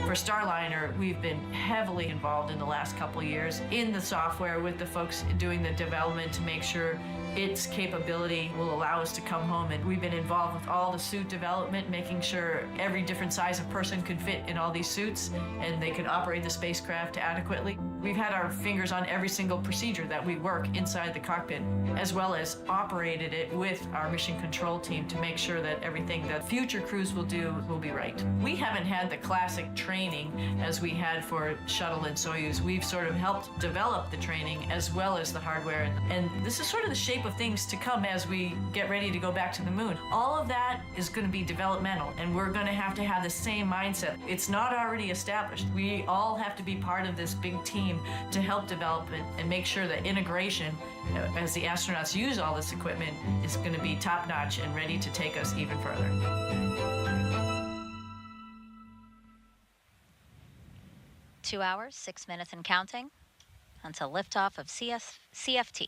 For Starliner, we've been heavily involved in the last couple of years in the software with the folks doing the development to make sure its capability will allow us to come home. And we've been involved with all the suit development, making sure every different size of person could fit in all these suits and they could operate the spacecraft adequately. We've had our fingers on every single procedure that we work inside the cockpit, as well as operated it with our mission control team to make sure that everything that future crews will do will be right. We haven't had the classic training as we had for Shuttle and Soyuz. We've sort of helped develop the training as well as the hardware. And this is sort of the shape of things to come as we get ready to go back to the moon. All of that is going to be developmental, and we're going to have the same mindset. It's not already established. We all have to be part of this big team to help develop it and make sure that integration, as the astronauts use all this equipment, is going to be top-notch and ready to take us even further. 2 hours, 6 minutes and counting until liftoff of CFT.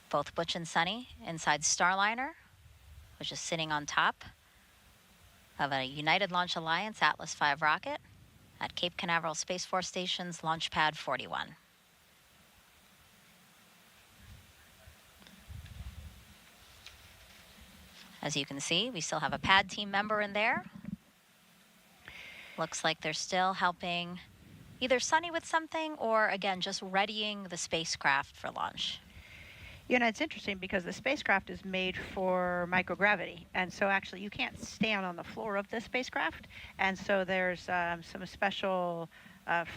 Both Butch and Suni inside Starliner, which is sitting on top of a United Launch Alliance Atlas V rocket at Cape Canaveral Space Force Station's Launch Pad 41. As you can see, we still have a pad team member in there. Looks like they're still helping either Suni with something or, again, just readying the spacecraft for launch. It's interesting because the spacecraft is made for microgravity, and so actually you can't stand on the floor of the spacecraft, and so there's some special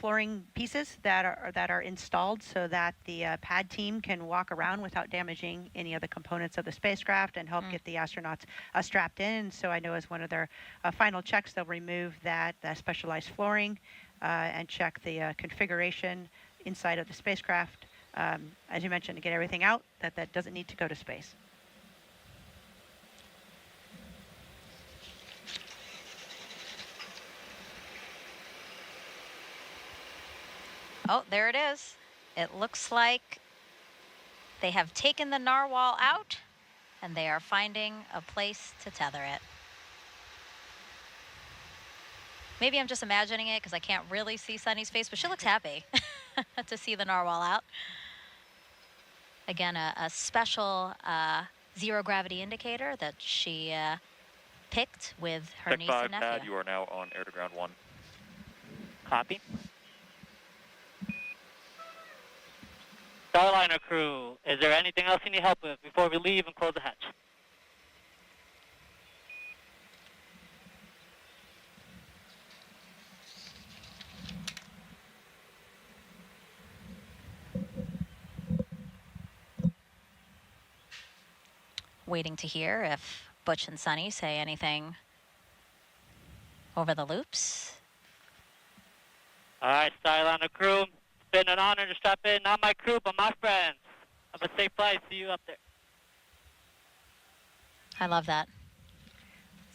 flooring pieces that are installed so that the pad team can walk around without damaging any of the components of the spacecraft and help get the astronauts strapped in. So I know as one of their final checks, they'll remove that specialized flooring and check the configuration inside of the spacecraft. As you mentioned, to get everything out that doesn't need to go to space. Oh, there it is. It looks like they have taken the narwhal out and they are finding a place to tether it. Maybe I'm just imagining it because I can't really see Suni's face, but she looks happy to see the narwhal out. Again, a special zero gravity indicator that she picked with her niece and nephew. Pad, you are now on air to ground 1. Copy. Starliner crew, is there anything else you need help with before we leave and close the hatch? Waiting to hear if Butch and Suni say anything over the loops. All right, Starliner crew, it's been an honor to strap in. Not my crew, but my friends. Have a safe flight. See you up there. I love that.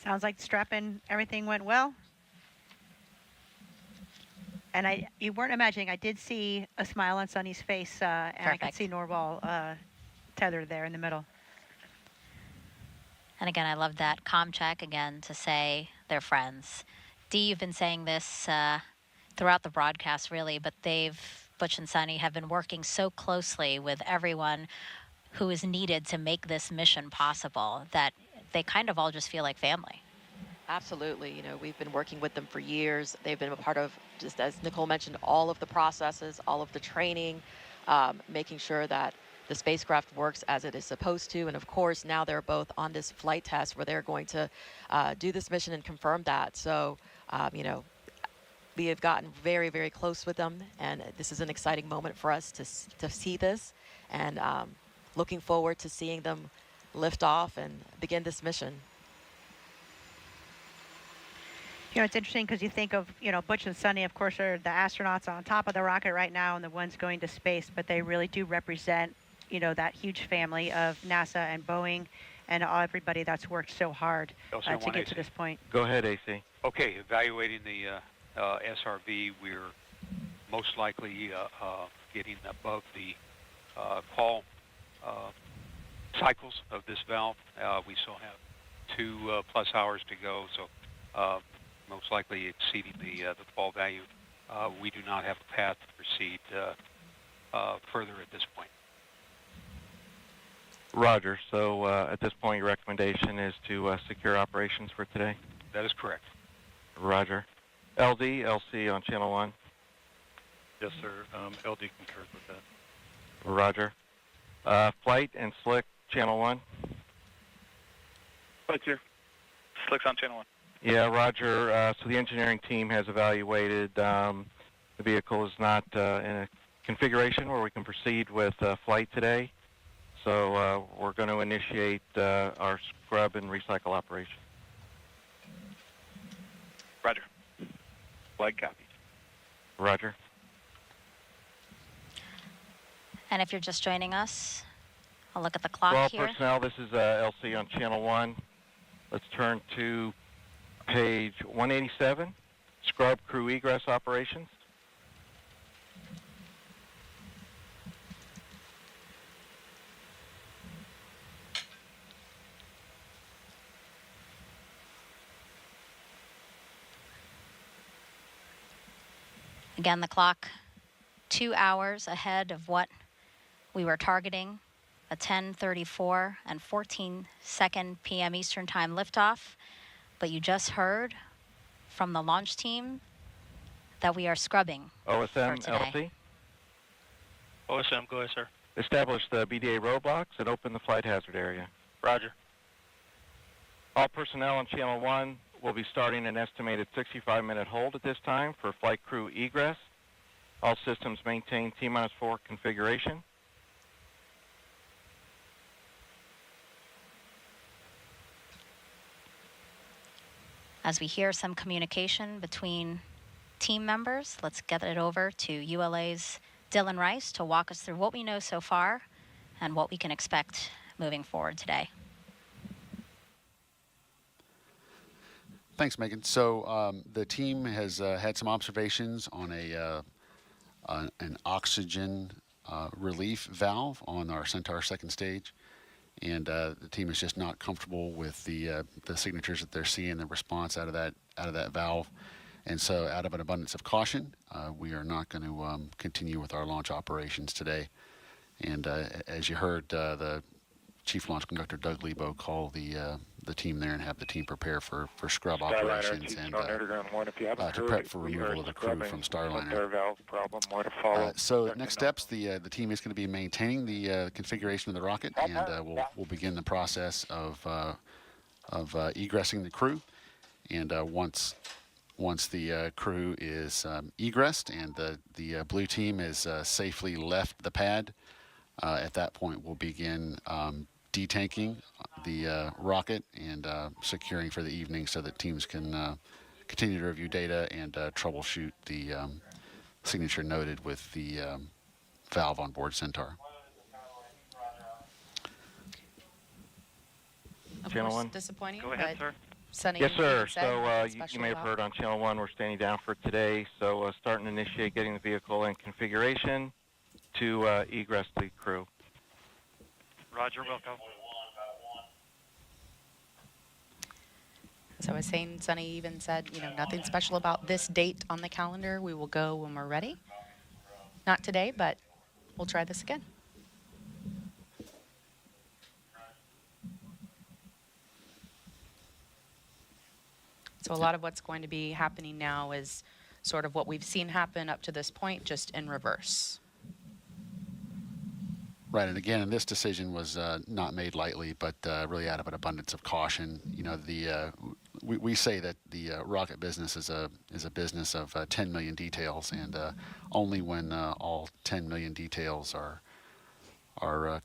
Sounds like strap-in, everything went well. And you weren't imagining, I did see a smile on Suni's face, and I could see Narwhal tethered there in the middle. And again, I love that comm check again to say they're friends. Dee, you've been saying this throughout the broadcast, really, but Butch and Suni have been working so closely with everyone who is needed to make this mission possible that they kind of all just feel like family. Absolutely. You know, we've been working with them for years. They've been a part of, just as Nicole mentioned, all of the processes, all of the training, making sure that the spacecraft works as it is supposed to. And of course, now they're both on this flight test where they're going to do this mission and confirm that. So, you know, we have gotten very, very close with them. And this is an exciting moment for us to see this. And looking forward to seeing them lift off and begin this mission. You know, it's interesting because you think of, you know, Butch and Suni, of course, are the astronauts on top of the rocket right now and the ones going to space, but they really do represent, you know, that huge family of NASA and Boeing and everybody that's worked so hard to get to this point. Go ahead, AC. Okay, evaluating the SRV, we're most likely getting above the call cycles of this valve. We still have 2+ hours to go, so most likely exceeding the fall value. We do not have a path to proceed further at this point. Roger. So at this point, your recommendation is to secure operations for today? That is correct. Roger. LD, LC on channel 1. Yes, sir. LD concurs with that. Roger. Flight and Slick, channel 1. Flight here. Slick's on channel 1. Yeah, Roger. So the engineering team has evaluated the vehicle is not in a configuration where we can proceed with flight today. So we're going to initiate our scrub and recycle operation. Roger. Flight copy. Roger. And if you're just joining us, I'll look at the clock Well, here. personnel, this is LC on channel 1. Let's turn to page 187, scrub crew egress operations. Again, the clock 2 hours ahead of what we were targeting, a 10:34 and 14-second p.m. Eastern Time liftoff. But you just heard from the launch team that we are scrubbing OSM, for today. LC. OSM, go ahead, sir. Establish the BDA roadblocks and open the flight hazard area. Roger. All personnel on channel 1 will be starting an estimated 65-minute hold at this time for flight crew egress. All systems maintain T-4 configuration. As we hear some communication between team members, let's get it over to ULA's Dylan Rice to walk us through what we know so far and what we can expect moving forward today. Thanks, Megan. So the team has had some observations on an oxygen relief valve on our Centaur second stage. and the team is just not comfortable with the signatures that they're seeing, the response out of that valve. And so, out of an abundance of caution, we are not going to continue with our launch operations today. And as you heard, the Chief Launch Conductor Doug Lebo call the team there and have the team prepare for scrub operations and to prep for removal of the crew from Starliner. So next steps, the team is going to be maintaining the configuration of the rocket, and we'll begin the process of egressing the crew. And once the crew is egressed and the blue team is safely left the pad, at that point we'll begin detanking the rocket and securing for the evening so that teams can continue to review data and troubleshoot the signature noted with the valve on board Centaur. Of Channel course, 1. disappointing. Go ahead, sir. Sunny, yes, sir. said, So you may have heard on Channel 1, we're standing down for today. So start and initiate getting the vehicle in configuration to egress the crew. Roger, Wilco. As I was saying, Sunny even said, nothing special about this date on the calendar. We will go when we're ready. Not today, but we'll try this again. So a lot of what's going to be happening now is sort of what we've seen happen up to this point, just in reverse. Right, and again, this decision was not made lightly, but really out of an abundance of caution. We say that the rocket business is a business of 10 million details, and only when all 10 million details are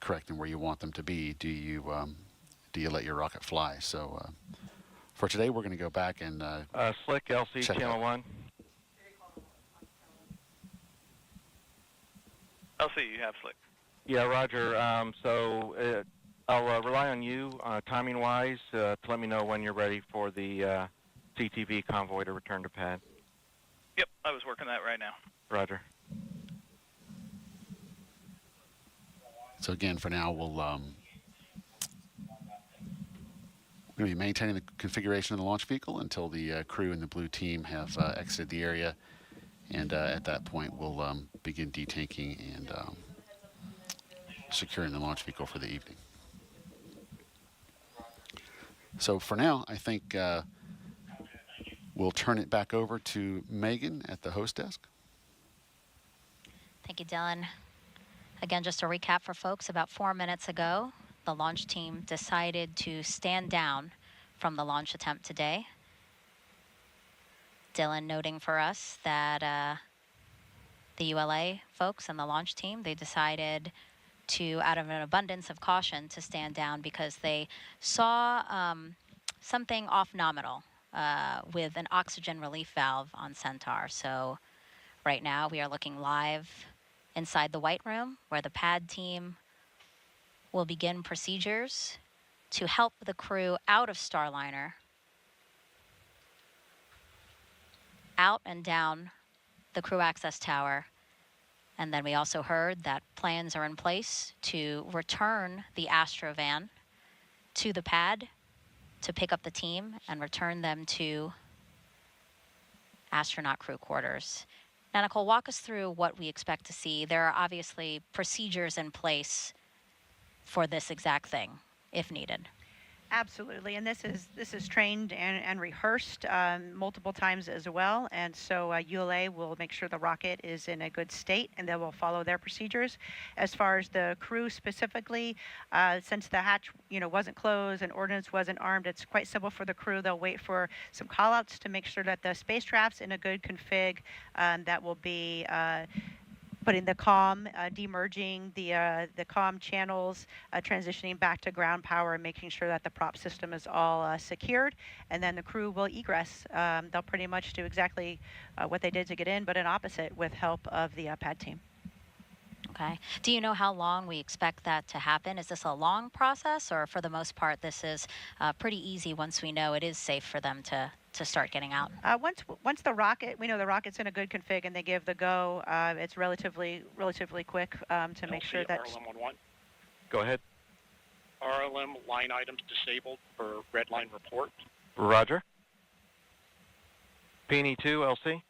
correct and where you want them to be do you let your rocket fly. So for today, we're going to go back and Slick LC Channel 1. LC, you have Slick. Yeah, Roger. So I'll rely on you timing-wise to let me know when you're ready for the CTV convoy to return to pad. Yep, I was working that right now. Roger. So again, for now, we'll be maintaining the configuration of the launch vehicle until the crew and the blue team have exited the area, and at that point, we'll begin detanking and securing the launch vehicle for the evening. So for now, I think we'll turn it back over to Megan at the host desk. Thank you, Dylan. Again, just a recap for folks, about 4 minutes ago, the launch team decided to stand down from the launch attempt today. Dylan noting for us that the ULA folks and the launch team, they decided to, out of an abundance of caution, to stand down because they saw something off nominal with an oxygen relief valve on Centaur. So right now we are looking live inside the White Room where the pad team will begin procedures to help the crew out of Starliner, out and down the crew access tower. And then we also heard that plans are in place to return the Astrovan to the pad to pick up the team and return them to astronaut crew quarters. Now, Nicole, walk us through what we expect to see. There are obviously procedures in place for this exact thing, if needed. Absolutely, and this is trained and rehearsed multiple times as well, and so ULA will make sure the rocket is in a good state, and they will follow their procedures. As far as the crew specifically, since the hatch wasn't closed and ordnance wasn't armed, it's quite simple for the crew. They'll wait for some callouts to make sure that the spacecraft's in a good config. That will be putting the comm, demerging the comm channels, transitioning back to ground power, and making sure that the prop system is all secured. And then the crew will egress. They'll pretty much do exactly what they did to get in, but an opposite with help of the pad team. Okay. Do you know how long we expect that to happen? Is this a long process, or for the most part, this is pretty easy once we know it is safe for them to start getting out? Once the rocket, we know the rocket's in a good config and they give the go, it's relatively quick to make sure that... Go ahead. RLM line items disabled for red line report. Roger. P&E2, LC.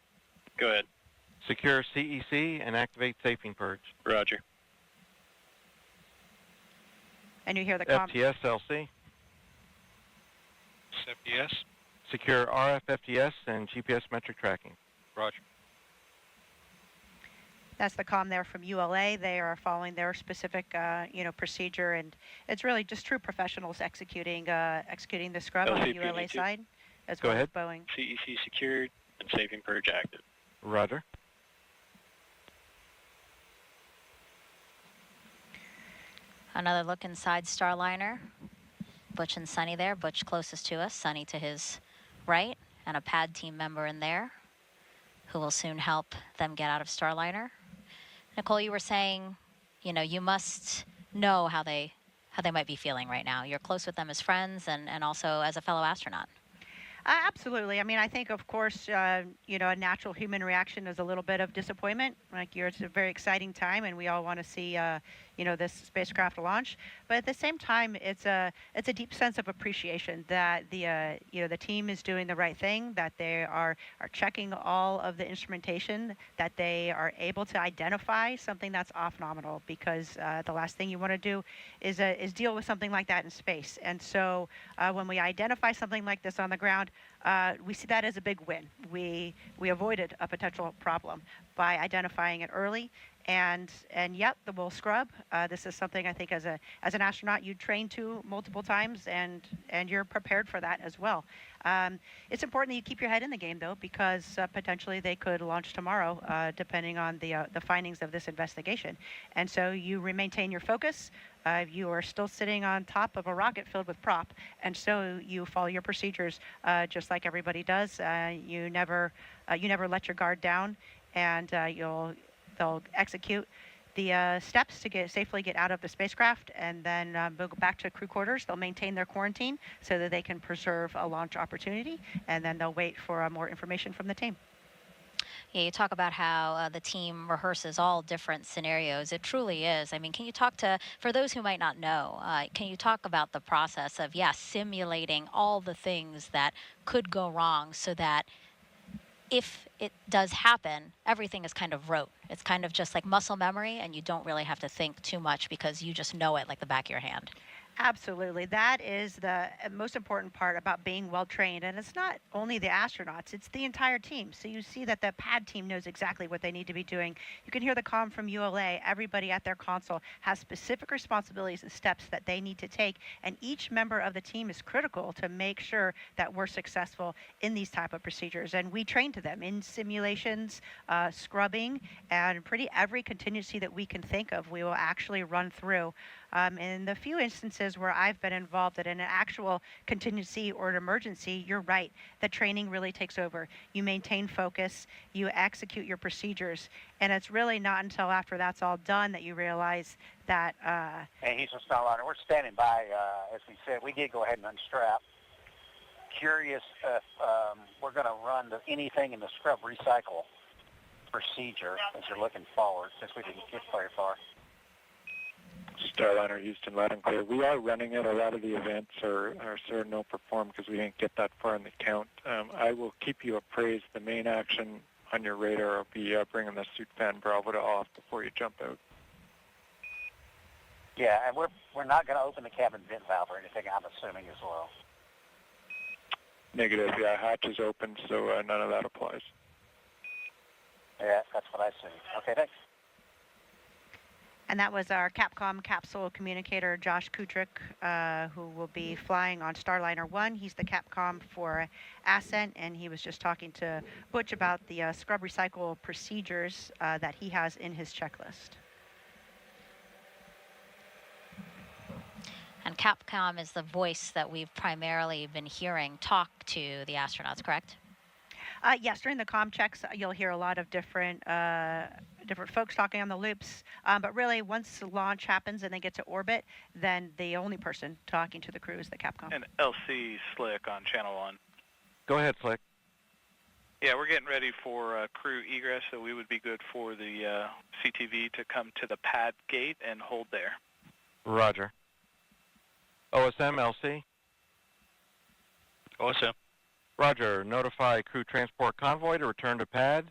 Go ahead. Secure CEC and activate safing purge. Roger. And you hear the com. FTS, LC. FPS. Secure RF FTS and GPS metric tracking. Roger. That's the comm there from ULA. They are following their specific, procedure, and it's really just true professionals executing the scrub on the ULA side, as well as Boeing. CEC secured and saving purge active. Roger. Another look inside Starliner. Butch and Suni there. Butch closest to us, Suni to his right, and a pad team member in there who will soon help them get out of Starliner. Nicole, you were saying, you must know how they might be feeling right now. You're close with them as friends and also as a fellow astronaut. Absolutely. I mean, I think, of course, a natural human reaction is a little bit of disappointment. It's a very exciting time, and we all want to see, this spacecraft launch. But at the same time, it's a deep sense of appreciation that the team is doing the right thing, that they are checking all of the instrumentation, that they are able to identify something that's off nominal, because the last thing you want to do is deal with something like that in space. And so when we identify something like this on the ground, we see that as a big win. We avoided a potential problem by identifying it early, and yep, the will scrub. This is something I think as an astronaut you train to multiple times, and you're prepared for that as well. It's important that you keep your head in the game, though, because potentially they could launch tomorrow, depending on the findings of this investigation. And so you maintain your focus. You are still sitting on top of a rocket filled with prop, and so you follow your procedures just like everybody does. You never let your guard down, and they'll execute the steps to safely get out of the spacecraft, and then they'll go back to crew quarters. They'll maintain their quarantine so that they can preserve a launch opportunity, and then they'll wait for more information from the team. Yeah, you talk about how the team rehearses all different scenarios. It truly is. I mean, can you talk for those who might not know, can you talk about the process of, simulating all the things that could go wrong so that if it does happen, everything is kind of rote. It's kind of just like muscle memory, and you don't really have to think too much because you just know it like the back of your hand. Absolutely. That is the most important part about being well trained. And it's not only the astronauts, it's the entire team. So you see that the pad team knows exactly what they need to be doing. You can hear the comm from ULA. Everybody at their console has specific responsibilities and steps that they need to take. And each member of the team is critical to make sure that we're successful in these type of procedures. And we train to them in simulations, scrubbing, and every contingency that we can think of, we will actually run through. In the few instances where I've been involved in an actual contingency or an emergency, you're right. The training really takes over. You maintain focus, you execute your procedures, and it's really not until after that's all done that you realize that... Hey, Houston Starliner, we're standing by, as we said. We did go ahead and unstrap. Curious if we're going to run anything in the scrub recycle procedure as you're looking forward, since we didn't get very far. Starliner, Houston, loud and clear. We are running it. A lot of the events are no perform because we didn't get that far in the count. I will keep you appraised. The main action on your radar will be bringing the suit fan Bravo to off before you jump out. Yeah, and we're not going to open the cabin vent valve or anything, I'm assuming, as well. Negative. Yeah, hatch is open, so none of that applies. Yeah, that's what I see. Okay, thanks. And that was our Capcom capsule communicator, Josh Kutrick, who will be flying on Starliner 1. He's the Capcom for Ascent, and he was just talking to Butch about the scrub recycle procedures that he has in his checklist. And Capcom is the voice that we've primarily been hearing talk to the astronauts, correct? Yes, during the comm checks, you'll hear a lot of different folks talking on the loops. But really, once the launch happens and they get to orbit, then the only person talking to the crew is the Capcom. And LC Slick on Channel 1. Go ahead, Slick. Yeah, we're getting ready for crew egress, so we would be good for the CTV to come to the pad gate and hold there. Roger. OSM, LC. OSM. Roger. Notify crew transport convoy to return to pad,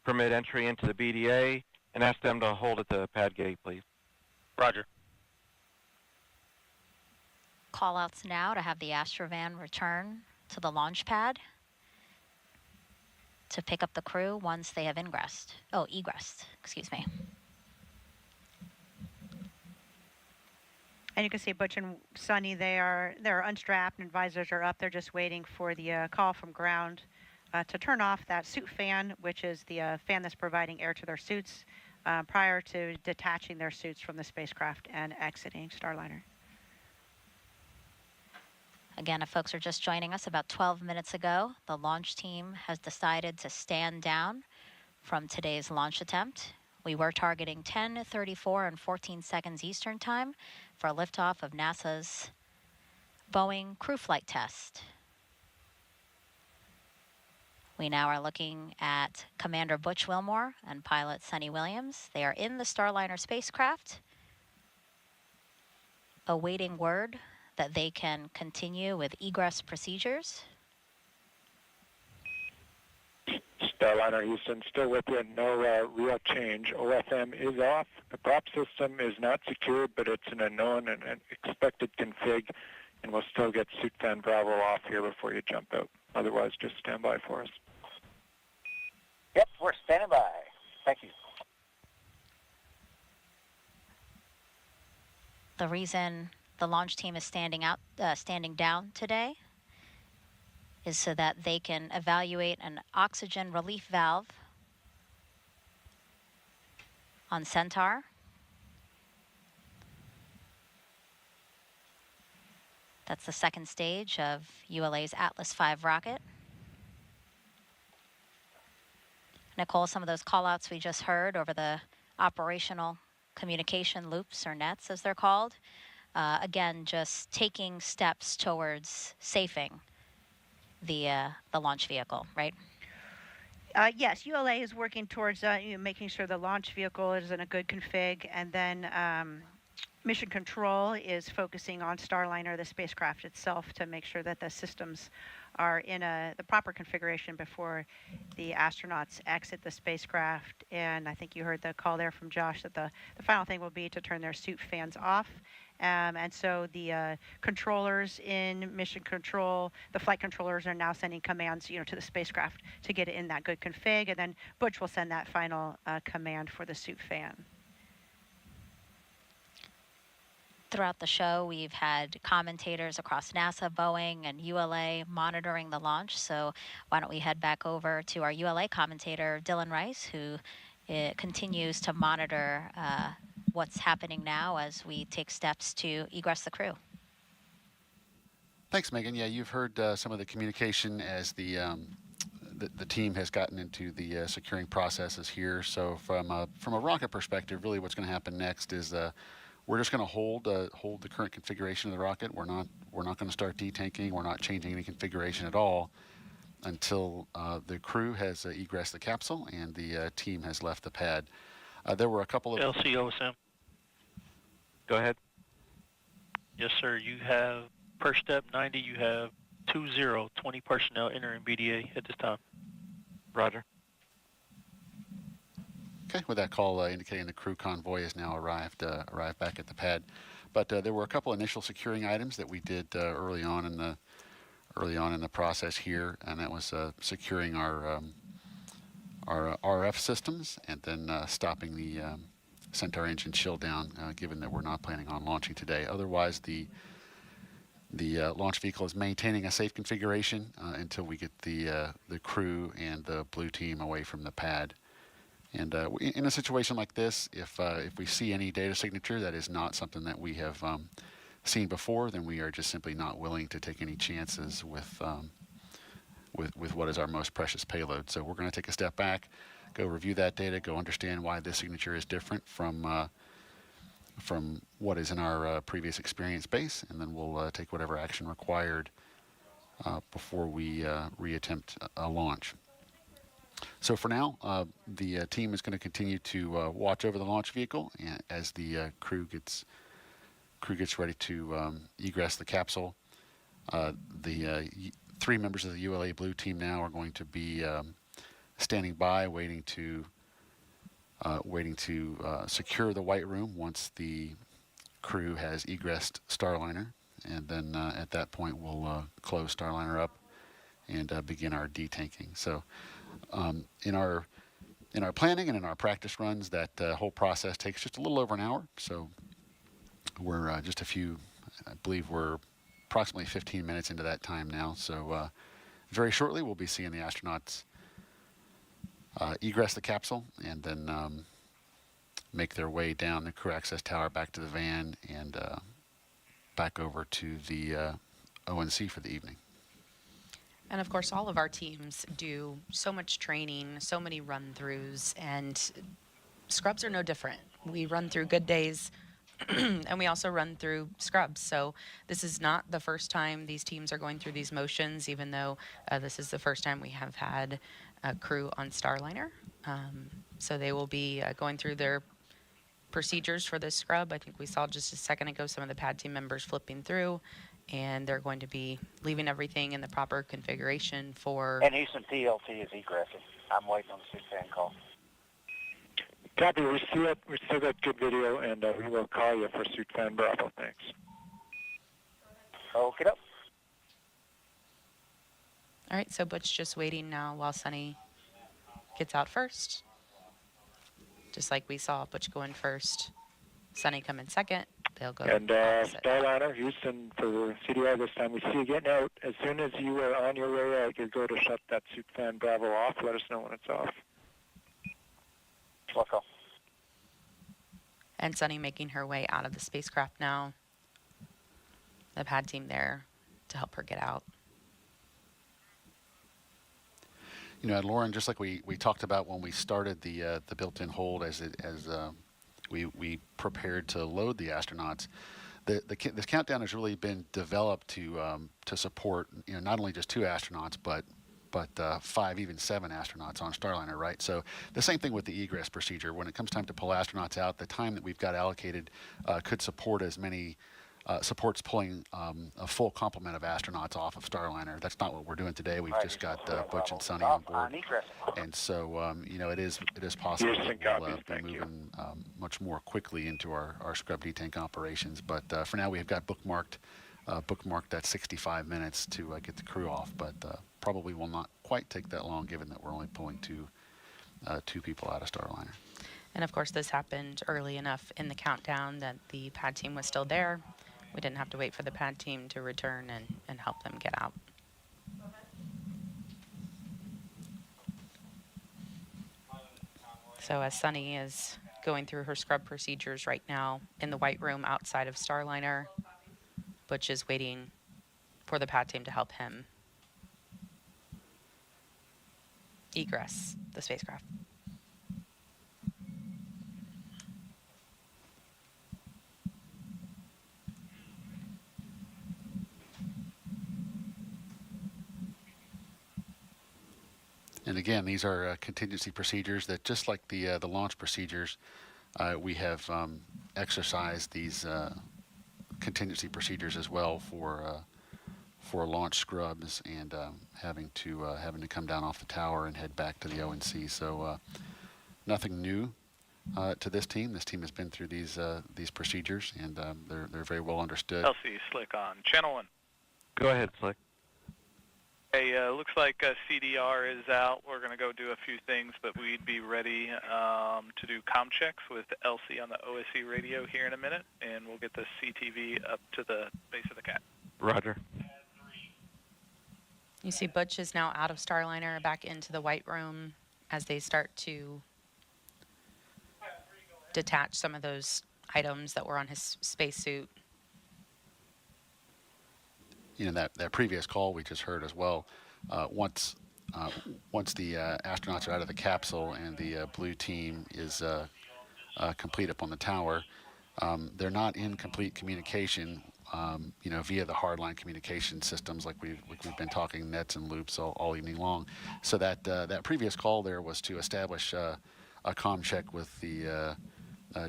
permit entry into the BDA, and ask them to hold at the pad gate, please. Roger. Call-outs now to have the Astrovan return to the launch pad to pick up the crew once they have egressed, excuse me. And you can see Butch and Suni, they're unstrapped and visors are up. They're just waiting for the call from ground to turn off that suit fan, which is the fan that's providing air to their suits prior to detaching their suits from the spacecraft and exiting Starliner. Again, if folks are just joining us, about 12 minutes ago, the launch team has decided to stand down from today's launch attempt. We were targeting 10:34 and 14 seconds Eastern Time for liftoff of NASA's Boeing crew flight test. We now are looking at Commander Butch Wilmore and pilot Suni Williams. They are in the Starliner spacecraft, awaiting word that they can continue with egress procedures. Starliner Houston, still with you. No real change. OFM is off. The prop system is not secured, but it's an unknown and an expected config, and we'll still get suit fan Bravo off here before you jump out. Otherwise, just stand by for us. Yep, we're standing by. Thank you. The reason the launch team is standing down today is so that they can evaluate an oxygen relief valve on Centaur. That's the second stage of ULA's Atlas V rocket. Nicole, some of those call-outs we just heard over the operational communication loops, or nets as they're called, again, just taking steps towards safing the launch vehicle, right? Yes, ULA is working towards making sure the launch vehicle is in a good config, and then Mission Control is focusing on Starliner, the spacecraft itself, to make sure that the systems are in the proper configuration before the astronauts exit the spacecraft. And I think you heard the call there from Josh that the final thing will be to turn their suit fans off. And so the controllers in Mission Control, the flight controllers are now sending commands, to the spacecraft to get it in that good config, and then Butch will send that final command for the suit fan. Throughout the show, we've had commentators across NASA, Boeing, and ULA monitoring the launch. So why don't we head back over to our ULA commentator, Dylan Rice, who continues to monitor what's happening now as we take steps to egress the crew. Thanks, Megan. Yeah, you've heard some of the communication as the team has gotten into the securing processes here. So from a rocket perspective, really what's going to happen next is we're just going to hold the current configuration of the rocket. We're not going to start detanking. We're not changing any configuration at all until the crew has egressed the capsule and the team has left the pad. There were a couple of LCOSM. Go ahead. Yes, sir. You have per step 90. You have 20 personnel entering BDA at this time. Roger. Okay, with that call indicating the crew convoy has now arrived back at the pad. But there were a couple initial securing items that we did early on in the process here, and that was securing our RF systems and then stopping the Centaur engine chill down, given that we're not planning on launching today. Otherwise, the launch vehicle is maintaining a safe configuration until we get the crew and the blue team away from the pad. And in a situation like this, if we see any data signature that is not something that we have seen before, then we are just simply not willing to take any chances with what is our most precious payload. So we're going to take a step back, go review that data, go understand why this signature is different from what is in our previous experience base, and then we'll take whatever action required before we reattempt a launch. So for now, the team is going to continue to watch over the launch vehicle as the crew gets crew gets ready to egress the capsule. The 3 members of the ULA Blue team now are going to be standing by, waiting to secure the white room once the crew has egressed Starliner, and then at that point we'll close Starliner up and begin our detanking. So in our planning and in our practice runs, that whole process takes just a little over an hour. So we're just I believe we're approximately 15 minutes into that time now. So very shortly we'll be seeing the astronauts egress the capsule and then make their way down the crew access tower back to the van and back over to the ONC for the evening. And of course, all of our teams do so much training, so many run-throughs, and scrubs are no different. We run through good days, and we also run through scrubs. So this is not the first time these teams are going through these motions, even though this is the first time we have had a crew on Starliner. So they will be going through their procedures for this scrub. I think we saw just a second ago some of the pad team members flipping through, and they're going to be leaving everything in the proper configuration for... And Houston TLT is egressing. I'm waiting on the suit fan call. Copy, we still got good video, and we will call you for suit fan Bravo. Thanks. Okay, up. All right, so Butch just waiting now while Suni gets out first. Just like we saw Butch go in first, Suni come in second. They'll go. And Starliner, Houston for CDR this time. We see you getting out. As soon as you are on your way out, you go to shut that suit fan Bravo off. Let us know when it's off. Welcome. And Suni making her way out of the spacecraft now. The pad team there to help her get out. You know, Lauren, just like we talked about when we started the built-in hold as we prepared to load the astronauts, this countdown has really been developed to support, you know, not only just 2 astronauts but 5, even 7 astronauts on Starliner, right? So the same thing with the egress procedure. When it comes time to pull astronauts out, the time that we've got allocated could support as many supports pulling a full complement of astronauts off of Starliner. That's not what we're doing today. We've just got Butch and Suni on board, and so you know, it is possible that we'll be moving much more quickly into our scrub detank operations. But for now, we've got bookmarked that 65 minutes to get the crew off, but probably will not quite take that long, given that we're only pulling two people out of Starliner. And of course, this happened early enough in the countdown that the pad team was still there. We didn't have to wait for the pad team to return and help them get out. So as Suni is going through her scrub procedures right now in the white room outside of Starliner, Butch is waiting for the pad team to help him egress the spacecraft. And again, these are contingency procedures that, just like the launch procedures, we have exercised these contingency procedures as well for launch scrubs and having to come down off the tower and head back to the ONC. So nothing new to this team. This team has been through these procedures, and they're very well understood. LC Slick on channel 1. Go ahead, Slick. Hey, looks like CDR is out. We're going to go do a few things, but we'd be ready to do comm checks with LC on the OSC radio here in a minute, and we'll get the CTV up to the base of the cat. Roger. You see Butch is now out of Starliner, back into the white room as they start to detach some of those items that were on his spacesuit. You know, that previous call we just heard as well, once the astronauts are out of the capsule and the blue team is complete up on the tower, they're not in complete communication, you know, via the hardline communication systems like we've been talking nets and loops all evening long. So that previous call there was to establish a comm check with the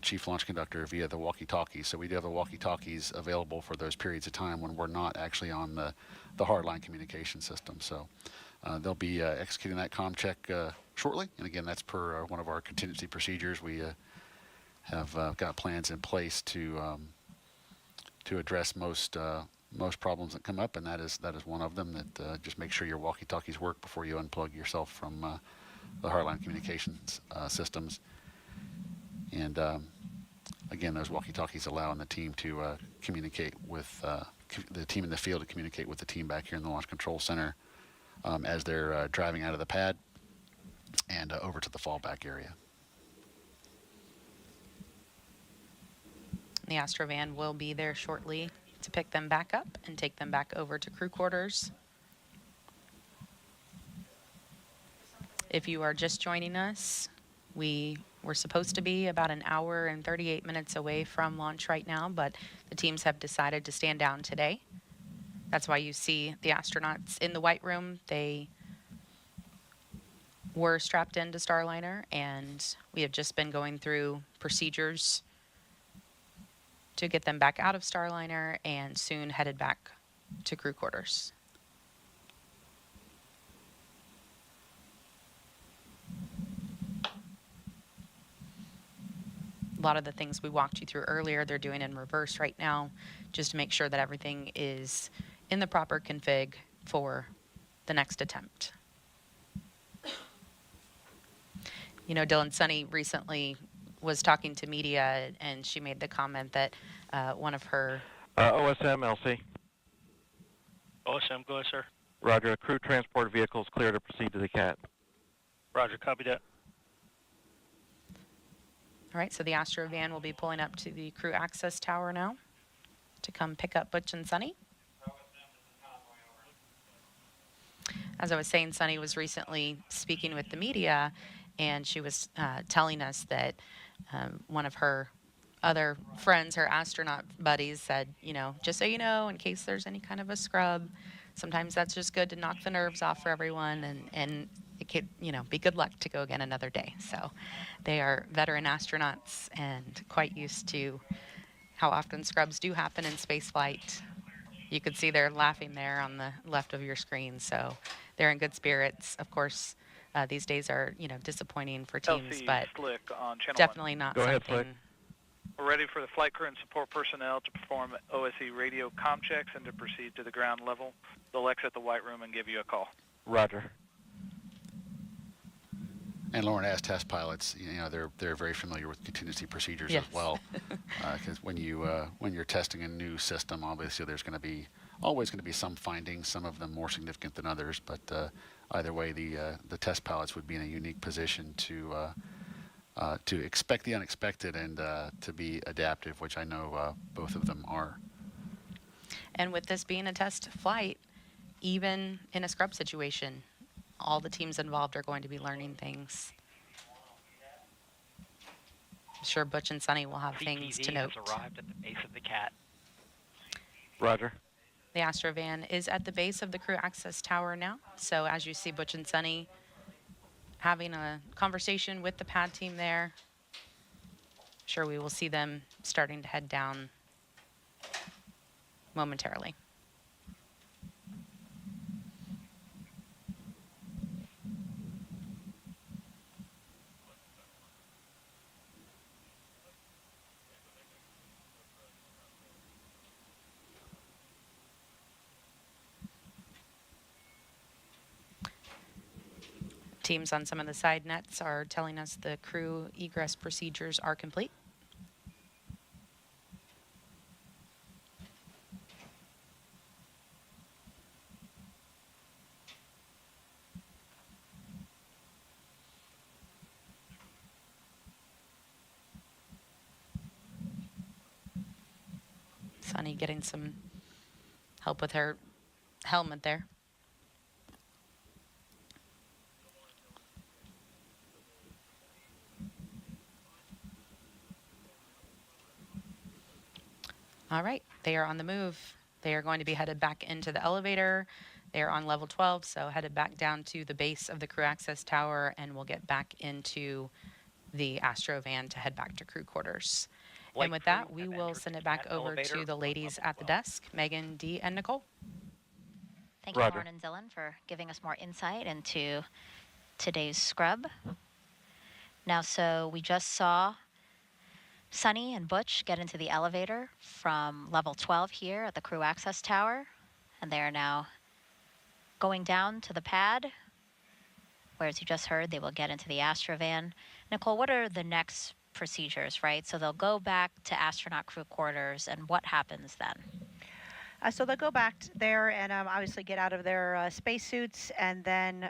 chief launch conductor via the walkie-talkies. So we do have the walkie-talkies available for those periods of time when we're not actually on the hardline communication system. So they'll be executing that comm check shortly. And again, that's per one of our contingency procedures. We have got plans in place to address most problems that come up, and that is one of them. That just make sure your walkie-talkies work before you unplug yourself from the hardline communications systems. And again, those walkie-talkies allowing the team to communicate with the team in the field to communicate with the team back here in the Launch Control Center as they're driving out of the pad and over to the fallback area. The Astrovan will be there shortly to pick them back up and take them back over to crew quarters. If you are just joining us, we were supposed to be about an hour and 38 minutes away from launch right now, but the teams have decided to stand down today. That's why you see the astronauts in the white room. They were strapped into Starliner, and we have just been going through procedures to get them back out of Starliner and soon headed back to crew quarters. A lot of the things we walked you through earlier, they're doing in reverse right now, just to make sure that everything is in the proper config for the next attempt. You know, Dylan, Suni recently was talking to media, and she made the comment that one of her... OSM, LC. OSM, go ahead, sir. Roger. Crew transport vehicle is clear to proceed to the CAT. Roger, copy that. All right, so the Astrovan will be pulling up to the crew access tower now to come pick up Butch and Suni. As I was saying, Suni was recently speaking with the media, and she was telling us that one of her other friends, her astronaut buddies, said, you know, just so you know, in case there's any kind of a scrub, sometimes that's just good to knock the nerves off for everyone, and it could, you know, be good luck to go again another day. So they are veteran astronauts and quite used to how often scrubs do happen in spaceflight. You could see they're laughing there on the left of your screen, so they're in good spirits. Of course, these days are, you know, disappointing for teams, LC but Slick on channel definitely 1. not Go ahead, something. Slick. We're ready for the flight crew and support personnel to perform OSE radio comm checks and to proceed to the ground level. They'll exit the white room and give you a call. Roger. And Lauren, as test pilots, you know, they're very familiar with contingency procedures Yes. as well. Because when you're testing a new system, obviously there's always going to be some findings, some of them more significant than others. But either way, the test pilots would be in a unique position to expect the unexpected and to be adaptive, which I know both of them are. And with this being a test flight, even in a scrub situation, all the teams involved are going to be learning things. I'm sure Butch and Suni will have things to note. has arrived at the base of the CAT. Roger. The Astrovan is at the base of the crew access tower now. So as you see Butch and Suni having a conversation with the pad team there, I'm sure we will see them starting to head down momentarily. Teams on some of the side nets are telling us the crew egress procedures are complete. Suni getting some help with her helmet there. All right, they are on the move. They are going to be headed back into the elevator. They are on level 12, so headed back down to the base of the crew access tower, and we'll get back into the Astrovan to head back to crew quarters. Flight And with crew that, we have will entered send the it back cat over elevator to the on ladies level at the 12. desk, Megan, Dee, and Nicole. Thank you, Roger. Lauren and Dylan, for giving us more insight into today's scrub. Now, so we just saw Suni and Butch get into the elevator from level 12 here at the crew access tower, and they are now going down to the pad, where, as you just heard, they will get into the Astrovan. Nicole, what are the next procedures, right? So they'll go back to astronaut crew quarters, and what happens then? So they'll go back there and obviously get out of their spacesuits, and then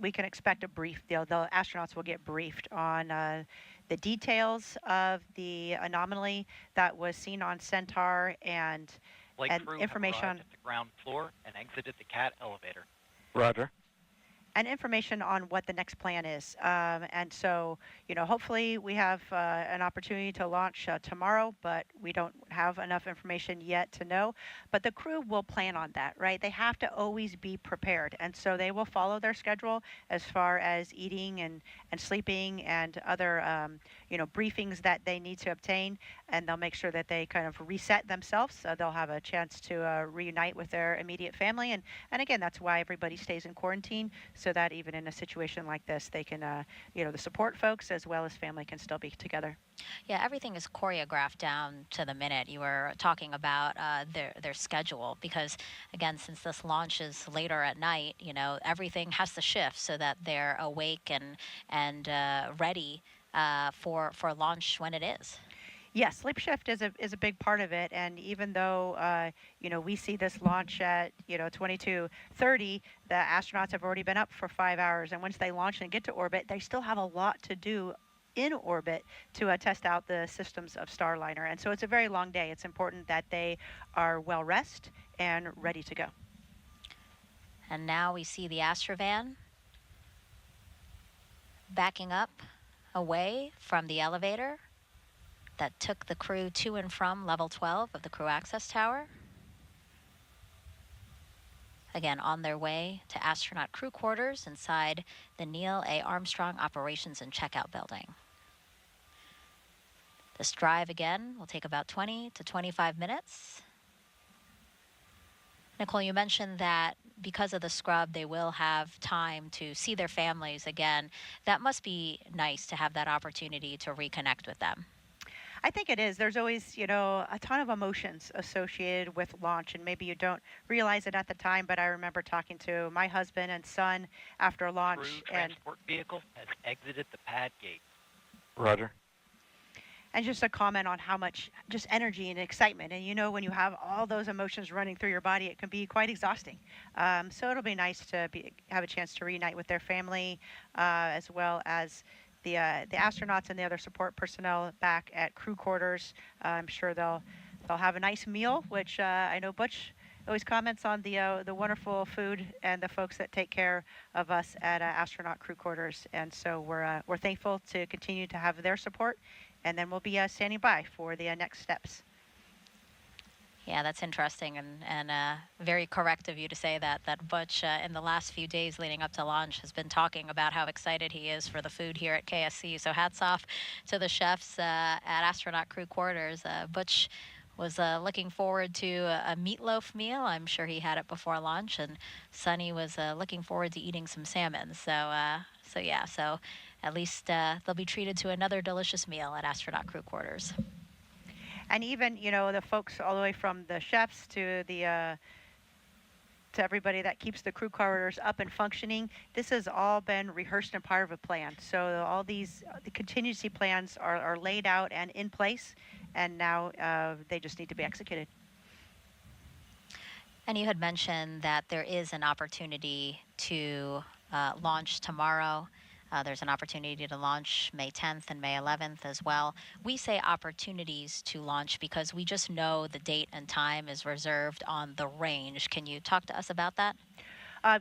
we can expect a brief. The astronauts will get briefed on the details of the anomaly that was seen on Centaur and Flight crew information have arrived at the ground floor and exited the cat elevator. Roger. and information on what the next plan is. And so, hopefully we have an opportunity to launch tomorrow, but we don't have enough information yet to know. But the crew will plan on that, right? They have to always be prepared. And so they will follow their schedule as far as eating and sleeping and other, briefings that they need to obtain. And they'll make sure that they kind of reset themselves. So they'll have a chance to reunite with their immediate family. And again, that's why everybody stays in quarantine, so that even in a situation like this, they can, the support folks as well as family can still be together. Yeah, everything is choreographed down to the minute. You were talking about their schedule because, again, since this launch is later at night, everything has to shift so that they're awake and ready for launch when it is. Yes, sleep shift is a big part of it, and even though we see this launch at 22:30, the astronauts have already been up for 5 hours, and once they launch and get to orbit, they still have a lot to do in orbit to test out the systems of Starliner, and so it's a very long day. It's important that they are well rested and ready to go. And now we see the Astrovan backing up away from the elevator that took the crew to and from level 12 of the crew access tower. Again, on their way to astronaut crew quarters inside the Neil A. Armstrong Operations and Checkout Building. This drive, again, will take about 20 to 25 minutes. Nicole, you mentioned that because of the scrub, they will have time to see their families again. That must be nice to have that opportunity to reconnect with them. I think it is. There's always, a ton of emotions associated with launch, and maybe you don't realize it at the time, but I remember talking to my husband and son after launch. Crew transport vehicle has exited the pad gate. Roger. And just a comment on how much just energy and excitement. And when you have all those emotions running through your body, it can be quite exhausting. So it'll be nice to have a chance to reunite with their family, as well as the astronauts and the other support personnel back at crew quarters. I'm sure they'll have a nice meal, which I know Butch always comments on the wonderful food and the folks that take care of us at astronaut crew quarters. And so we're thankful to continue to have their support, and then we'll be standing by for the next steps. Yeah, that's interesting and very correct of you to say that Butch, in the last few days leading up to launch, has been talking about how excited he is for the food here at KSC. So hats off to the chefs at astronaut crew quarters. Butch was looking forward to a meatloaf meal. I'm sure he had it before lunch, and Suni was looking forward to eating some salmon. So at least they'll be treated to another delicious meal at astronaut crew quarters. And even, the folks all the way from the chefs to the to everybody that keeps the crew quarters up and functioning, this has all been rehearsed and part of a plan. So all these the contingency plans are laid out and in place, and now they just need to be executed. And you had mentioned that there is an opportunity to launch tomorrow. There's an opportunity to launch May 10th and May 11th as well. We say opportunities to launch because we just know the date and time is reserved on the range. Can you talk to us about that?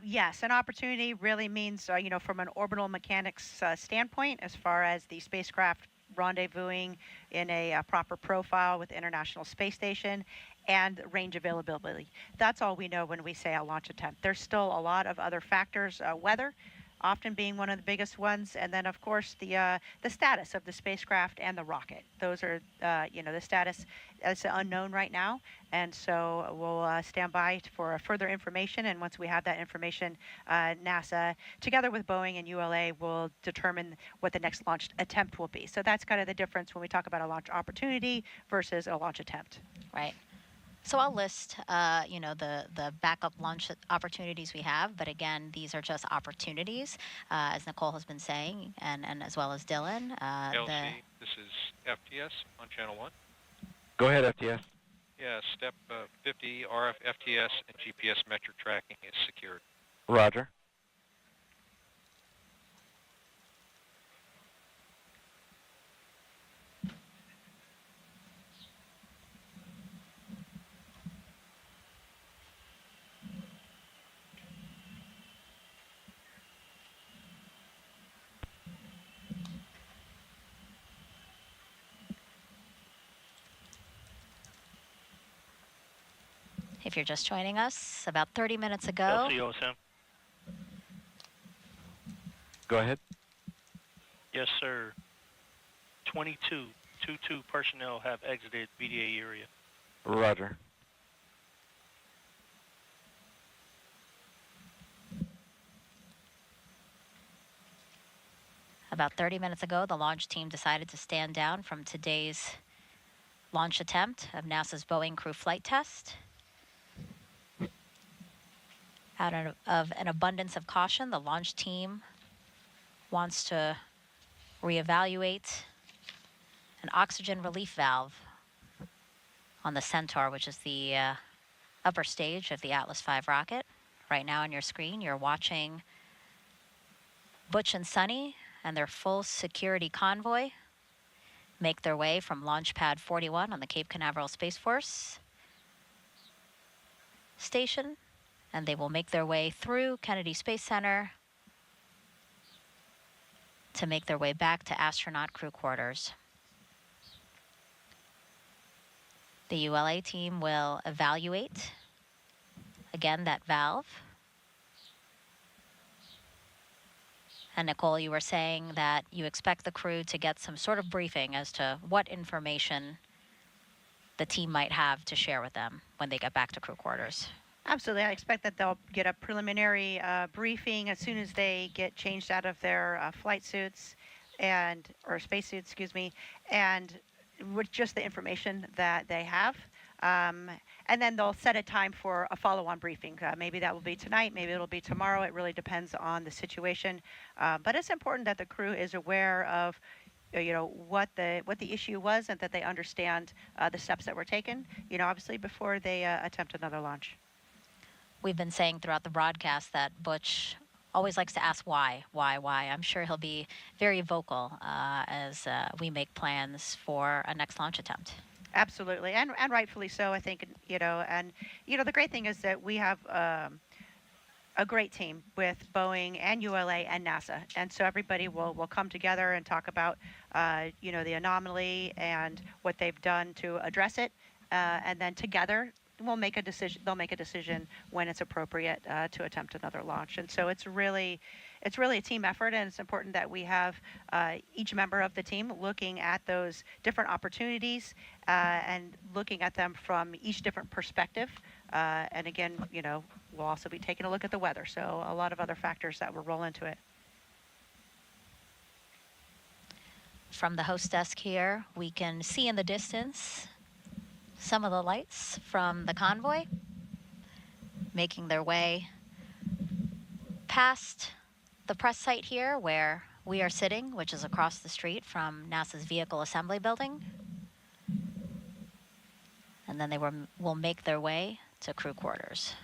Yes, an opportunity really means, from an orbital mechanics standpoint, as far as the spacecraft rendezvousing in a proper profile with the International Space Station and range availability. That's all we know when we say a launch attempt. There's still a lot of other factors, weather, often being one of the biggest ones, and then of course the status of the spacecraft and the rocket. Those are the status is unknown right now, and so we'll stand by for further information. And once we have that information, NASA, together with Boeing and ULA, will determine what the next launch attempt will be. So that's kind of the difference when we talk about a launch opportunity versus a launch attempt. Right. So I'll list, the backup launch opportunities we have. But again, these are just opportunities, as Nicole has been saying, and as well as Dylan. LC, this is FTS on channel 1. Go ahead, FTS. Yeah, step 50, RF, FTS, and GPS metric tracking is secured. Roger. If you're just joining us, about 30 minutes ago. LCOSM. Go ahead. Yes, sir. 22 personnel have exited VDA area. Roger. About 30 minutes ago, the launch team decided to stand down from today's launch attempt of NASA's Boeing crew flight test. Out of an abundance of caution, the launch team wants to reevaluate an oxygen relief valve on the Centaur, which is the upper stage of the Atlas V rocket. Right now on your screen, you're watching Butch and Suni and their full security convoy make their way from Launch Pad 41 on the Cape Canaveral Space Force Station, and they will make their way through Kennedy Space Center to make their way back to astronaut crew quarters. The ULA team will evaluate, again, that valve. And Nicole, you were saying that you expect the crew to get some sort of briefing as to what information the team might have to share with them when they get back to crew quarters. Absolutely. I expect that they'll get a preliminary briefing as soon as they get changed out of their flight suits or spacesuits, excuse me, and with just the information that they have. And then they'll set a time for a follow-on briefing. Maybe that will be tonight, maybe it'll be tomorrow. It really depends on the situation. But it's important that the crew is aware of what the issue was, and that they understand the steps that were taken, obviously before they attempt another launch. We've been saying throughout the broadcast that Butch always likes to ask why. I'm sure he'll be very vocal as we make plans for a next launch attempt. Absolutely, and rightfully so, I think, the great thing is that we have a great team with Boeing and ULA and NASA, and so everybody will come together and talk about, the anomaly and what they've done to address it, and then together we'll make a decision. They'll make a decision when it's appropriate to attempt another launch. And so it's really a team effort, and it's important that we have each member of the team looking at those different opportunities and looking at them from each different perspective. And again, we'll also be taking a look at the weather. So a lot of other factors that will roll into it. From the host desk here, we can see in the distance some of the lights from the convoy making their way past the press site here where we are sitting, which is across the street from NASA's Vehicle Assembly Building. And then they will make their way to crew quarters.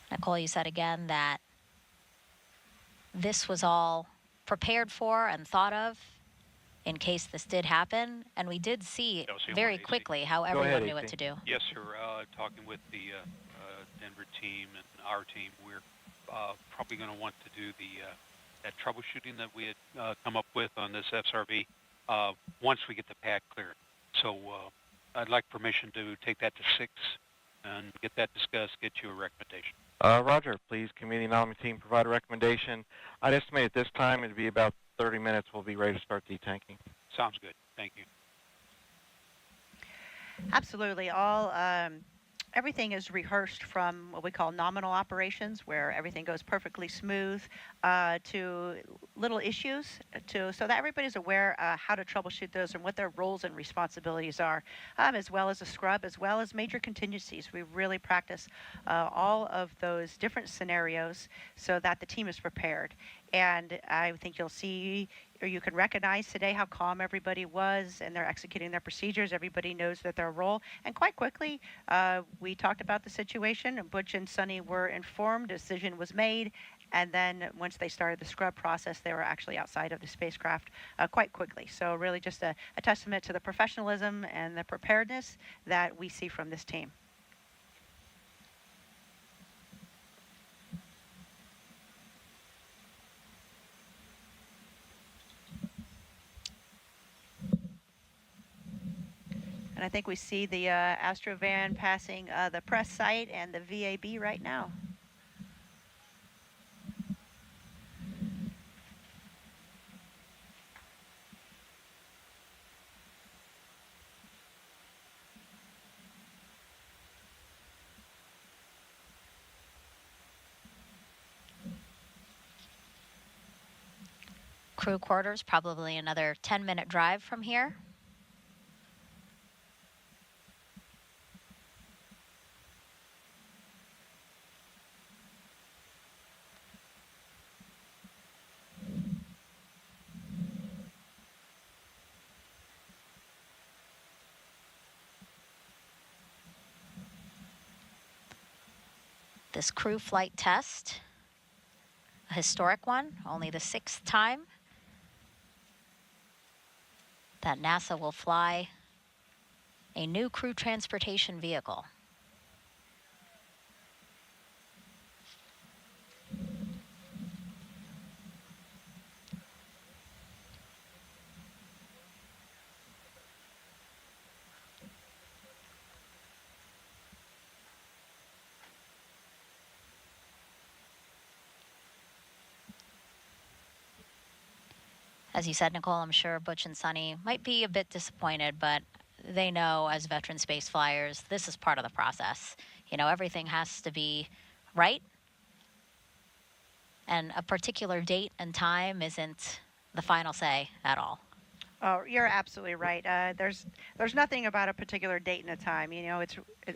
Nicole, you said again that this was all prepared for and thought of in case this did happen, and we did see very quickly how everyone knew what to do. Yes, sir. Talking with the Denver team and our team, we're probably going to want to do the that troubleshooting that we had come up with on this FSRB once we get the pad cleared. So I'd like permission to take that to 6 and get that discussed, get you a recommendation. Roger, please, committee nominee team, provide a recommendation. I'd estimate at this time it'd be about 30 minutes. We'll be ready to start detanking. Sounds good. Thank you. Absolutely. Everything is rehearsed from what we call nominal operations, where everything goes perfectly smooth, to little issues, so that everybody's aware how to troubleshoot those and what their roles and responsibilities are, as well as a scrub, as well as major contingencies. We really practice all of those different scenarios so that the team is prepared. And I think you'll see, or you can recognize today how calm everybody was, and they're executing their procedures. Everybody knows that their role. And quite quickly, we talked about the situation, and Butch and Suni were informed, a decision was made, and then once they started the scrub process, they were actually outside of the spacecraft quite quickly. So really just a testament to the professionalism and the preparedness that we see from this team. And I think we see the Astro van passing the press site and the VAB right now. Crew quarters, probably another 10-minute drive from here. This crew flight test, a historic one, only the 6th time that NASA will fly a new crew transportation vehicle. As you said, Nicole, I'm sure Butch and Suni might be a bit disappointed, but they know as veteran space flyers, this is part of the process. You know, everything has to be right, and a particular date and time isn't the final say at all. Oh, you're absolutely right. There's nothing about a particular date and a time. You know,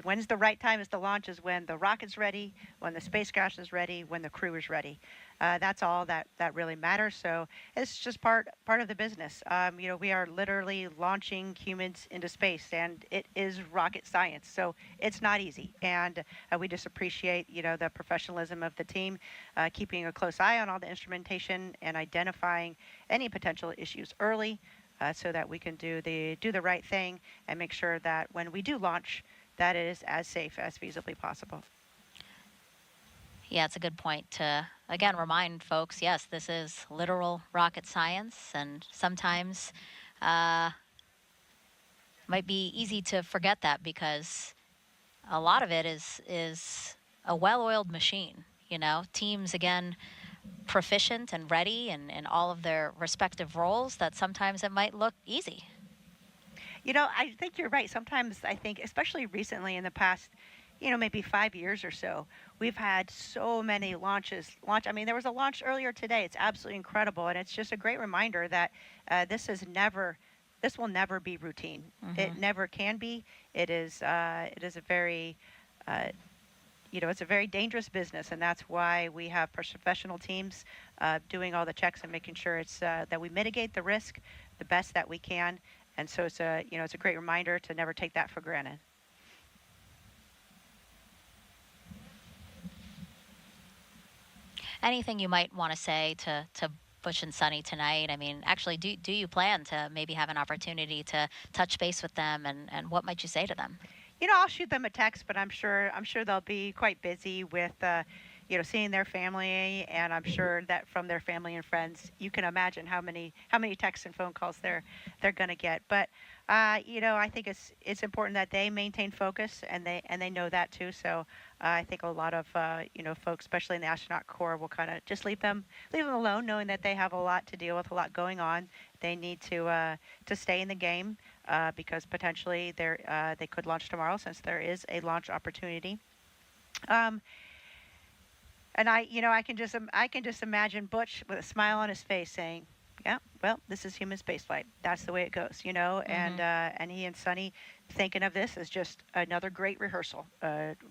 when's the right time is to launch is when the rocket's ready, when the spacecraft is ready, when the crew is ready. That's all that really matters. So it's just part of the business. You know, we are literally launching humans into space, and it is rocket science. So it's not easy, and we just appreciate, you know, the professionalism of the team, keeping a close eye on all the instrumentation and identifying any potential issues early. So that we can do the right thing and make sure that when we do launch, that it is as safe as feasibly possible. Yeah, it's a good point to, again, remind folks, yes, this is literal rocket science, and sometimes might be easy to forget that because a lot of it is a well-oiled machine. You know, teams, again, proficient and ready in all of their respective roles, that sometimes it might look easy. You know, I think you're right. Sometimes I think, especially recently in the past, you know, maybe 5 years or so, we've had so many launches. I mean, there was a launch earlier today. It's absolutely incredible, and it's just a great reminder that this will never be routine. Mm-hmm. It never can be. It is a very you know, it's a very dangerous business, and that's why we have professional teams doing all the checks and making sure it's that we mitigate the risk the best that we can. And so it's a great reminder to never take that for granted. Anything you might want to say to Butch and Suni tonight? I mean, actually, do you plan to maybe have an opportunity to touch base with them, and what might you say to them? You know, I'll shoot them a text, but I'm sure they'll be quite busy with, seeing their family, and I'm sure that from their family and friends, you can imagine how many texts and phone calls they're going to get. But I think it's important that they maintain focus, and they know that too. So I think a lot of folks, especially in the astronaut corps, will kind of just leave them alone, knowing that they have a lot to deal with, a lot going on. They need to stay in the game because potentially they could launch tomorrow, since there is a launch opportunity. And I can just imagine Butch with a smile on his face saying, "Yeah, well, this is human spaceflight. That's the way it goes," And he and Suni thinking of this as just another great rehearsal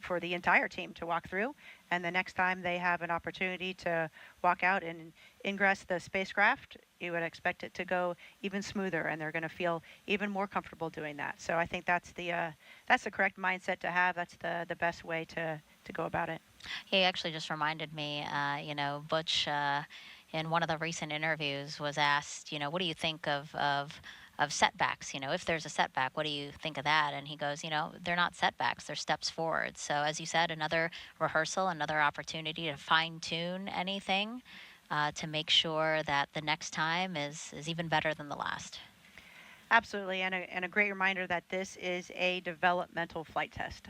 for the entire team to walk through. And the next time they have an opportunity to walk out and ingress the spacecraft, you would expect it to go even smoother, and they're going to feel even more comfortable doing that. So I think that's the correct mindset to have. That's the best way to go about it. He actually just reminded me, Butch, in one of the recent interviews was asked, what do you think of setbacks? If there's a setback, what do you think of that? And he goes, they're not setbacks, they're steps forward. So as you said, another rehearsal, another opportunity to fine tune anything to make sure that the next time is even better than the last. Absolutely, and a great reminder that this is a developmental flight test.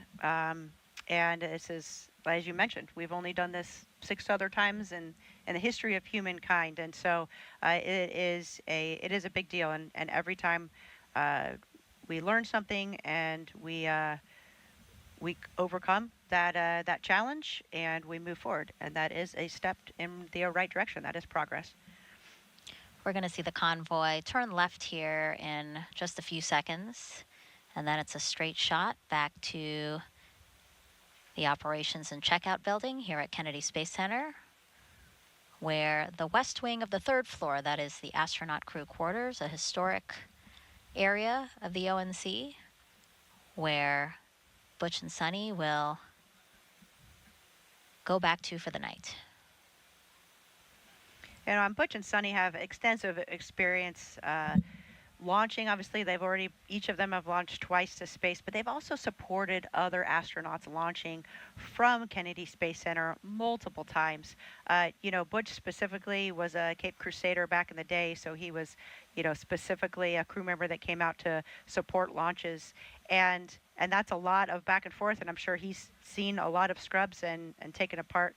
And this is, as you mentioned, we've only done this 6 other times in the history of humankind, and so it is a big deal. And every time we learn something and we overcome that challenge and we move forward, and that is a step in the right direction. That is progress. We're going to see the convoy turn left here in just a few seconds, and then it's a straight shot back to the operations and checkout building here at Kennedy Space Center, where the west wing of the 3rd floor, that is the astronaut crew quarters, a historic area of the ONC, where Butch and Suni will go back to for the night. Butch and Suni have extensive experience launching. Obviously, each of them have launched twice to space, but they've also supported other astronauts launching from Kennedy Space Center multiple times. Butch specifically was a Cape Crusader back in the day, so he was, specifically a crew member that came out to support launches. And that's a lot of back and forth, and I'm sure he's seen a lot of scrubs and taken apart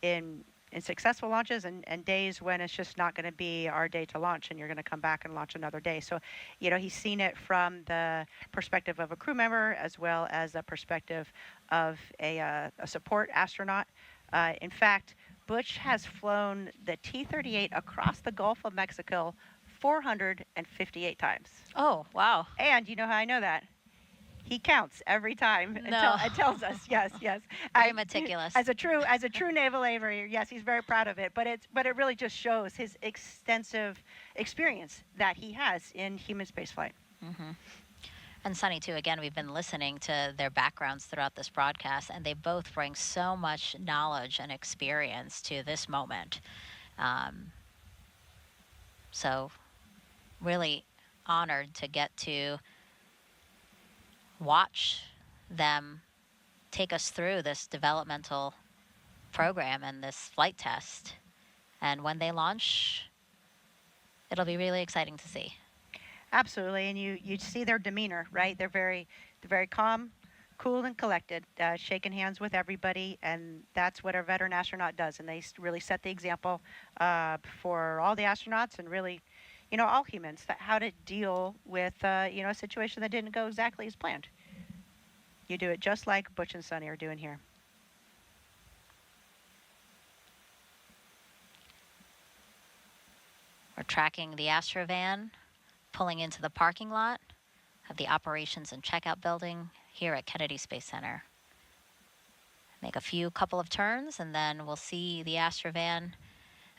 in successful launches and days when it's just not going to be our day to launch, and you're going to come back and launch another day. So, he's seen it from the perspective of a crew member as well as a perspective of a support astronaut. In fact, Butch has flown the T-38 across the Gulf of Mexico 458 times. Oh, wow. And you know how I know that? He counts every time. No. It tells us. Yes. Very meticulous. As a true naval aviator, yes, he's very proud of it. But it really just shows his extensive experience that he has in human spaceflight. Mm-hmm. And Suni too. Again, we've been listening to their backgrounds throughout this broadcast, and they both bring so much knowledge and experience to this moment. So, really honored to get to watch them take us through this developmental program and this flight test. And when they launch, it'll be really exciting to see. Absolutely, and you see their demeanor, right? They're very calm, cool, and collected, shaking hands with everybody, and that's what a veteran astronaut does. And they really set the example for all the astronauts and really, all humans, how to deal with a situation that didn't go exactly as planned. You do it just like Butch and Suni are doing here. We're tracking the Astrovan, pulling into the parking lot of the operations and checkout building here at Kennedy Space Center. Make a couple of turns, and then we'll see the Astrovan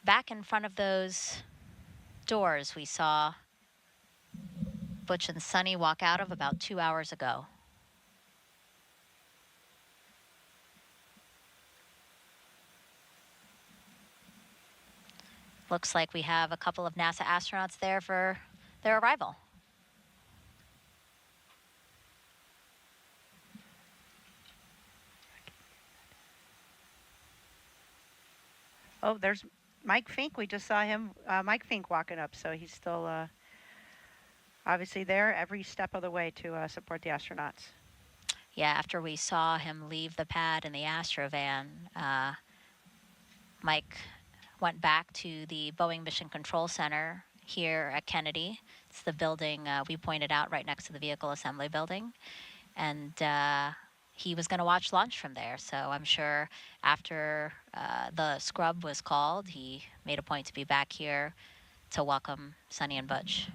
back in front of those doors we saw Butch and Suni walk out of about 2 hours ago. Looks like we have a couple of NASA astronauts there for their arrival. Oh, there's Mike Fink. We just saw him, Mike Fink walking up, so he's still obviously there every step of the way to support the astronauts. Yeah, after we saw him leave the pad in the Astrovan, Mike went back to the Boeing Mission Control Center here at Kennedy. It's the building we pointed out right next to the vehicle assembly building. And he was going to watch launch from there. So I'm sure after the scrub was called, he made a point to be back here to welcome Suni and Butch.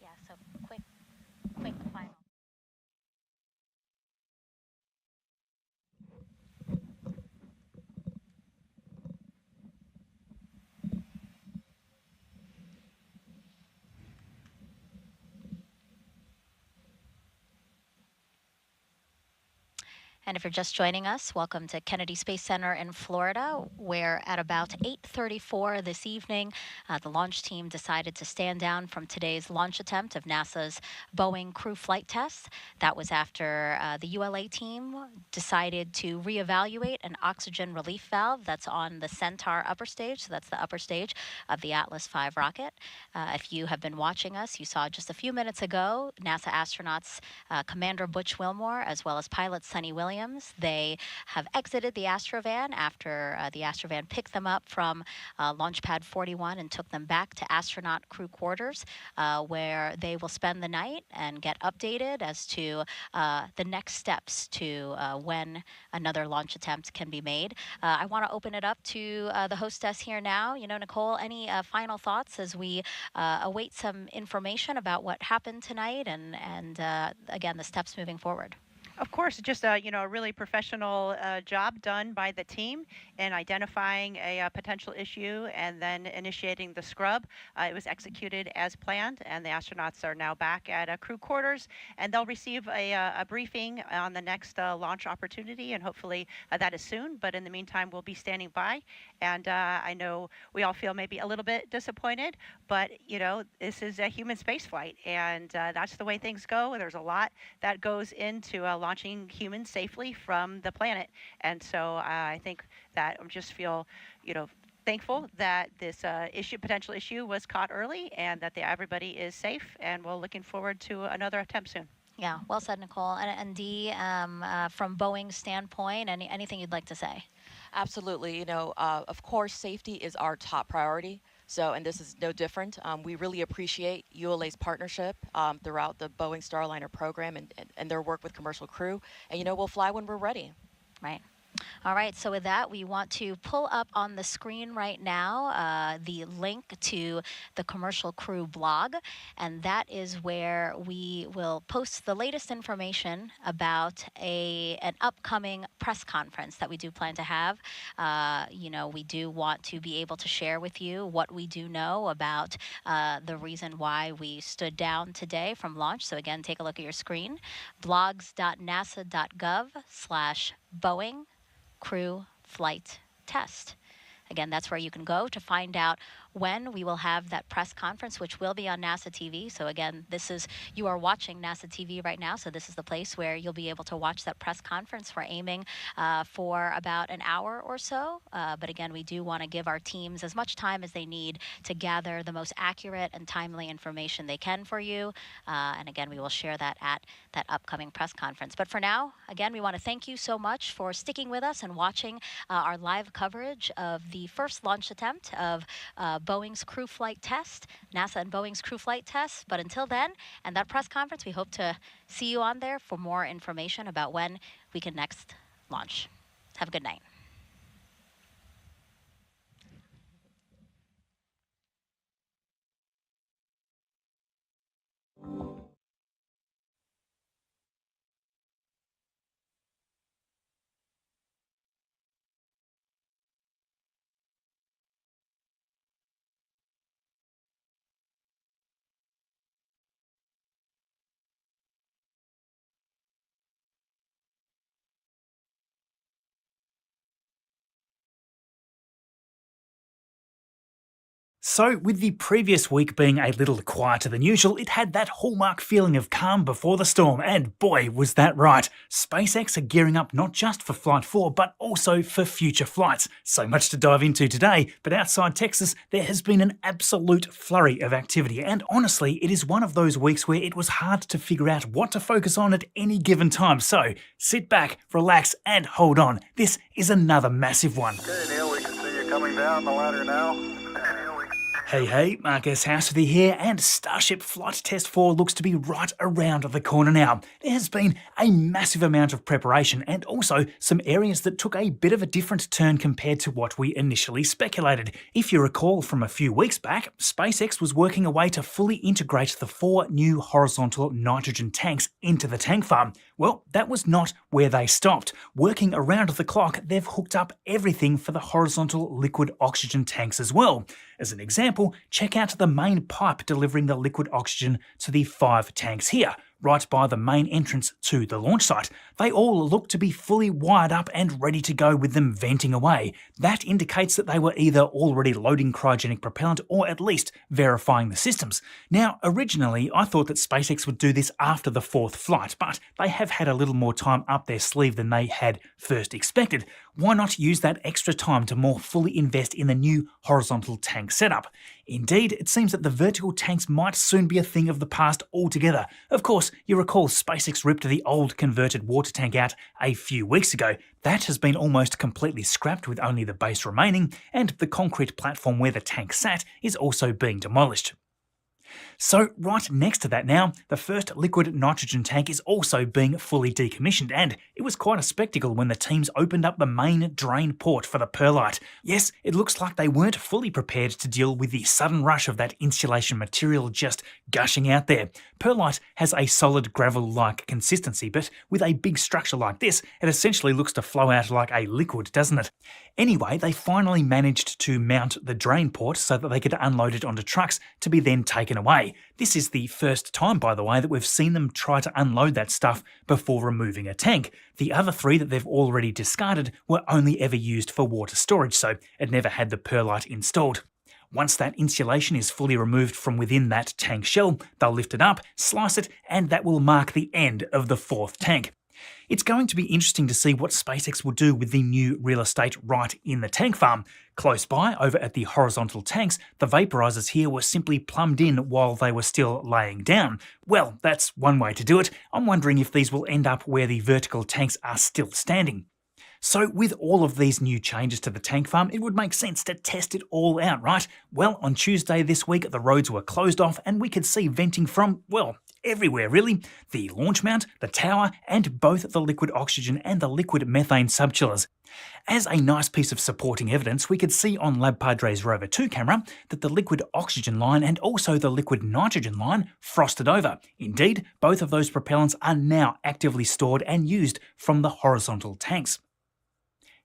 Yeah, so quick final. And if you're just joining us, welcome to Kennedy Space Center in Florida, where at about 8:34 this evening, the launch team decided to stand down from today's launch attempt of NASA's Boeing crew flight test. That was after the ULA team decided to reevaluate an oxygen relief valve that's on the Centaur upper stage. So that's the upper stage of the Atlas V rocket. If you have been watching us, you saw just a few minutes ago NASA astronauts Commander Butch Wilmore as well as pilot Suni Williams. They have exited the Astrovan after the Astrovan picked them up from Launch Pad 41 and took them back to astronaut crew quarters, where they will spend the night and get updated as to the next steps to when another launch attempt can be made. I want to open it up to the hostess here now. Nicole, any final thoughts as we await some information about what happened tonight and again, the steps moving forward? Of course, just a really professional job done by the team in identifying a potential issue and then initiating the scrub. It was executed as planned, and the astronauts are now back at crew quarters, and they'll receive a briefing on the next launch opportunity, and hopefully that is soon. But in the meantime, we'll be standing by, and I know we all feel maybe a little bit disappointed, but this is a human space flight, and that's the way things go. There's a lot that goes into launching humans safely from the planet, and so I think that I just feel, thankful that this potential issue was caught early, and that everybody is safe, and we're looking forward to another attempt soon. Yeah, well said, Nicole. And Dee, from Boeing's standpoint, anything you'd like to say? Absolutely. Of course, safety is our top priority. So, and this is no different. We really appreciate ULA's partnership throughout the Boeing Starliner program and their work with commercial crew. And, we'll fly when we're ready. Right. All right, so with that, we want to pull up on the screen right now the link to the Commercial Crew blog, and that is where we will post the latest information about an upcoming press conference that we do plan to have. We do want to be able to share with you what we do know about the reason why we stood down today from launch. So again, take a look at your screen, blogs.nasa.gov/Boeing crew flight test. Again, that's where you can go to find out when we will have that press conference, which will be on NASA TV. So again, you are watching NASA TV right now, so this is the place where you'll be able to watch that press conference. We're aiming for about an hour or so, but again, we do want to give our teams as much time as they need to gather the most accurate and timely information they can for you, and again, we will share that at that upcoming press conference. But for now, again, we want to thank you so much for sticking with us and watching our live coverage of the first launch attempt of Boeing's crew flight test, NASA and Boeing's crew flight test. But until then, and that press conference, we hope to see you on there for more information about when we can next launch. Have a good night. So, with the previous week being a little quieter than usual, it had that hallmark feeling of calm before the storm, and boy, was that right. SpaceX are gearing up not just for Flight 4, but also for future flights. So much to dive into today, but outside Texas, there has been an absolute flurry of activity, and honestly, it is one of those weeks where it was hard to figure out what to focus on at any given time. So, sit back, relax, and hold on. This is another massive one. Okay, Neil, we can see you coming down the ladder now. Hey, Mark S. Houseworthy here, and Starship Flight Test 4 looks to be right around the corner now. There has been a massive amount of preparation and also some areas that took a bit of a different turn compared to what we initially speculated. If you recall from a few weeks back, SpaceX was working a way to fully integrate the 4 new horizontal nitrogen tanks into the tank farm. Well, that was not where they stopped. Working around the clock, they've hooked up everything for the horizontal liquid oxygen tanks as well. As an example, check out the main pipe delivering the liquid oxygen to the 5 tanks here. right by the main entrance to the launch site. They all look to be fully wired up and ready to go with them venting away. That indicates that they were either already loading cryogenic propellant or at least verifying the systems. Now, originally, I thought that SpaceX would do this after the 4th flight, but they have had a little more time up their sleeve than they had first expected. Why not use that extra time to more fully invest in the new horizontal tank setup? Indeed, it seems that the vertical tanks might soon be a thing of the past altogether. Of course, you recall SpaceX ripped the old converted water tank out a few weeks ago. That has been almost completely scrapped with only the base remaining, and the concrete platform where the tank sat is also being demolished. So right next to that now, the first liquid nitrogen tank is also being fully decommissioned, and it was quite a spectacle when the teams opened up the main drain port for the perlite. Yes, it looks like they weren't fully prepared to deal with the sudden rush of that insulation material just gushing out there. Perlite has a solid gravel-like consistency, but with a big structure like this, it essentially looks to flow out like a liquid, doesn't it? Anyway, they finally managed to mount the drain port so that they could unload it onto trucks to be then taken away. This is the first time, by the way, that we've seen them try to unload that stuff before removing a tank. The other 3 that they've already discarded were only ever used for water storage, so it never had the perlite installed. Once that insulation is fully removed from within that tank shell, they'll lift it up, slice it, and that will mark the end of the 4th tank. It's going to be interesting to see what SpaceX will do with the new real estate right in the tank farm. Close by, over at the horizontal tanks, the vaporizers here were simply plumbed in while they were still laying down. Well, that's one way to do it. I'm wondering if these will end up where the vertical tanks are still standing. So with all of these new changes to the tank farm, it would make sense to test it all out, right? Well, on Tuesday this week, the roads were closed off and we could see venting from, well, everywhere really. The launch mount, the tower, and both the liquid oxygen and the liquid methane subchillers. As a nice piece of supporting evidence, we could see on LabPadre's Rover 2 camera that the liquid oxygen line and also the liquid nitrogen line frosted over. Indeed, both of those propellants are now actively stored and used from the horizontal tanks.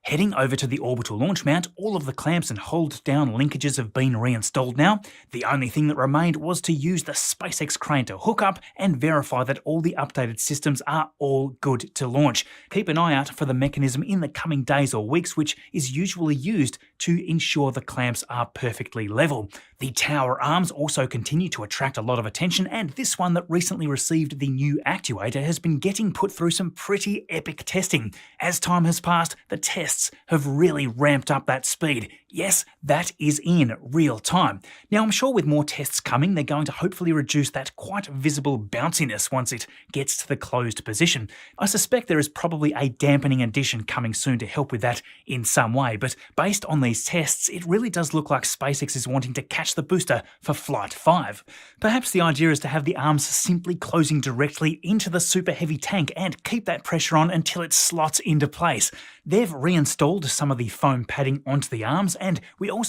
Heading over to the orbital launch mount, all of the clamps and hold-down linkages have been reinstalled now. The only thing that remained was to use the SpaceX crane to hook up and verify that all the updated systems are all good to launch. Keep an eye out for the mechanism in the coming days or weeks, which is usually used to ensure the clamps are perfectly level. The tower arms also continue to attract a lot of attention, and this one that recently received the new actuator has been getting put through some pretty epic testing. As time has passed, the tests have really ramped up that speed. Yes, that is in real time. Now, I'm sure with more tests coming, they're going to hopefully reduce that quite visible bounciness once it gets to the closed position. I suspect there is probably a dampening addition coming soon to help with that in some way, but based on these tests, it really does look like SpaceX is wanting to catch the booster for Flight 5. Perhaps the idea is to have the arms simply closing directly into the super heavy tank and keep that pressure on until it slots into place. They've reinstalled some of the foam padding onto the arms, and we also